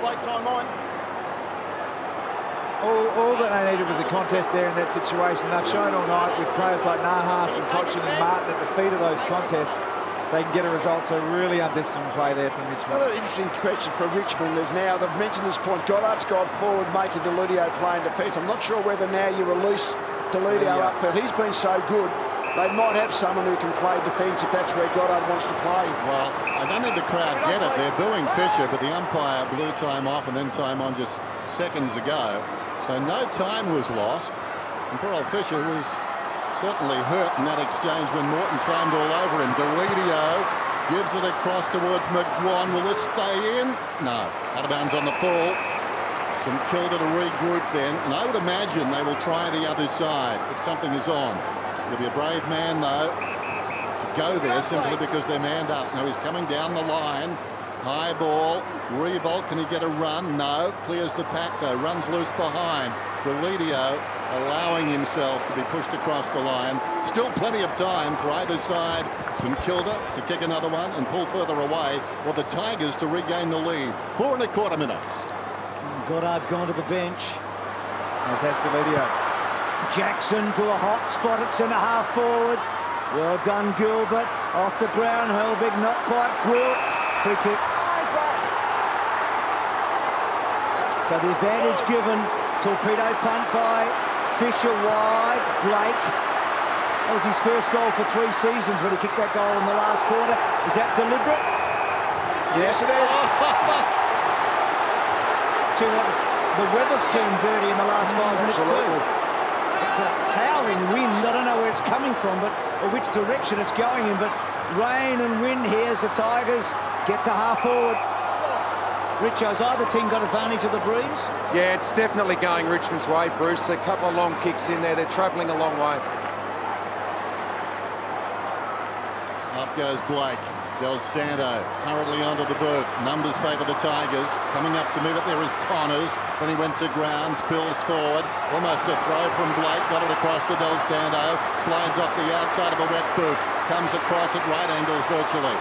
F: Late time on.
B: All that they needed was a contest there in that situation. They've shown all night with players like Nahas and Concussion and Martin at the feet of those contests, they can get a result. So really undisciplined play there from Richmond.
C: Another interesting question for Richmond is now, they've mentioned this point, Goddard's gone forward, making Delidio play in defence. I'm not sure whether now you release Delidio upfield. He's been so good. They might have someone who can play defence if that's where Goddard wants to play.
A: Well, I don't think the crowd get it. They're booing Fisher, but the umpire blew time off and then time on just seconds ago. So no time was lost. And poor old Fisher was certainly hurt in that exchange when Morton climbed all over him. Delidio gives it across towards McGuan. Will this stay in? No. Out of bounds on the full. St Kilda to regroup then. And I would imagine they will try the other side if something is on. He'll be a brave man, though, to go there simply because they're manned up. Now he's coming down the line. High ball. Riewoldt, can he get a run? No. Clears the pack, though. Runs loose behind. Delidio allowing himself to be pushed across the line. Still plenty of time for either side. St Kilda to kick another one and pull further away, or the Tigers to regain the lead. 4 1/4 minutes.
D: Goddard's gone to the bench.
B: That's Delidio.
D: Jackson to a hot spot at centre half forward. Well done, Gilbert. Off the ground. Helbig not quite. Gwilt. Free kick. So the advantage given. Torpedo punt by Fisher wide. Blake. That was his first goal for 3 seasons when he kicked that goal in the last quarter. Is that deliberate?
C: Yes, it is.
D: The weather's turned dirty in the last 5 minutes too. It's a howling wind. I don't know where it's coming from, or which direction it's going in, but rain and wind here as the Tigers get to half forward. Richo's either team got advantage of the breeze?
E: Yeah, it's definitely going Richmond's way, Bruce. A couple of long kicks in there. They're travelling a long way.
A: Up goes Blake. Del Santo hurriedly onto the boot. Numbers favour the Tigers. Coming up to meet it there is Connors. Then he went to ground, spills forward. Almost a throw from Blake. Got it across to Del Santo. Slides off the outside of a wet boot. Comes across at right angles virtually.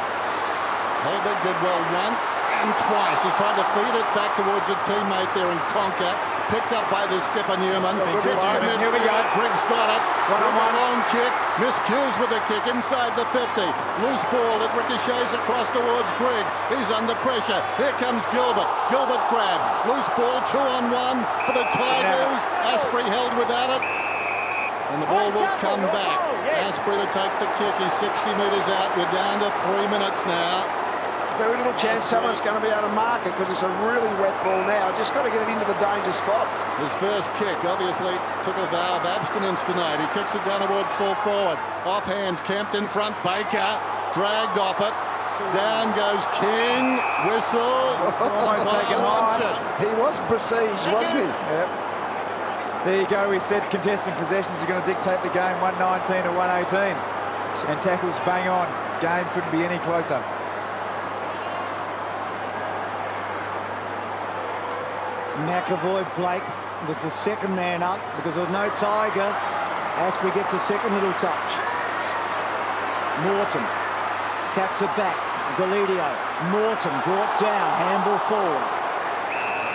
A: Helbig did well once and twice. He tried to feed it back towards a teammate there in Conker. Picked up by the skipper Newman.
B: Here we go.
A: Briggs got it. One long kick. Miscues with a kick inside the 50. Loose ball that ricochets across towards Grigg. He's under pressure. Here comes Gilbert. Gilbert grab. Loose ball 2-on-1 for the Tigers. Asprey held without it. And the ball will come back. Asprey to take the kick. He's 60 metres out. We're down to 3 minutes now.
C: very little chance someone's going to be able to mark it because it's a really wet ball now. Just got to get it into the danger spot.
A: His first kick obviously took a vow of abstinence tonight. He kicks it down towards full forward. Off hands, Kempt in front, Baker dragged off it. Down goes King, whistle.
B: Almost taken high.
C: He was besieged, wasn't he?
B: Yep. There you go. We said contesting possessions are going to dictate the game, 119 to 118. And tackles bang on. Game couldn't be any closer.
D: McAvoy Blake was the second man up because there was no Tiger. Asprey gets a second little touch. Morton taps it back. Deledio. Morton brought down. Handball forward.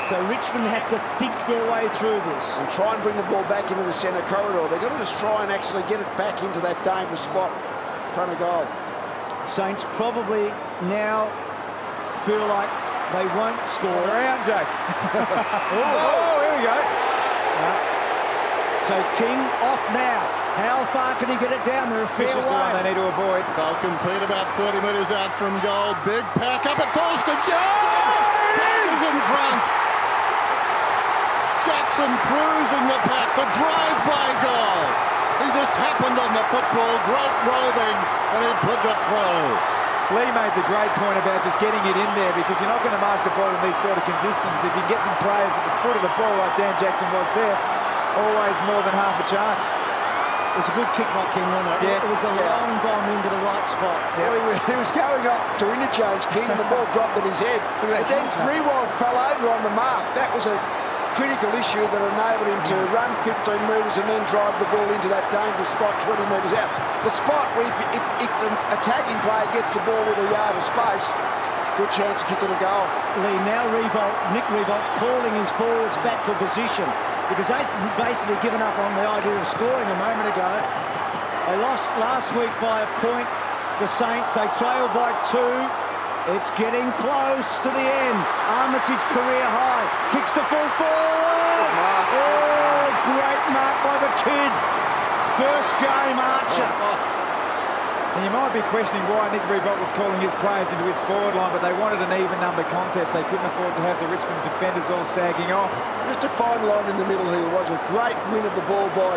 D: So Richmond have to think their way through this.
C: And try and bring the ball back into the centre corridor. They've got to just try and actually get it back into that dangerous spot in front of goal.
D: Saints probably now feel like they won't score.
B: Around, Jake. Here we go.
D: So King off now. How far can he get it down there? A fair
B: Fish is the one they need to avoid.
A: They'll compete about 30 metres out from goal. Big pack up, it falls to Jones. Tigers in front. Jackson cruising the pack. The drive-by goal. He just happened on the football. Great roving, and he puts it through.
B: Lee made the great point about just getting it in there because you're not going to mark the ball in these sort of conditions. If you get some players at the foot of the ball like Dan Jackson was there, always more than half a chance.
D: It was a good kick by King, wasn't it?
B: Yeah.
D: It was the long bomb into the right spot.
C: Well, he was going up to interchange King and the ball dropped at his head. But then Riewoldt fell over on the mark. That was a critical issue that enabled him to run 15 metres and then drive the ball into that dangerous spot 20 metres out. The spot where if the attacking player gets the ball with a yard of space, good chance of kicking a goal.
D: Lee, now Nick Riewoldt's calling his forwards back to position because they'd basically given up on the idea of scoring a moment ago. They lost last week by a point. The Saints, they trailed by 2. It's getting close to the end. Armitage career high. Kicks to full forward. Oh, great mark by the kid. First game, Archer.
B: And you might be questioning why Nick Riewoldt was calling his players into his forward line, but they wanted an even number contest. They couldn't afford to have the Richmond defenders all sagging off.
C: Just a fine line in the middle here. Was a great win of the ball by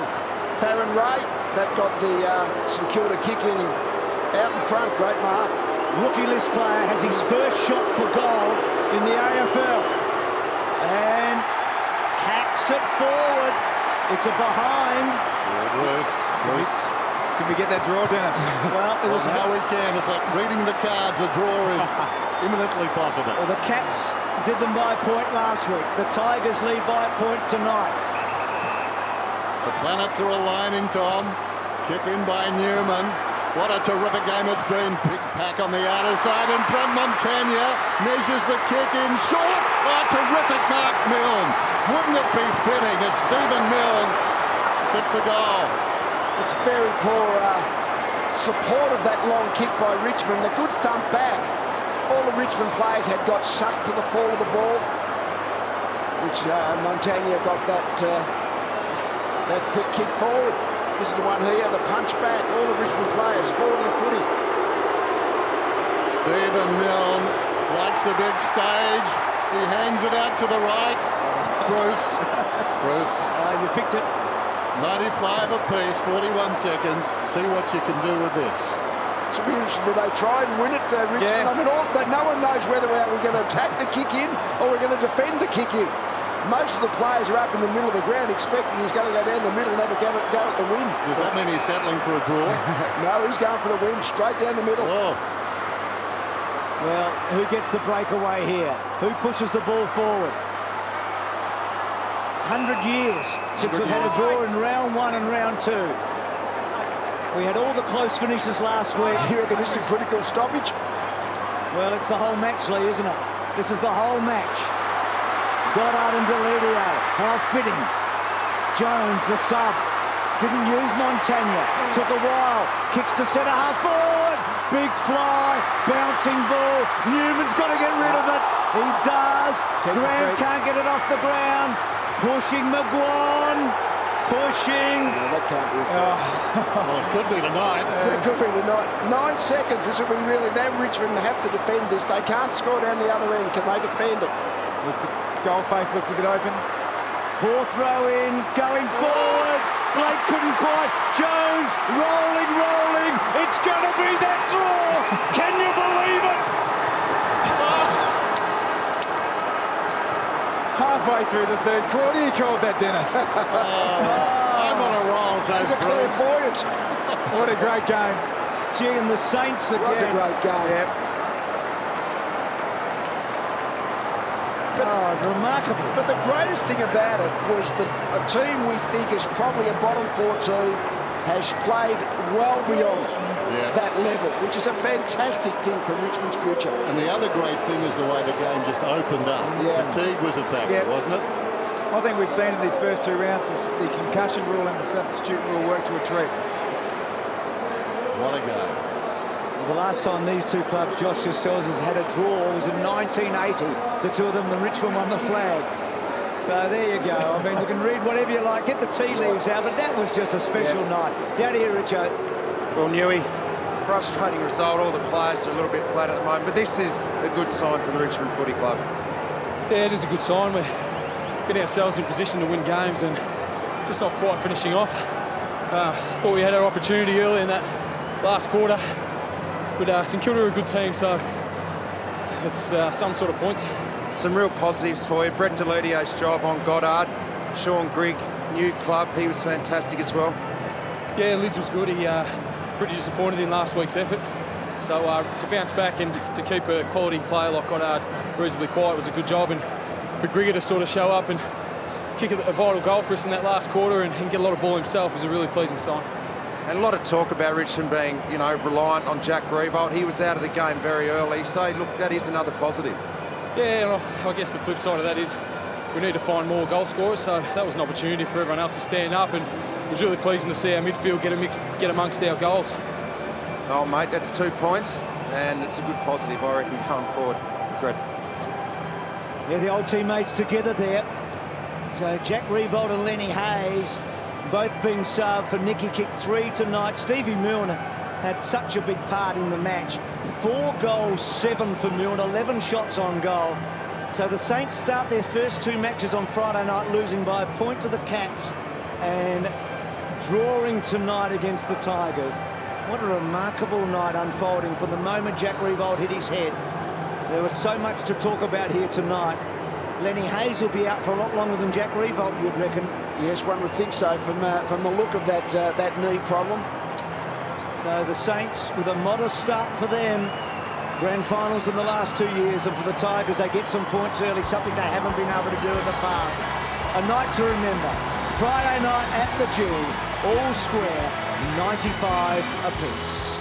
C: Farron Ray. That got the St Kilda kick in and out in front. Great mark.
D: Rookie list player has his first shot for goal in the AFL. And hacks it forward. It's a behind.
A: Bruce.
B: Can we get that draw, Dennis?
D: Well, it was
A: how we can. It's like reading the cards. A draw is imminently possible.
D: Well, the Cats did them by a point last week. The Tigers lead by a point tonight.
A: The planets are aligning, Tom. Kick in by Newman. What a terrific game it's been. Pick pack on the outer side in front. Montagna measures the kick in short. Oh, terrific mark, Milne. Wouldn't it be fitting if Stephen Milne hit the goal?
C: It's very poor support of that long kick by Richmond. The good thump back. All the Richmond players had got sucked to the fall of the ball, which Montagna got that quick kick forward. This is the one here, the punch back. All the Richmond players forward of the footy.
A: Stephen Milne likes a big stage. He hangs it out to the right. Bruce.
D: You picked it.
A: 95 apiece, 41 seconds. See what you can do with this.
C: It's be interesting. Will they try and win it, Richmond?
B: Yeah.
C: I mean, no one knows whether we're going to attack the kick in or we're going to defend the kick in. Most of the players are up in the middle of the ground expecting he's going to go down the middle and have a go at the win.
A: Does that mean he's settling for a draw?
C: No, he's going for the win, straight down the middle.
A: Oh.
D: Well, who gets the breakaway here? Who pushes the ball forward? 100 years since we've had a draw in round 1 and round 2. We had all the close finishes last week.
C: You reckon this is a critical stoppage?
D: Well, it's the whole match, Lee, isn't it? This is the whole match. Goddard and Deledio, how fitting. Jones, the sub, didn't use Montagna, took a while, kicks to centre half forward, big fly, bouncing ball, Newman's got to get rid of it, he does, Graham can't get it off the ground, pushing McGuan, pushing.
C: No, that can't be a foul.
A: Well, it could be tonight.
C: That could be tonight. 9 seconds. This will be really... Now Richmond have to defend this. They can't score down the other end. Can they defend it?
B: Look, the goal face looks a bit open.
D: Poor throw in, going forward. Blake couldn't quite. Jones rolling, rolling. It's going to be that draw. Can you believe it?
B: Halfway through the third quarter, you called that, Dennis.
A: I'm on a roll, so
C: It's a clairvoyant.
B: What a great game.
D: Gee, and the Saints
C: It was a
D: again.
C: great game.
D: Remarkable.
C: But the greatest thing about it was that a team we think is probably a bottom 4 team has played well beyond that level, which is a fantastic thing for Richmond's future.
A: And the other great thing is the way the game just opened up.
C: Yeah.
A: Fatigue was a factor, wasn't it?
B: I think we've seen in these first 2 rounds the concussion rule and the substitute rule work to a treat.
A: What a game.
D: The last time these two clubs, Josh just tells us, had a draw was in 1980. The two of them, the Richmond won the flag. So there you go. I mean, you can read whatever you like, get the tea leaves out, but that was just a special night. Down here, Richo.
E: Well, Newey, frustrating result. All the players are a little bit flat at the moment, but this is a good sign for the Richmond Footy Club.
G: Yeah, it is a good sign. We're getting ourselves in position to win games and just not quite finishing off. Thought we had our opportunity early in that last quarter. But St Kilda are a good team, so it's some sort of points.
E: Some real positives for you. Brett Deludio's job on Goddard. Sean Grigg, new club, he was fantastic as well.
G: Yeah, Liz was good. He pretty disappointed in last week's effort. So to bounce back and to keep a quality player like Goddard reasonably quiet was a good job. And for Grigger to sort of show up and kick a vital goal for us in that last quarter and get a lot of ball himself was a really pleasing sign.
E: And a lot of talk about Richmond being, you know, reliant on Jack Riewoldt. He was out of the game very early, so look, that is another positive.
G: Yeah, and I guess the flip side of that is we need to find more goal scorers, so that was an opportunity for everyone else to stand up, and it was really pleasing to see our midfield get amongst our goals.
E: Oh, mate, that's 2 points, and it's a good positive, I reckon, going forward. Great.
D: Yeah, the old teammates together there. So Jack Riewoldt and Lenny Hayes both being subbed for Nicky kick 3 tonight. Stevie Milner had such a big part in the match. 4 goals, 7 for Milner, 11 shots on goal. So the Saints start their first 2 matches on Friday night losing by a point to the Cats and drawing tonight against the Tigers. What a remarkable night unfolding from the moment Jack Riewoldt hit his head. There was so much to talk about here tonight. Lenny Hayes will be out for a lot longer than Jack Riewoldt, you'd reckon.
C: Yes, one would think so from the look of that knee problem.
D: So the Saints with a modest start for them. Grand finals in the last 2 years, and for the Tigers, they get some points early, something they haven't been able to do in the past. A night to remember. Friday night at the G, all square, 95 apiece.